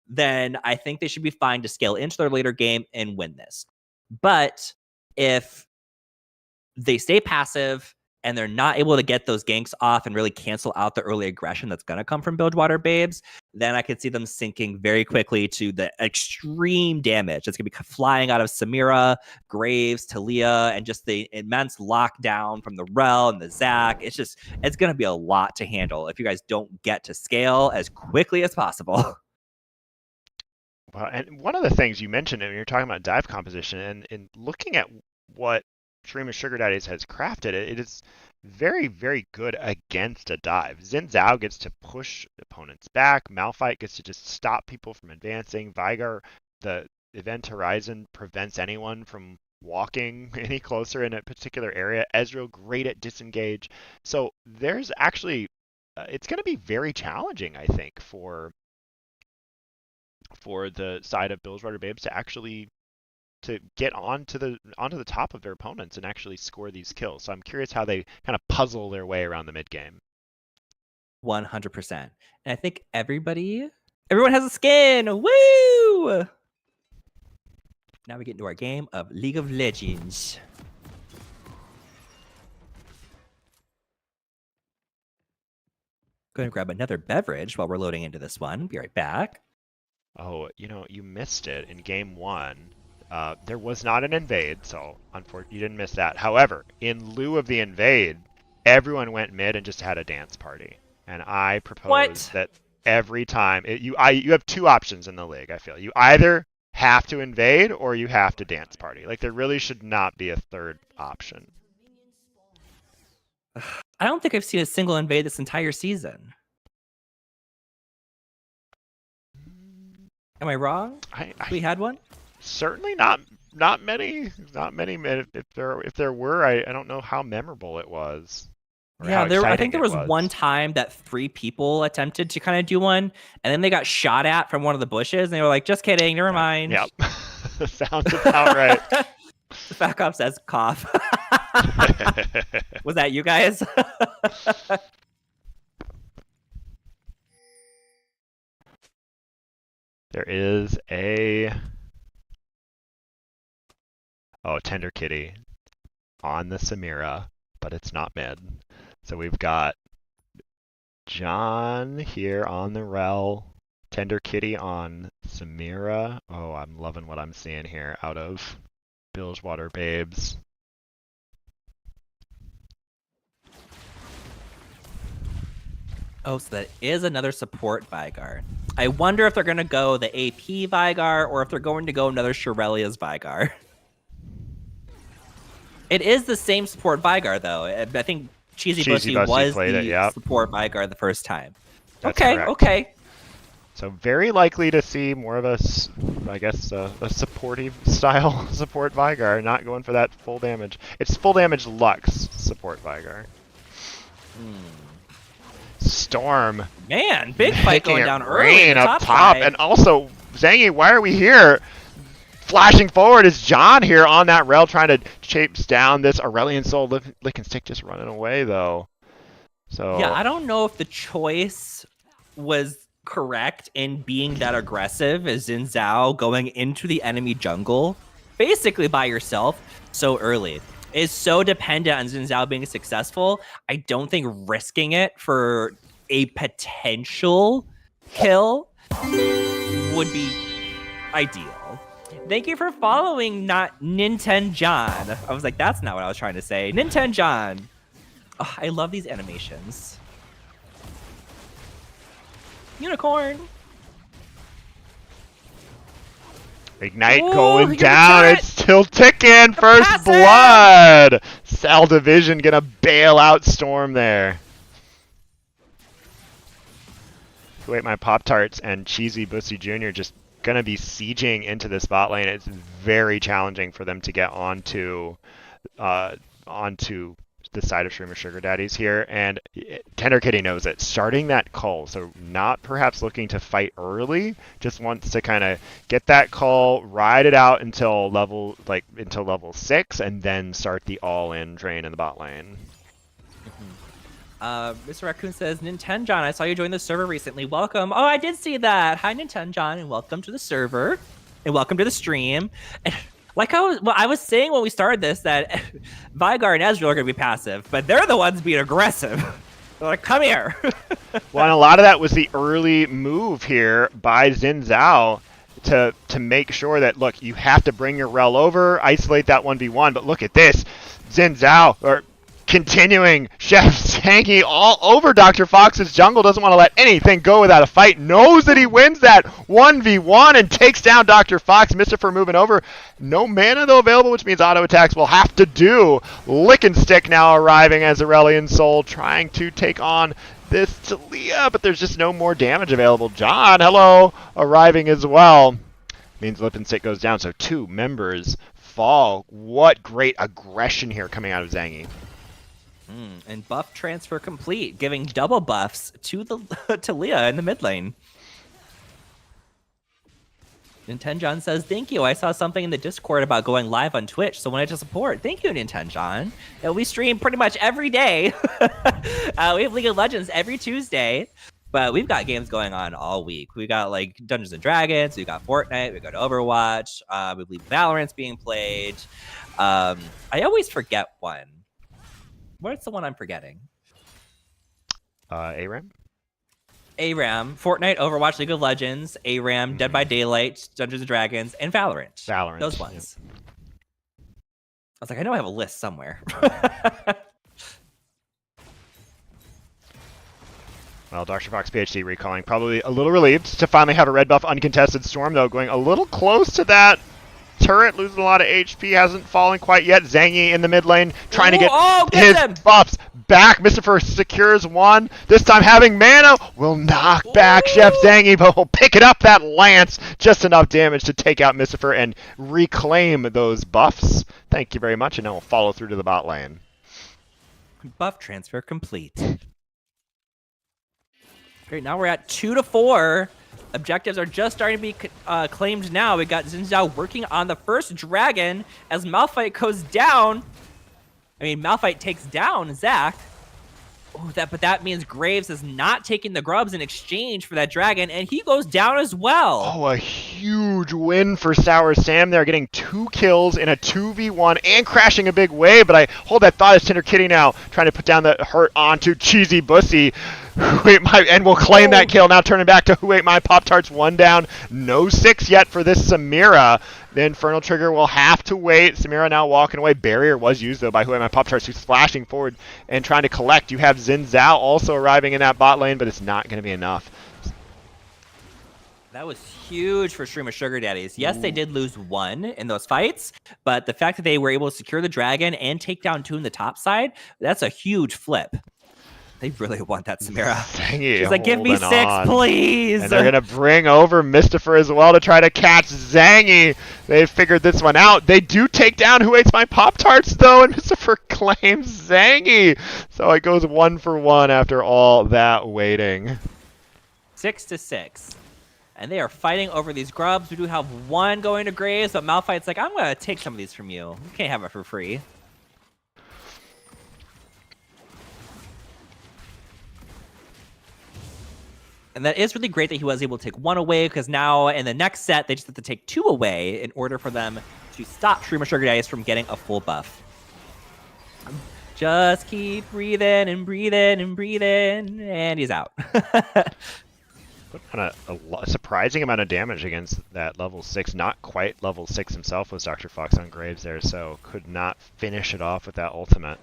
then I think they should be fine to scale into their later game and win this. But if they stay passive and they're not able to get those ganks off and really cancel out the early aggression that's going to come from Bilgewater Babes, then I could see them sinking very quickly to the extreme damage that's going to be flying out of Samira, Graves, Talia, and just the immense lockdown from the Rel and the Zac. It's going to be a lot to handle if you guys don't get to scale as quickly as possible. Well, and one of the things you mentioned when you're talking about dive composition and looking at what Shreem of Sugar Daddies has crafted, it is very, very good against a dive. Xin Zhao gets to push opponents back. Malphite gets to just stop people from advancing. Vigar, the event horizon, prevents anyone from walking any closer in a particular area. Ezreal, great at disengage. So there's actually, it's going to be very challenging, I think, for the side of Bilgewater Babes to actually to get onto the top of their opponents and actually score these kills. So I'm curious how they kind of puzzle their way around the mid game. 100%. And I think everyone has a skin. Woo! Now we get into our game of League of Legends. Go ahead and grab another beverage while we're loading into this one. Be right back. Oh, you missed it in game one. There was not an invade, so unfortunately you didn't miss that. However, in lieu of the invade, everyone went mid and just had a dance party. And I propose that every time you have two options in the league. I feel you either have to invade or you have to dance party. Like there really should not be a third option. I don't think I've seen a single invade this entire season. Am I wrong? We had one? Certainly not many. Not many. If there were, I don't know how memorable it was. Yeah, I think there was one time that 3 people attempted to kind of do one, and then they got shot at from one of the bushes, and they were like, "Just kidding, never mind." Yep, sounds about right. The back up says cough. Was that you guys? There is a Tender Kitty on the Samira, but it's not mid. So we've got John here on the Rel, Tender Kitty on Samira. Oh, I'm loving what I'm seeing here out of Bilgewater Babes. Oh, so that is another support Vigar. I wonder if they're going to go the AP Vigar or if they're going to go another Shirelia's Vigar. It is the same support Vigar, though. I think Cheesy Bussy was the support Vigar the first time. That's okay, correct. Okay. So very likely to see more of a supportive style support Vigar, not going for that full damage. It's full damage Lux support Vigar. Storm. Man, big fight going down early. Up top. And also, Zangy, why are we here? Flashing forward is John here on that rail trying to chase down this Aurelion Soul. Lick and Stick just running away, though. So yeah, I don't know if the choice was correct in being that aggressive as Xin Zhao going into the enemy jungle, basically by yourself, so early. Is so dependent on Xin Zhao being successful. I don't think risking it for a potential kill would be ideal. Thank you for following, not Nintendo John. I was like, that's not what I was trying to say. Nintendo John. Oh, I love these animations. Unicorn. Ignite going down. It's still ticking. First blood. Cell Division gonna bail out Storm there. Wait, my Pop-Tarts and Cheesy Bussy Jr. just gonna be sieging into this bot lane. It's very challenging for them to get onto the side of Shreem of Sugar Daddies here, and Tender Kitty knows it. Starting that call, so not perhaps looking to fight early, just wants to kind of get that call, ride it out until level 6, and then start the all-in drain in the bot lane. Mr. Raccoon says, Nintendo John, I saw you join the server recently. Welcome. Oh, I did see that. Hi, Nintendo John, and welcome to the server, and welcome to the stream. Like I was saying when we started this, that Vigar and Ezreal are going to be passive, but they're the ones being aggressive. They're like, come here. Well, and a lot of that was the early move here by Xin Zhao to make sure that, look, you have to bring your rel over, isolate that 1v1, but look at this. Xin Zhao, or continuing. Chef Zangy all over Dr. Fox's jungle. Doesn't want to let anything go without a fight. Knows that he wins that 1v1 and takes down Dr. Fox. Mystifer moving over. No mana, though, available, which means auto attacks will have to do. Lick and Stick now arriving as Aurelion Sol trying to take on this Talia, but there's just no more damage available. John, hello, arriving as well. Means Lip and Stick goes down, so 2 members fall. What great aggression here coming out of Zangy. And buff transfer complete, giving double buffs to the Talia in the mid lane. Nintenjon says, thank you. I saw something in the Discord about going live on Twitch, so wanted to support. Thank you, Nintenjon. And we stream pretty much every day. We have League of Legends every Tuesday, but we've got games going on all week. We got like Dungeons and Dragons, we got Fortnite, we got Overwatch, we believe Valorant's being played. I always forget one. What's the one I'm forgetting? ARAM? ARAM, Fortnite, Overwatch, League of Legends, ARAM, Dead by Daylight, Dungeons and Dragons, and Valorant. Valorant. Those ones. Yep. I was like, I know I have a list somewhere. Well, Dr. Fox PhD recalling, probably a little relieved to finally have a red buff uncontested Storm, though, going a little close to that turret, losing a lot of HP, hasn't fallen quite yet. Zangy in the mid lane, trying to get his buffs back. Mystifer secures one. This time having mana, will knock back Chef Zangy, but will pick it up that lance. Just enough damage to take out Mystifer and reclaim those buffs. Thank you very much, and now we'll follow through to the bot lane. Buff transfer complete. Great, now we're at 2-4. Objectives are just starting to be claimed now. We got Xin Zhao working on the first dragon as Malphite goes down. I mean, Malphite takes down Zach. Oh, but that means Graves is not taking the grubs in exchange for that dragon, and he goes down as well. Oh, a huge win for Sour Sam there, getting 2 kills in a 2v1 and crashing a big wave. But I hold that thought as Tinder Kitty now trying to put down the hurt onto Cheesy Bussy. And we'll claim that kill. Now turning back to Who Ate My Pop-Tarts. 1 down. No 6 yet for this Samira. The Infernal Trigger will have to wait. Samira now walking away. Barrier was used, though, by Who Ate My Pop-Tarts, who's splashing forward and trying to collect. You have Xin Zhao also arriving in that bot lane, but it's not going to be enough. That was huge for Stream of Sugar Daddies. Yes, they did lose 1 in those fights, but the fact that they were able to secure the dragon and take down 2 in the top side, that's a huge flip. They really want that Samira. She's like, give me 6, please. And they're going to bring over Mystifer as well to try to catch Zangy. They've figured this one out. They do take down Who Hates My Pop-Tarts, though, and Mystifer claims Zangy. So it goes 1 for 1 after all that waiting. 6-6. And they are fighting over these grubs. We do have 1 going to Graves, but Malphite's like, I'm going to take some of these from you. You can't have it for free. And that is really great that he was able to take 1 away, because now in the next set, they just have to take 2 away in order for them to stop Stream of Sugar Daddies from getting a full buff. Just keep breathing and breathing and breathing, and he's out. A surprising amount of damage against that level 6. Not quite level 6 himself was Dr. Fox on Graves there, so could not finish it off with that ultimate.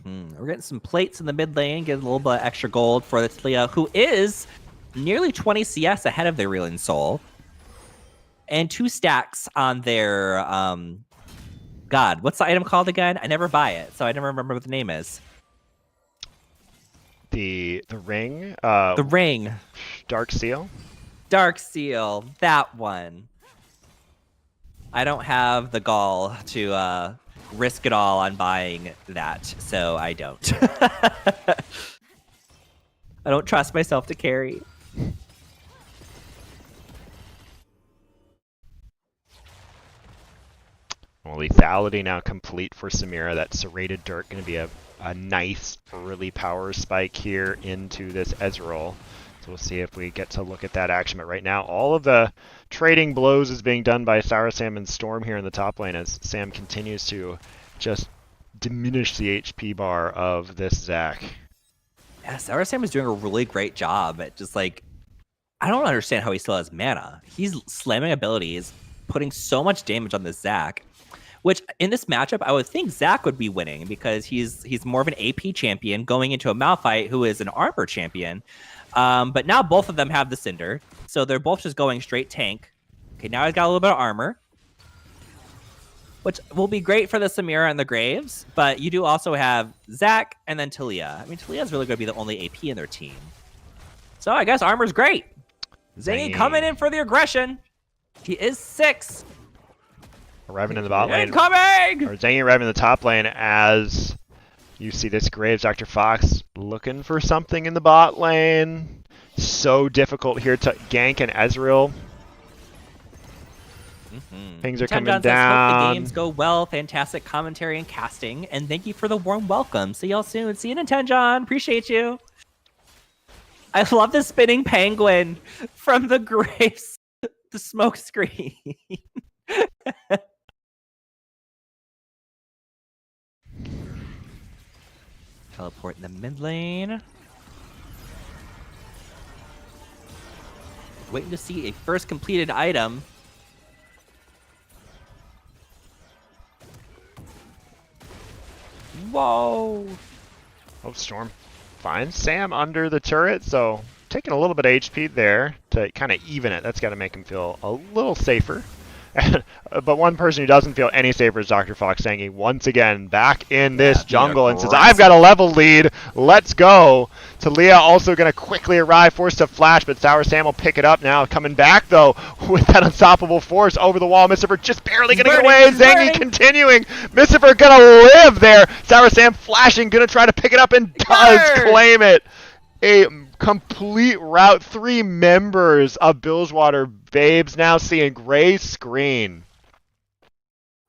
We're getting some plates in the mid lane, getting a little bit of extra gold for the Talia, who is nearly 20 CS ahead of their Aurelion Sol. And 2 stacks on their, God, what's the item called again? I never buy it, so I never remember what the name is. The ring? The ring. Dark Seal? Dark Seal, that one. I don't have the gall to risk it all on buying that, so I don't. I don't trust myself to carry. Well, lethality now complete for Samira. That serrated dirt going to be a nice early power spike here into this Ezreal. So we'll see if we get to look at that action. But right now, all of the trading blows is being done by Sour Sam and Storm here in the top lane as Sam continues to just diminish the HP bar of this Zac. Yeah, Sour Sam is doing a really great job at just like, I don't understand how he still has mana. He's slamming abilities, putting so much damage on this Zac. which in this matchup, I would think Zach would be winning because he's more of an AP champion going into a Malphite who is an armor champion. But now both of them have the Cinder, so they're both just going straight tank. Okay, now he's got a little bit of armor, which will be great for the Samira and the Graves, but you do also have Zach and then Talia. I mean, Talia's really going to be the only AP in their team. So I guess armor's great. Zangy coming in for the aggression. He is 6. Arriving in the bot lane. Incoming! Or Zangy arriving in the top lane as you see this Graves, Dr. Fox looking for something in the bot lane. So difficult here to gank and Ezreal. Things are coming down. Hope the games go well. Fantastic commentary and casting. And thank you for the warm welcome. See y'all soon. See you in Nintenjon. Appreciate you. I love the spinning penguin from the Graves, the smoke screen. Teleport in the mid lane. Waiting to see a first completed item. Whoa! Oh, Storm finds Sam under the turret, so taking a little bit of HP there to kind of even it. That's got to make him feel a little safer. But one person who doesn't feel any safer is Dr. Fox Zangy once again back in this jungle and says, I've got a level lead, let's go. Talia also going to quickly arrive, forced to flash, but Sour Sam will pick it up now. Coming back, though, with that unstoppable force over the wall. Mystifer just barely going to get away. Zangy continuing. Mystifer going to live there. Sour Sam flashing, going to try to pick it up and does claim it. A complete rout. 3 members of Bilgewater Babes now seeing gray screen.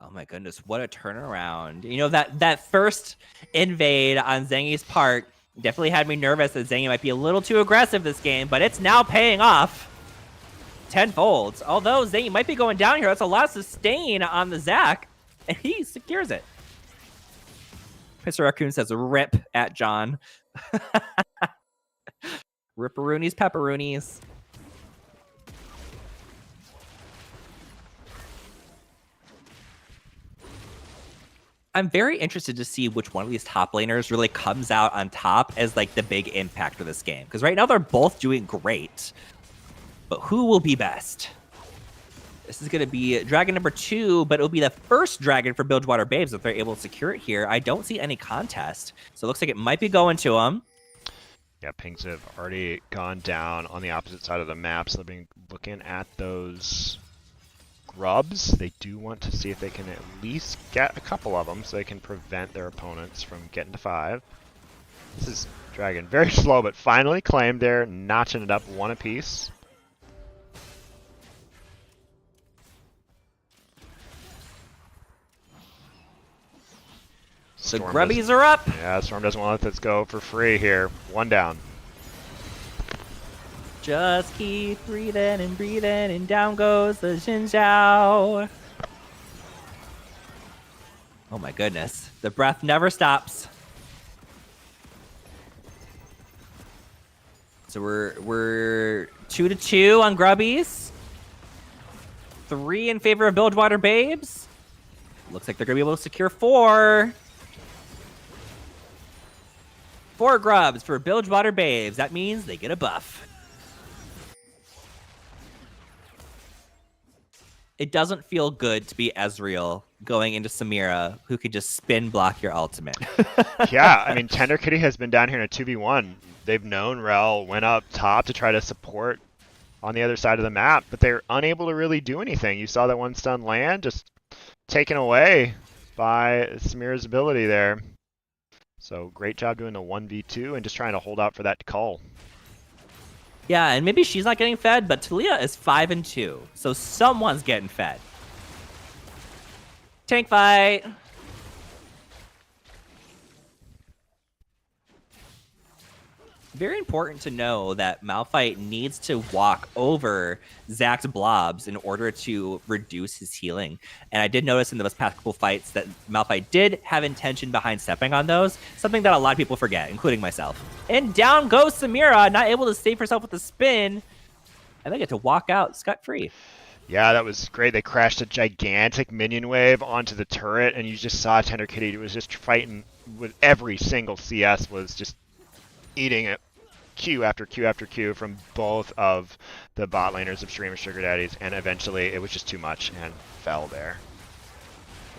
Oh my goodness, what a turnaround. You know, that first invade on Zangy's part definitely had me nervous that Zangy might be a little too aggressive this game, but it's now paying off tenfold. Although Zangy might be going down here, that's a lot of sustain on the Zac, and he secures it. Mr. Raccoon says, rip at John. Ripperoonies, pepperoonies. I'm very interested to see which one of these top laners really comes out on top as like the big impact of this game. Because right now they're both doing great. But who will be best? This is going to be dragon number 2, but it'll be the first dragon for Bilgewater Babes if they're able to secure it here. I don't see any contest. So it looks like it might be going to them. Yeah, pings have already gone down on the opposite side of the map, so they've been looking at those grubs. They do want to see if they can at least get a couple of them so they can prevent their opponents from getting to 5. This is Dragon very slow, but finally claimed there, notching it up 1 apiece. The grubbies are up. Yeah, Storm doesn't want to let this go for free here. 1 down. Just keep breathing, and down goes the Xin Zhao. Oh my goodness. The breath never stops. So we're 2-2 on grubbies. 3 in favor of Bilgewater Babes. Looks like they're going to be able to secure 4. 4 grubs for Bilgewater Babes. That means they get a buff. It doesn't feel good to be Ezreal going into Samira, who could just spin block your ultimate. Yeah, I mean, Tender Kitty has been down here in a 2v1. They've known Rel went up top to try to support on the other side of the map, but they're unable to really do anything. You saw that one stun land just taken away by Samira's ability there. So great job doing the 1v2 and just trying to hold out for that call. Yeah, and maybe she's not getting fed, but Talia is 5-2, so someone's getting fed. Tank fight. Very important to know that Malphite needs to walk over Zac's blobs in order to reduce his healing. And I did notice in those past couple fights that Malphite did have intention behind stepping on those, something that a lot of people forget, including myself. And down goes Samira, not able to save herself with the spin, and they get to walk out scot-free. Yeah, that was great. They crashed a gigantic minion wave onto the turret, and you just saw Tender Kitty was just fighting with every single CS, was just eating it. Q after Q after Q from both of the bot laners of Stream and Sugar Daddies, and eventually it was just too much and fell there.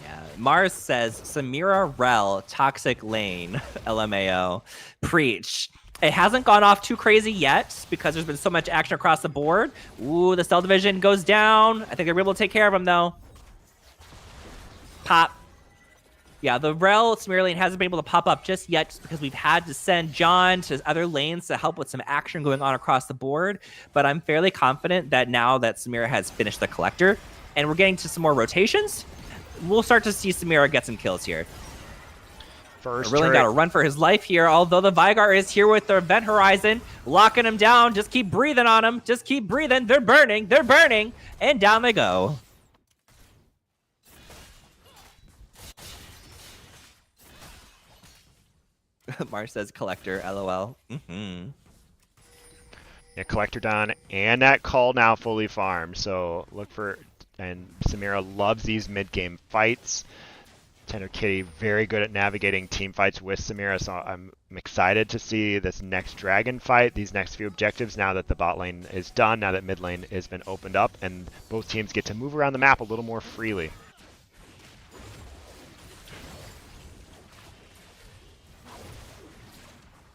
Yeah, Mars says Samira Rel toxic lane LMAO preach. It hasn't gone off too crazy yet because there's been so much action across the board. Ooh, the Cell Division goes down. I think they're able to take care of him though. Pop. Yeah, the Rel Samira lane hasn't been able to pop up just yet just because we've had to send John to other lanes to help with some action going on across the board. But I'm fairly confident that now that Samira has finished the Collector and we're getting to some more rotations, we'll start to see Samira get some kills here. First really got to run for his life here, although the Vigar is here with their Event Horizon, locking him down. Just keep breathing on him. Just keep breathing. They're burning. They're burning. And down they go. Mars says Collector, LOL. Yeah, Collector done, and that call now fully farmed. So look for, and Samira loves these mid-game fights. Tender Kitty very good at navigating team fights with Samira, so I'm excited to see this next dragon fight, these next few objectives now that the bot lane is done, now that mid lane has been opened up, and both teams get to move around the map a little more freely.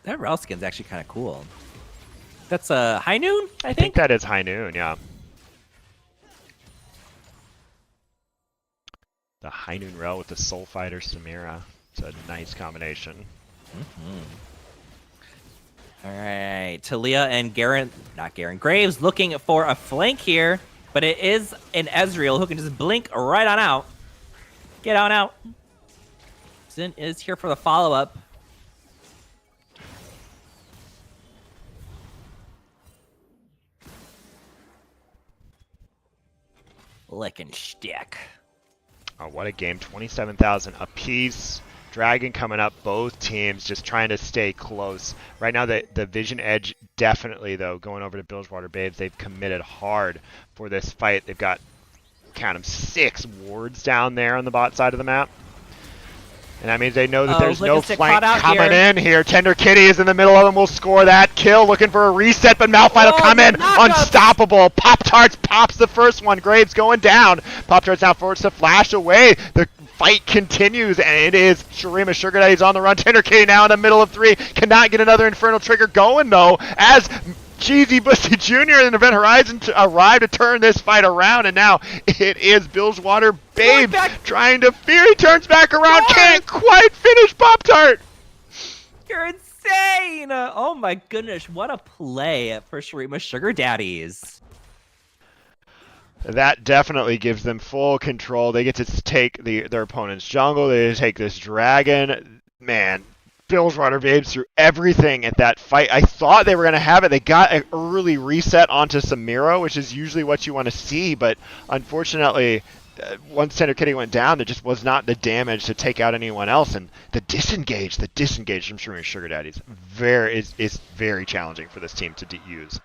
That Rel skin's actually kind of cool. That's a High Noon, I think that is High Noon, yeah. The High Noon Rel with the Soul Fighter Samira. It's a nice combination. All right, Talia and Graves looking for a flank here, but it is an Ezreal who can just blink right on out. Get on out. Zin is here for the follow-up. Licking shtick. Oh, what a game. 27,000 apiece. Dragon coming up. Both teams just trying to stay close. Right now, the Vision Edge definitely, though, going over to Bilgewater Babes. They've committed hard for this fight. They've got, count them, 6 wards down there on the bot side of the map. And that means they know that there's no flank coming in here. Tender Kitty is in the middle of them. Will score that kill. Looking for a reset, but Malphite will come in. Unstoppable. Pop-Tarts pops the first one. Graves going down. Pop-Tarts now forced to flash away. The fight continues, and it is Shurima Sugar Daddy's on the run. Tender Kitty now in the middle of 3. Cannot get another Infernal Trigger going, though, as Cheesy Bussy Jr. and Event Horizon arrive to turn this fight around, and now it is Bilgewater Babe trying to fear. He turns back around, can't quite finish Pop-Tart. You're insane! Oh my goodness, what a play for Shurima Sugar Daddies. That definitely gives them full control. They get to take their opponent's jungle. They take this dragon. Man, Bilgewater Babes threw everything at that fight. I thought they were going to have it. They got an early reset onto Samira, which is usually what you want to see, but unfortunately, once Tender Kitty went down, there just was not the damage to take out anyone else, and the disengage from Shurima Sugar Daddies is very challenging for this team to use.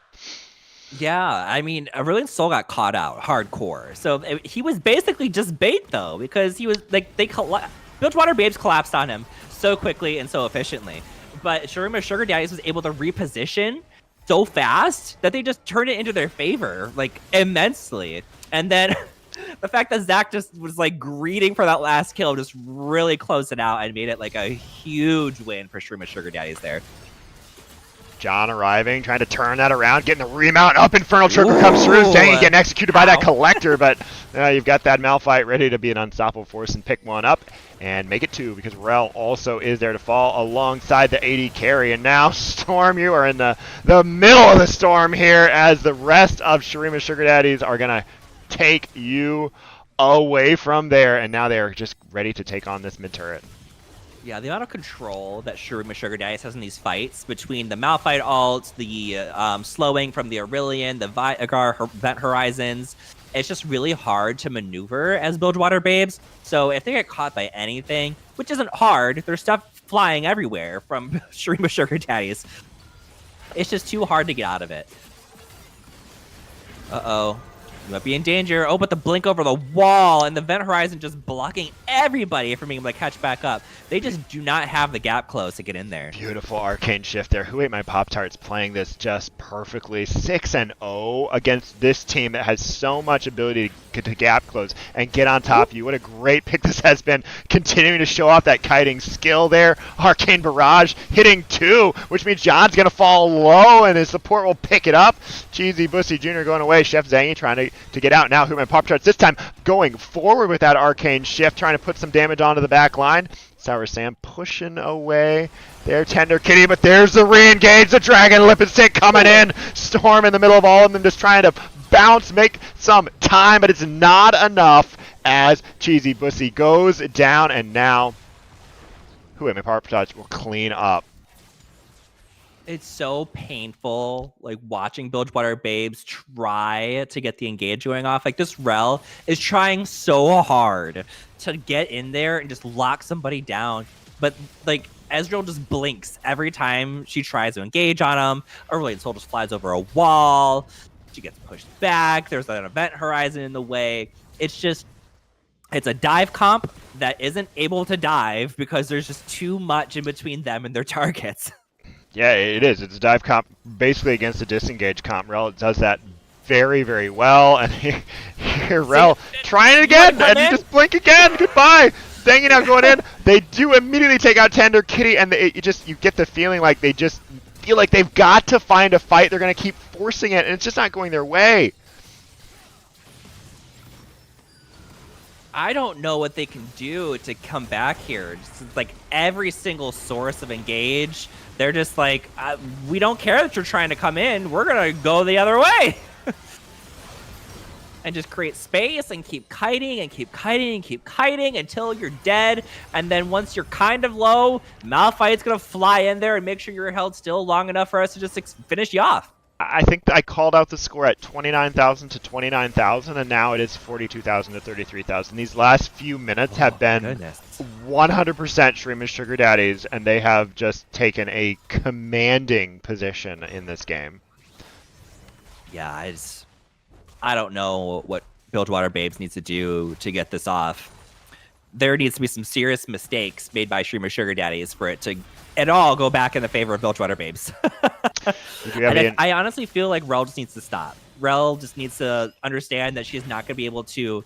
Yeah, I mean, Aurelion Sol got caught out hardcore. So he was basically just bait, though, because he was like, Bilgewater Babes collapsed on him so quickly and so efficiently. But Shurima Sugar Daddies was able to reposition so fast that they just turned it into their favor, like, immensely. And then the fact that Zach just was, like, greeting for that last kill just really closed it out and made it, like, a huge win for Shurima Sugar Daddies there. John arriving, trying to turn that around, getting the remount up. Infernal Trigger comes through. Dang, getting executed by that Collector, but you've got that Malphite ready to be an unstoppable force and pick one up and make it 2, because Rel also is there to fall alongside the AD carry. And now, Storm, you are in the middle of the storm here, as the rest of Shurima Sugar Daddies are going to take you away from there. And now they're just ready to take on this mid turret. Yeah, the amount of control that Shurima Sugar Daddies has in these fights between the Malphite ults, the slowing from the Aurelion, the Vigar Event Horizons, it's just really hard to maneuver as Bilgewater Babes. So if they get caught by anything, which isn't hard, there's stuff flying everywhere from Shurima Sugar Daddies. It's just too hard to get out of it. Uh-oh. might be in danger. Oh, but the blink over the wall and the vent horizon just blocking everybody from being able to catch back up. They just do not have the gap close to get in there. Beautiful arcane shift there. Who Ate My Pop-Tarts playing this just perfectly. 6-0 against this team that has so much ability to gap close and get on top of you. What a great pick this has been. Continuing to show off that kiting skill there. Arcane Barrage hitting 2, which means John's going to fall low and his support will pick it up. Cheesy Bussy Jr. going away. Chef Zangy trying to get out now. Who Ate My Pop-Tarts this time going forward with that arcane shift, trying to put some damage onto the back line. Sour Sam pushing away there, Tender Kitty, but there's the re-engage, the Dragon Lipstick coming in. Storm in the middle of all of them, just trying to bounce, make some time, but it's not enough as Cheesy Bussy goes down, and now Who Ate My Pop-Tarts will clean up. It's so painful, like watching Bilgewater Babes try to get the engage going off. Like this Rel is trying so hard to get in there and just lock somebody down, but like Ezreal just blinks every time she tries to engage on him. Aurelion Sol just flies over a wall. She gets pushed back. There's an event horizon in the way. It's a dive comp that isn't able to dive because there's just too much in between them and their targets. Yeah, it is. It's a dive comp basically against a disengage comp. Rel does that very, very well. And here Rel trying it again, and you just blink again. Goodbye. Zangy now going in. They do immediately take out Tender Kitty, and you get the feeling like they just feel like they've got to find a fight. They're going to keep forcing it, and it's just not going their way. I don't know what they can do to come back here. Just like every single source of engage, they're just like, we don't care that you're trying to come in. We're going to go the other way. And just create space and keep kiting and keep kiting and keep kiting until you're dead. And then once you're kind of low, Malphite's going to fly in there and make sure you're held still long enough for us to just finish you off. I think I called out the score at 29,000 to 29,000, and now it is 42,000 to 33,000. These last few minutes have been 100% Shreem and Sugar Daddies, and they have just taken a commanding position in this game. Yeah, I don't know what Bilgewater Babes needs to do to get this off. There needs to be some serious mistakes made by Shreem or Sugar Daddies for it to at all go back in the favor of Bilgewater Babes. I honestly feel like Rel just needs to stop. Rel just needs to understand that she's not going to be able to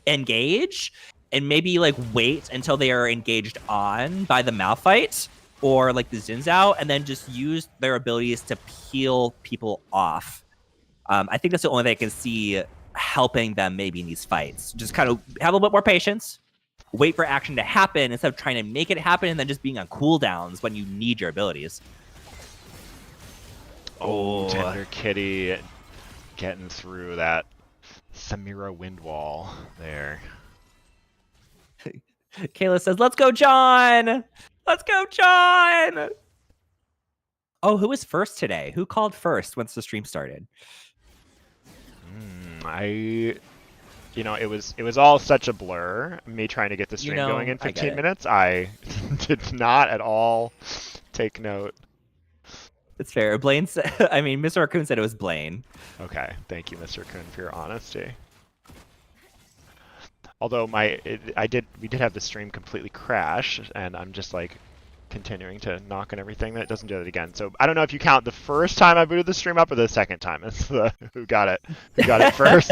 engage and maybe like wait until they are engaged on by the Malphite or like the Xin Zhao, and then just use their abilities to peel people off. I think that's the only thing I can see helping them maybe in these fights. Just kind of have a little bit more patience, wait for action to happen instead of trying to make it happen and then just being on cooldowns when you need your abilities. Oh, Tender Kitty getting through that Samira wind wall there. Kayla says, let's go, John! Let's go, John! Oh, who was first today? Who called first once the stream started? It was all such a blur. Me trying to get the stream going in 15 minutes. I did not at all take note. It's fair. Blaine said, Mr. Raccoon said it was Blaine. Okay, thank you, Mr. Raccoon, for your honesty. Although we did have the stream completely crash, and I'm just like continuing to knock on everything that doesn't do it again. So I don't know if you count the first time I booted the stream up or the second time. It's who got it first.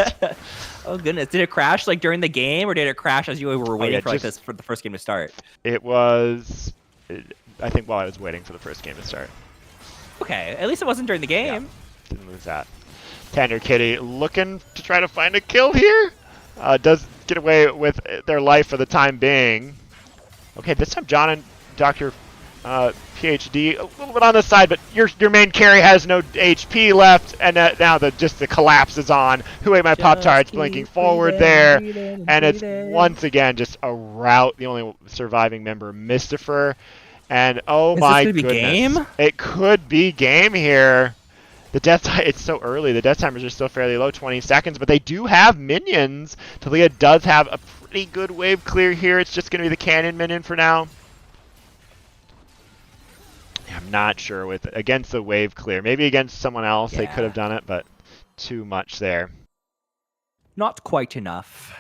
Oh goodness, did it crash like during the game, or did it crash as you were waiting for the first game to start? It was, I think, while I was waiting for the first game to start. Okay, at least it wasn't during the game. Yeah, didn't lose that. Tender Kitty looking to try to find a kill here. Does get away with their life for the time being. Okay, this time John and Dr. PhD a little bit on the side, but your main carry has no HP left, and now the collapse is on. Who Ate My Pop-Tarts blinking forward there, and it's once again just a rout. The only surviving member, Mystifer, and oh my goodness, game? It could be game here. The death time, it's so early. The death timers are still fairly low, 20 seconds, but they do have minions. Talia does have a pretty good wave clear here. It's just going to be the cannon minion for now. I'm not sure against the wave clear. Maybe against someone else they could have done it, but too much there. not quite enough.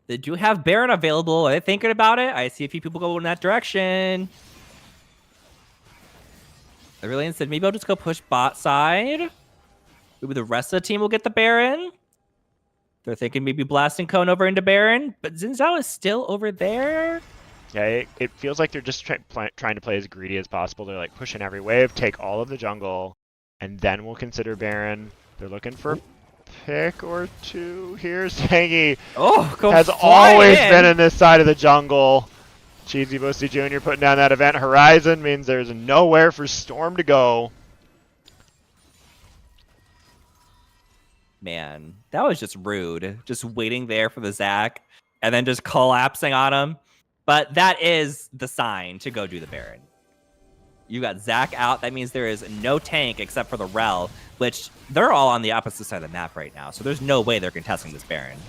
They do have Baron available. Are they thinking about it? I see a few people go in that direction. Aurelian said, maybe I'll just go push bot side. Maybe the rest of the team will get the Baron. They're thinking maybe blasting Cone over into Baron, but Xin Zhao is still over there. Yeah, it feels like they're just trying to play as greedy as possible. They're like pushing every wave, take all of the jungle, and then we'll consider Baron. They're looking for a pick or two here. Zangy has always been in this side of the jungle. Cheesy Bussy Jr. putting down that event horizon means there's nowhere for Storm to go. Man, that was just rude. Just waiting there for the Zac and then just collapsing on him. But that is the sign to go do the Baron. You got Zac out. That means there is no tank except for the Rel, which they're all on the opposite side of the map right now. So there's no way they're contesting this Baron.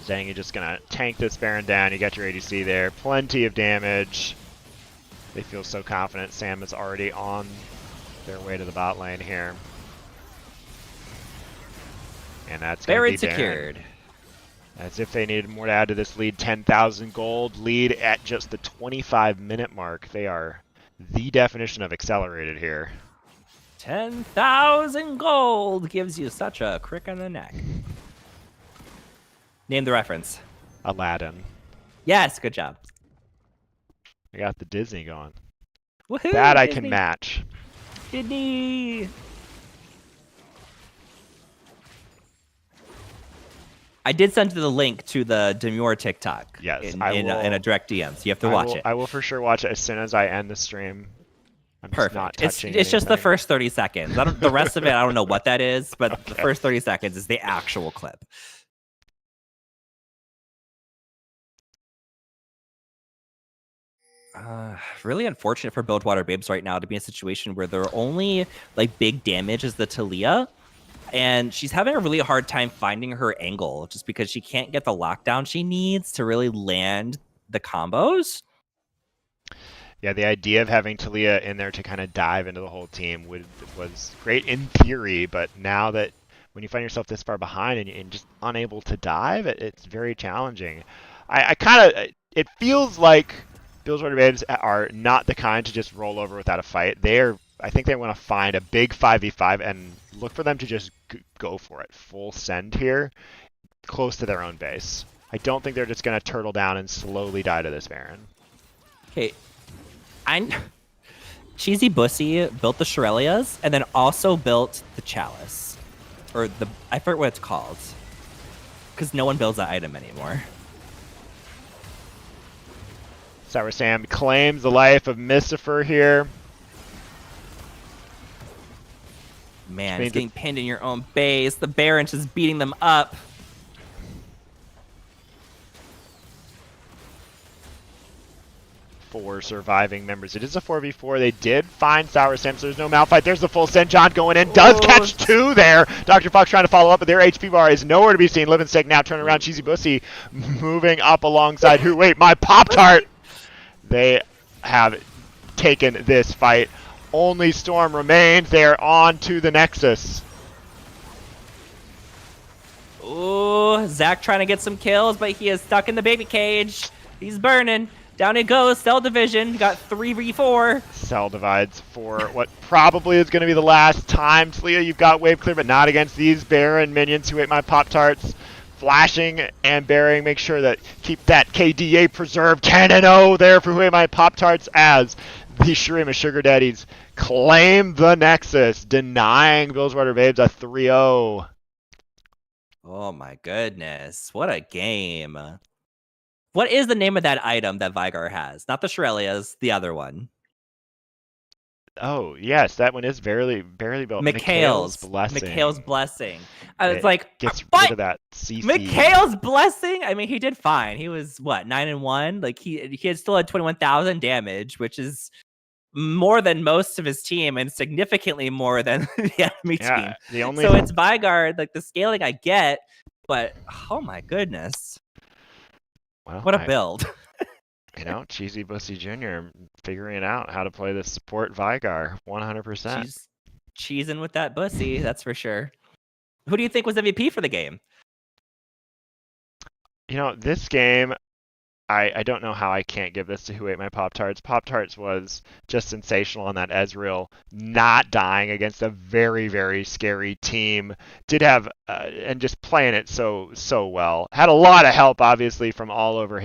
Zangy just going to tank this Baron down. You got your ADC there. Plenty of damage. They feel so confident. Sam is already on their way to the bot lane here. And that's going to be secured. Baron. As if they needed more to add to this lead. 10,000 gold lead at just the 25-minute mark. They are the definition of accelerated here. 10,000 gold gives you such a crick on the neck. Name the reference. Aladdin. Yes, good job. I got the Disney going. Woohoo, that I Disney. can match. Disney. I did send you the link to the Demure TikTok. Yes, in a direct DM, so you have to watch it. I will for sure watch it as soon as I end the stream. I'm Perfect. Just not touching it's just the anything. first 30 seconds. The rest of it, I don't know what that is, but okay. The first 30 seconds is the actual clip. Really unfortunate for Bilgewater Babes right now to be in a situation where their only like big damage is the Talia. And she's having a really hard time finding her angle just because she can't get the lockdown she needs to really land the combos. Yeah, the idea of having Talia in there to kind of dive into the whole team was great in theory, but now that when you find yourself this far behind and just unable to dive, it's very challenging. It feels like Bilgewater Babes are not the kind to just roll over without a fight. I think they want to find a big 5v5 and look for them to just go for it. Full send here, close to their own base. I don't think they're just going to turtle down and slowly die to this Baron. Okay, Cheesy Bussy built the Shirelias and then also built the Chalice. Or I forget what it's called. Because no one builds that item anymore. Sour Sam claims the life of Mystifer here. Man, it's getting pinned in your own base. The Baron's just beating them up. Four surviving members. It is a 4v4. They did find Sour Sam, so there's no malfight. There's the full send. John going in. Does catch two there. Dr. Fox trying to follow up, but their HP bar is nowhere to be seen. Live and Stick now turning around. Cheesy Bussy moving up alongside who? Wait, my Pop-Tart! They have taken this fight. Only Storm remains. They are on to the Nexus. Ooh, Zac trying to get some kills, but he is stuck in the baby cage. He's burning. Down it goes. Cell Division got 3v4. Cell divides for what probably is going to be the last time. Talia, you've got wave clear, but not against these Baron minions who ate my Pop-Tarts. Flashing and burying, make sure that keep that KDA preserved. 10-0 there for who ate my Pop-Tarts as the Shurima Sugar Daddies claim the Nexus, denying Bilgewater Babes a 3-0. Oh my goodness. What a game. What is the name of that item that Vigar has? Not the Shirelias, the other one. Oh, yes, that one is barely built. Mikhail's Blessing. Mikhail's Blessing. I was like, gets what? rid of that CC. Mikhail's Blessing? I mean, he did fine. He was, what, 9-1? Like, he had still had 21,000 damage, which is more than most of his team and significantly more than the enemy team. So it's Vigard, like, the scaling I get, but, oh my goodness. Well, what a build. You know, Cheesy Bussy Jr. figuring out how to play the support Vigar 100%. Cheesing with that Bussy, that's for sure. Who do you think was MVP for the game? This game, I don't know how I can't give this to Who Ate My Pop Tarts. Pop Tarts was just sensational on that Ezreal not dying against a very, very scary team. Did have and just playing it so well. Had a lot of help obviously from all over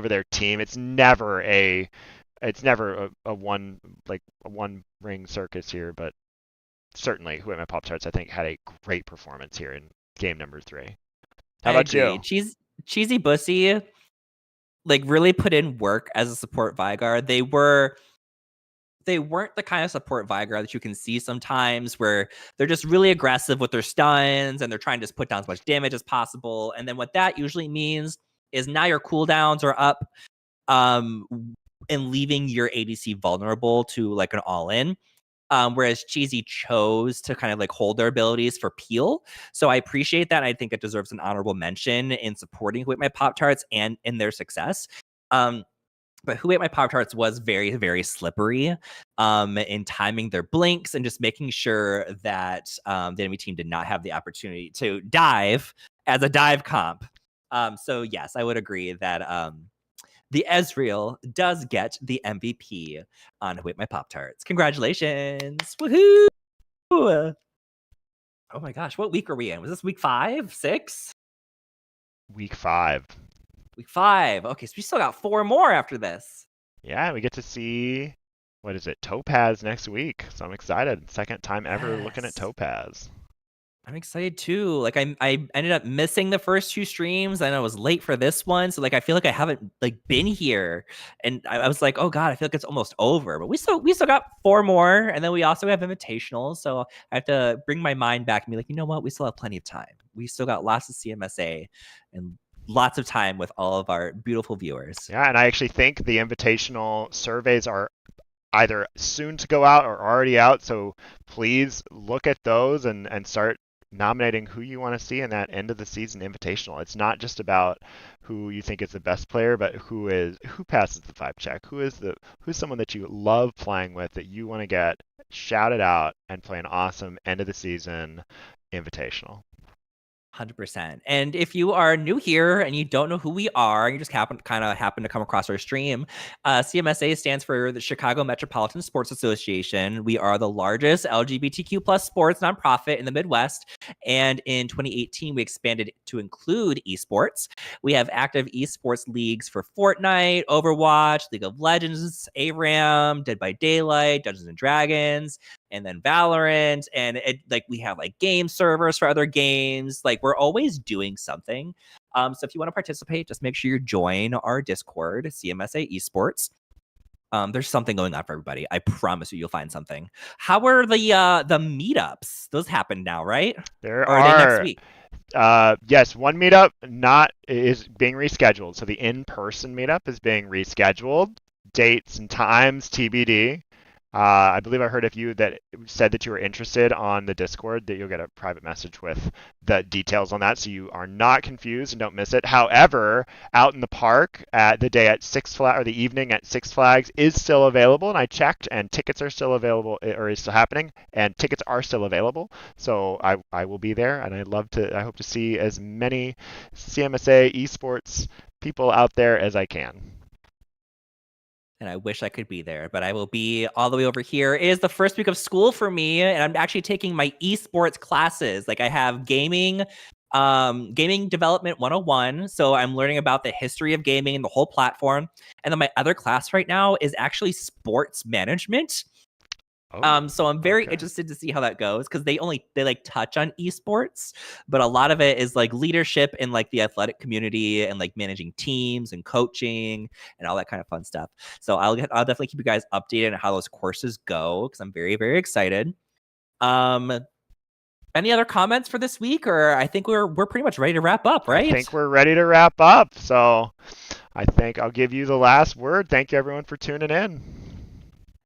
their team. It's never a one ring circus here, but certainly Who Ate My Pop Tarts I think had a great performance here in game number 3. How I about agree. you? Cheesy Bussy like really put in work as a support Vigar. They weren't the kind of support Vigar that you can see sometimes where they're just really aggressive with their stuns and they're trying to just put down as much damage as possible. And then what that usually means is now your cooldowns are up, um, and leaving your ADC vulnerable to like an all-in. Whereas Cheesy chose to kind of like hold their abilities for Peel. So I appreciate that. I think it deserves an honorable mention in supporting Who Ate My Pop Tarts and in their success. But Who Ate My Pop Tarts was very, very slippery in timing their blinks and just making sure that the enemy team did not have the opportunity to dive as a dive comp. So yes, I would agree that the Ezreal does get the MVP on Who Ate My Pop Tarts. Congratulations! Woohoo! Oh my gosh, what week are we in? Was this week 5, 6? Week 5. Week 5. Okay, so we still got 4 more after this. Yeah, we get to see, what is it, Topaz next week. So I'm excited. Second time ever looking at Yes. Topaz. I'm excited too. Like I ended up missing the first 2 streams and I was late for this one. So like I feel like I haven't like been here. And I was like, oh God, I feel like it's almost over. But we still got 4 more. And then we also have invitationals. So I have to bring my mind back and be like, you know what? We still have plenty of time. We still got lots of CMSA and lots of time with all of our beautiful viewers. Yeah, and I actually think the invitational surveys are either soon to go out or already out. So please look at those and start nominating who you want to see in that end of the season invitational. It's not just about who you think is the best player, but who passes the 5 check, who's someone that you love playing with that you want to get shouted out and play an awesome end of the season invitational. 100%. And if you are new here and you don't know who we are, you just happen to come across our stream. CMSA stands for the Chicago Metropolitan Sports Association. We are the largest LGBTQ plus sports nonprofit in the Midwest. And in 2018, we expanded to include eSports. We have active eSports leagues for Fortnite, Overwatch, League of Legends, ARAM, Dead by Daylight, Dungeons and Dragons, and then Valorant, and we have like game servers for other games. Like we're always doing something. So if you want to participate, just make sure you join our Discord, CMSA eSports. There's something going on for everybody. I promise you'll find something. How are the meetups? Those happen now, right? There Or are they next are week? Yes, one meetup is being rescheduled. So the in-person meetup is being rescheduled. Dates and times TBD. I believe I heard of you that said that you were interested on the Discord, that you'll get a private message with the details on that so you are not confused and don't miss it. However, out in the park at the day at Six Flags, or the evening at Six Flags, is still available, and I checked, and tickets are still available, or is still happening, and tickets are still available. So I will be there, and I hope to see as many CMSA esports people out there as I can. And I wish I could be there, but I will be all the way over here. It is the first week of school for me, and I'm actually taking my esports classes. Like I have gaming development 101. So I'm learning about the history of gaming and the whole platform. And then my other class right now is actually sports management. Oh, So I'm very okay. interested to see how that goes because they like touch on esports, but a lot of it is like leadership in like the athletic community and like managing teams and coaching and all that kind of fun stuff. So I'll definitely keep you guys updated on how those courses go because I'm very, very excited. Any other comments for this week, or I think we're pretty much ready to wrap up, I right? think we're ready to wrap up. So I think I'll give you the last word. Thank you everyone for tuning in.